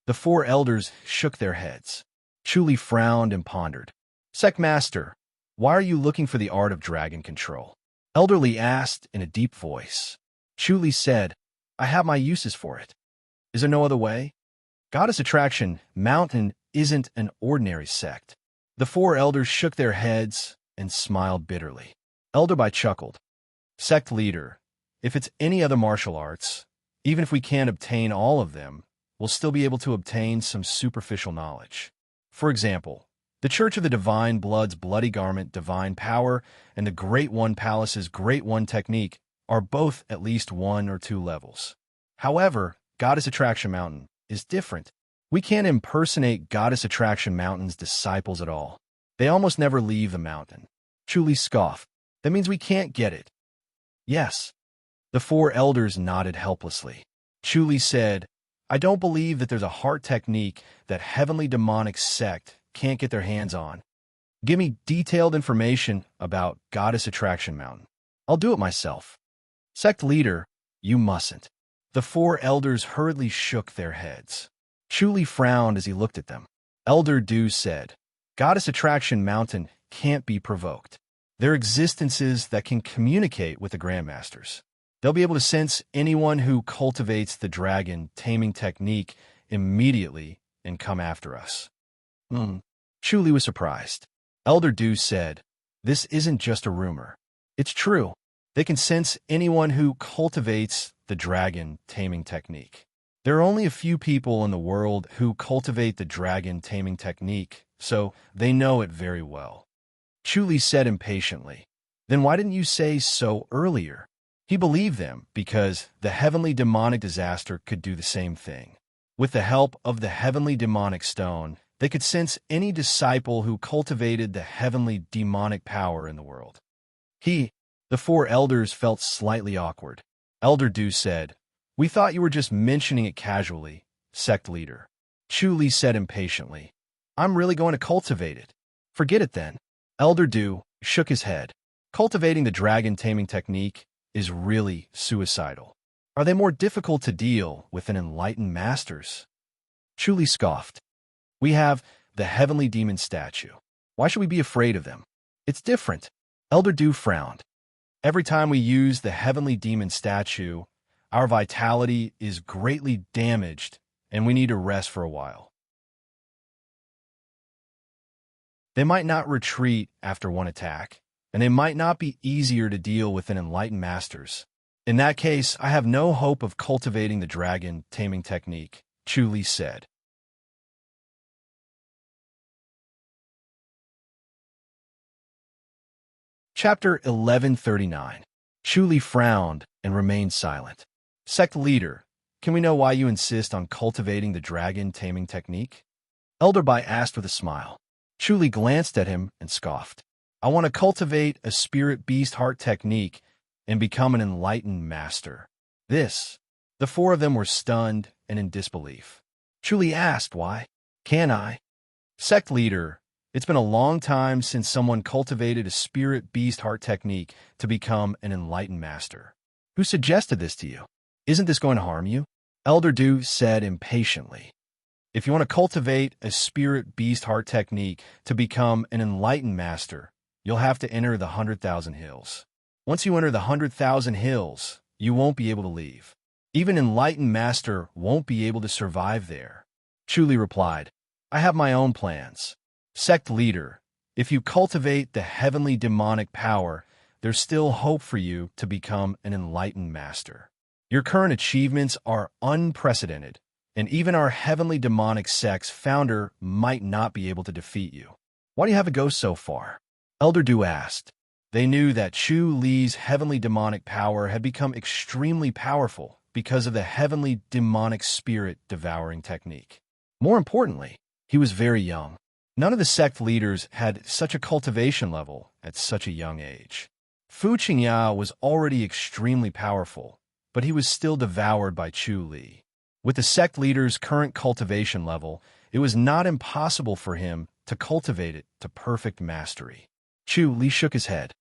The four elders shook their heads. Chu frowned and pondered. Sect Master, why are you looking for the art of dragon control? Elderly asked in a deep voice. Chu said, I have my uses for it. Is there no other way? Goddess Attraction Mountain isn't an ordinary sect. The four elders shook their heads and smiled bitterly. Elder Bai chuckled. Sect leader, if it's any other martial arts, even if we can't obtain all of them, we'll still be able to obtain some superficial knowledge. For example, the Church of the Divine Blood's Bloody Garment Divine Power and the Great One Palace's Great One Technique are both at least 1 or 2 levels. However, Goddess Attraction Mountain is different. We can't impersonate Goddess Attraction Mountain's disciples at all. They almost never leave the mountain. Chu scoffed. That means we can't get it. Yes. The four elders nodded helplessly. Chu said, I don't believe that there's a heart technique that heavenly demonic sect can't get their hands on. Give me detailed information about Goddess Attraction Mountain. I'll do it myself. Sect leader, you mustn't. The four elders hurriedly shook their heads. Chu frowned as he looked at them. Elder Du said, Goddess Attraction Mountain can't be provoked. They're existences that can communicate with the Grandmasters. They'll be able to sense anyone who cultivates the dragon taming technique immediately and come after us. Chu was surprised. Elder Du said, This isn't just a rumor. It's true. They can sense anyone who cultivates the dragon taming technique. There are only a few people in the world who cultivate the dragon taming technique, so they know it very well. Chu said impatiently, Then why didn't you say so earlier? He believed them because the heavenly demonic disaster could do the same thing. With the help of the heavenly demonic stone, they could sense any disciple who cultivated the heavenly demonic power in the world. The four elders felt slightly awkward. Elder Du said, We thought you were just mentioning it casually, sect leader. Chu said impatiently, I'm really going to cultivate it. Forget it then. Elder Du shook his head. Cultivating the dragon taming technique is really suicidal. Are they more difficult to deal with than enlightened masters? Chu scoffed. We have the heavenly demon statue. Why should we be afraid of them? It's different. Elder Du frowned. Every time we use the heavenly demon statue, our vitality is greatly damaged and we need to rest for a while. They might not retreat after one attack, and they might not be easier to deal with than enlightened masters. In that case, I have no hope of cultivating the dragon taming technique, Chu said. Chapter 1139. Chu frowned and remained silent. Sect leader, can we know why you insist on cultivating the dragon taming technique? Elder Bai asked with a smile. Chu glanced at him and scoffed. I want to cultivate a spirit beast heart technique and become an enlightened master. This. The four of them were stunned and in disbelief. Chu asked why. Can I? Sect leader, it's been a long time since someone cultivated a spirit beast heart technique to become an enlightened master. Who suggested this to you? Isn't this going to harm you? Elder Du said impatiently. If you want to cultivate a spirit beast heart technique to become an enlightened master, you'll have to enter the 100,000 hills. Once you enter the 100,000 hills, you won't be able to leave. Even enlightened master won't be able to survive there. Chu replied, I have my own plans. Sect leader, if you cultivate the heavenly demonic power, there's still hope for you to become an enlightened master. Your current achievements are unprecedented, and even our heavenly demonic sect's founder might not be able to defeat you. Why do you have it go so far? Elder Du asked. They knew that Chu Li's heavenly demonic power had become extremely powerful because of the heavenly demonic spirit devouring technique. More importantly, he was very young. None of the sect leaders had such a cultivation level at such a young age. Fu Qingya was already extremely powerful, but he was still devoured by Chu Li. With the sect leader's current cultivation level, it was not impossible for him to cultivate it to perfect mastery. Chu Li shook his head.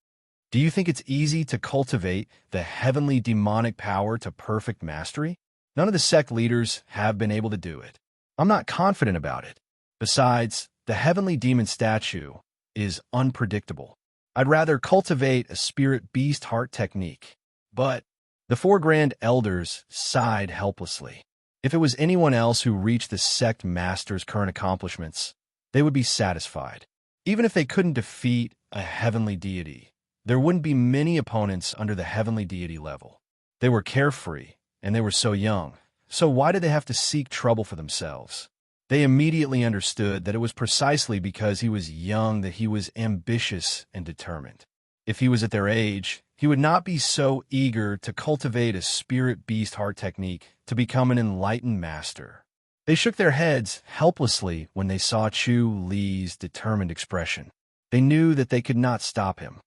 Do you think it's easy to cultivate the heavenly demonic power to perfect mastery? None of the sect leaders have been able to do it. I'm not confident about it. Besides, the heavenly demon statue is unpredictable. I'd rather cultivate a spirit beast heart technique. But the four grand elders sighed helplessly. If it was anyone else who reached the sect master's current accomplishments, they would be satisfied. Even if they couldn't defeat a heavenly deity, there wouldn't be many opponents under the heavenly deity level. They were carefree, and they were so young. So why did they have to seek trouble for themselves? They immediately understood that it was precisely because he was young that he was ambitious and determined. If he was at their age, he would not be so eager to cultivate a spirit beast heart technique to become an enlightened master. They shook their heads helplessly when they saw Chu Li's determined expression. They knew that they could not stop him.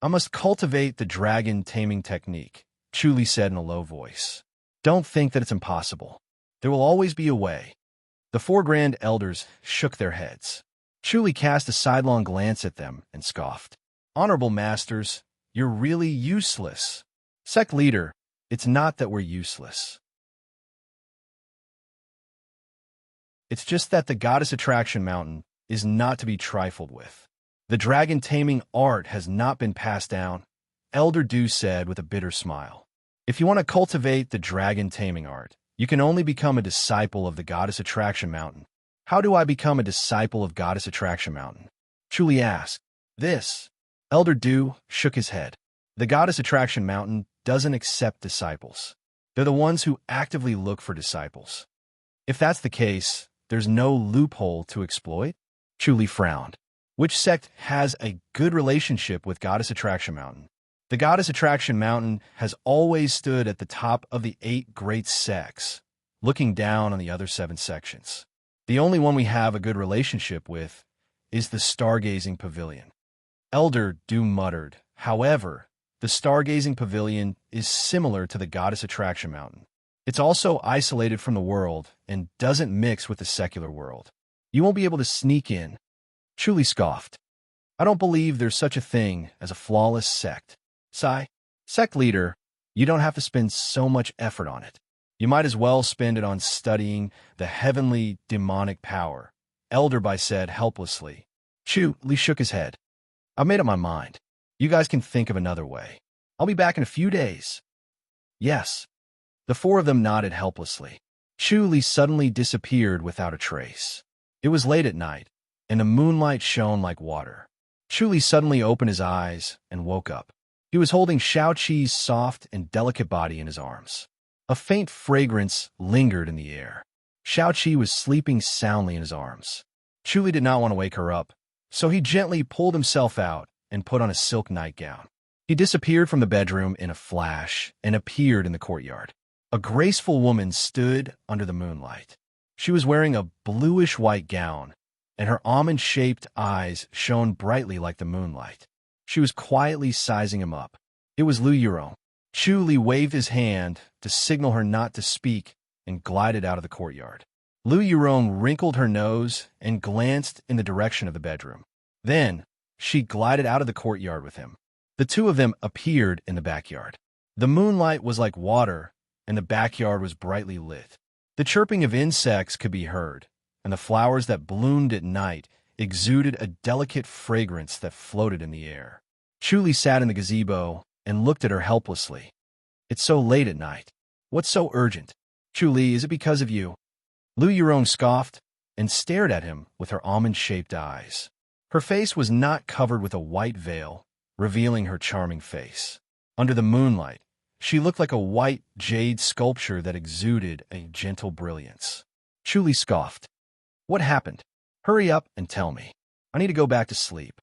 I must cultivate the dragon taming technique, Chu Li said in a low voice. Don't think that it's impossible. There will always be a way. The four grand elders shook their heads. Chu Li cast a sidelong glance at them and scoffed. Honorable masters, you're really useless. Sect leader, it's not that we're useless. It's just that the goddess attraction mountain is not to be trifled with. The dragon taming art has not been passed down, Elder Du said with a bitter smile. If you want to cultivate the dragon taming art, you can only become a disciple of the Goddess Attraction Mountain. How do I become a disciple of Goddess Attraction Mountain? Chu asked. This. Elder Du shook his head. The Goddess Attraction Mountain doesn't accept disciples. They're the ones who actively look for disciples. If that's the case, there's no loophole to exploit? Chu frowned. Which sect has a good relationship with Goddess Attraction Mountain? The Goddess Attraction Mountain has always stood at the top of the 8 great sects, looking down on the other 7 sections. The only one we have a good relationship with is the Stargazing Pavilion. Elder Du muttered, however, the Stargazing Pavilion is similar to the Goddess Attraction Mountain. It's also isolated from the world and doesn't mix with the secular world. You won't be able to sneak in. Chu scoffed. I don't believe there's such a thing as a flawless sect. Sect leader, you don't have to spend so much effort on it. You might as well spend it on studying the heavenly demonic power, Elder Bai said helplessly. Chu Li shook his head. I've made up my mind. You guys can think of another way. I'll be back in a few days. Yes. The four of them nodded helplessly. Chu Li suddenly disappeared without a trace. It was late at night, and the moonlight shone like water. Chu Li suddenly opened his eyes and woke up. He was holding Xiao Qi's soft and delicate body in his arms. A faint fragrance lingered in the air. Xiao Qi was sleeping soundly in his arms. Chu Li did not want to wake her up, so he gently pulled himself out and put on a silk nightgown. He disappeared from the bedroom in a flash and appeared in the courtyard. A graceful woman stood under the moonlight. She was wearing a bluish-white gown, and her almond-shaped eyes shone brightly like the moonlight. She was quietly sizing him up. It was Lu Yurong. Chu Li waved his hand to signal her not to speak and glided out of the courtyard. Lu Yurong wrinkled her nose and glanced in the direction of the bedroom. Then, she glided out of the courtyard with him. The two of them appeared in the backyard. The moonlight was like water, and the backyard was brightly lit. The chirping of insects could be heard, and the flowers that bloomed at night exuded a delicate fragrance that floated in the air. Chu Li sat in the gazebo and looked at her helplessly. It's so late at night. What's so urgent? Chu Li, is it because of you? Lu Yurong scoffed and stared at him with her almond-shaped eyes. Her face was not covered with a white veil, revealing her charming face. Under the moonlight, she looked like a white jade sculpture that exuded a gentle brilliance. Chu Li scoffed. What happened? Hurry up and tell me. I need to go back to sleep.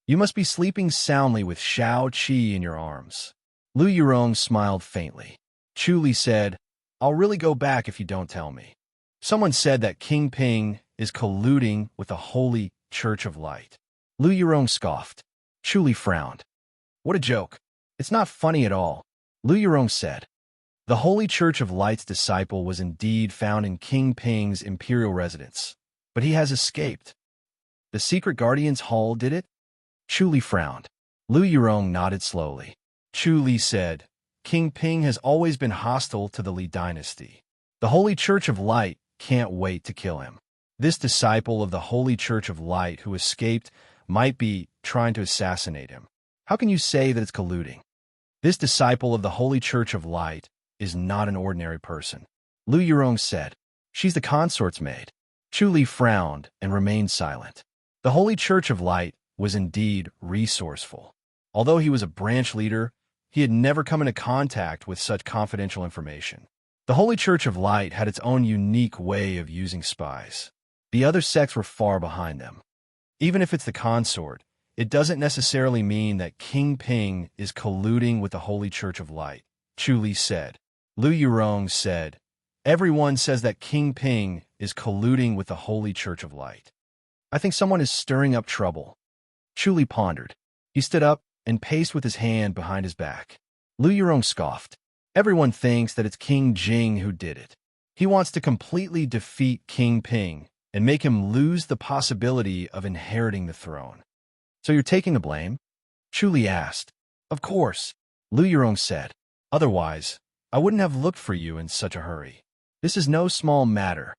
You must be sleeping soundly with Xiao Qi in your arms. Lu Yurong smiled faintly. Chu Li said, I'll really go back if you don't tell me. Someone said that King Ping is colluding with the Holy Church of Light. Lu Yurong scoffed. Chu Li frowned. What a joke. It's not funny at all. Lu Yurong said. The Holy Church of Light's disciple was indeed found in King Ping's imperial residence, but he has escaped. The secret guardian's hall did it? Chu Li frowned. Lu Yurong nodded slowly. Chu Li said, King Ping has always been hostile to the Li dynasty. The Holy Church of Light can't wait to kill him. This disciple of the Holy Church of Light who escaped might be trying to assassinate him. How can you say that it's colluding? This disciple of the Holy Church of Light is not an ordinary person. Lu Yurong said, She's the consort's maid. Chu Li frowned and remained silent. The Holy Church of Light was indeed resourceful. Although he was a branch leader, he had never come into contact with such confidential information. The Holy Church of Light had its own unique way of using spies. The other sects were far behind them. Even if it's the consort, it doesn't necessarily mean that King Ping is colluding with the Holy Church of Light, Chu Li said. Lu Yurong said, Everyone says that King Ping is colluding with the Holy Church of Light. I think someone is stirring up trouble. Chu Li pondered. He stood up and paced with his hand behind his back. Lu Yurong scoffed. Everyone thinks that it's King Jing who did it. He wants to completely defeat King Ping and make him lose the possibility of inheriting the throne. So you're taking the blame? Chu Li asked. Of course, Lu Yurong said. Otherwise, I wouldn't have looked for you in such a hurry. This is no small matter.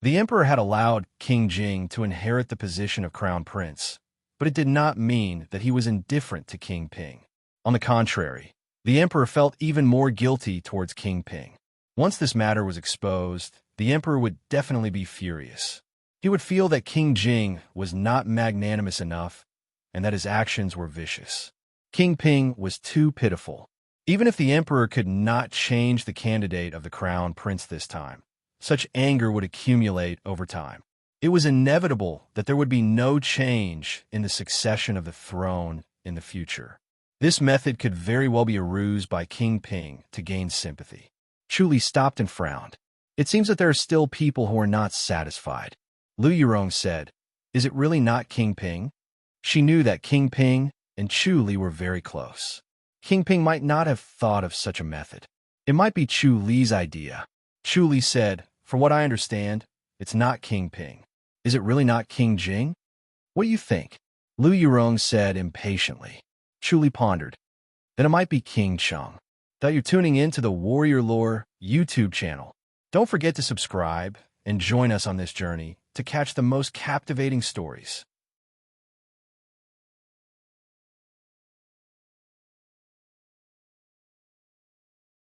The emperor had allowed King Jing to inherit the position of crown prince, but it did not mean that he was indifferent to King Ping. On the contrary, the emperor felt even more guilty towards King Ping. Once this matter was exposed, the emperor would definitely be furious. He would feel that King Jing was not magnanimous enough and that his actions were vicious. King Ping was too pitiful. Even if the emperor could not change the candidate of the crown prince this time, such anger would accumulate over time. It was inevitable that there would be no change in the succession of the throne in the future. This method could very well be a ruse by King Ping to gain sympathy. Chu Li stopped and frowned. It seems that there are still people who are not satisfied. Lu Yurong said, Is it really not King Ping? She knew that King Ping and Chu Li were very close. King Ping might not have thought of such a method. It might be Chu Li's idea. Chu Li said, For what I understand, it's not King Ping. Is it really not King Jing? What do you think? Lu Yurong said impatiently. Chu Li pondered. Then it might be King Cheng. That you're tuning in to the Warrior Lore YouTube channel. Don't forget to subscribe and join us on this journey to catch the most captivating stories.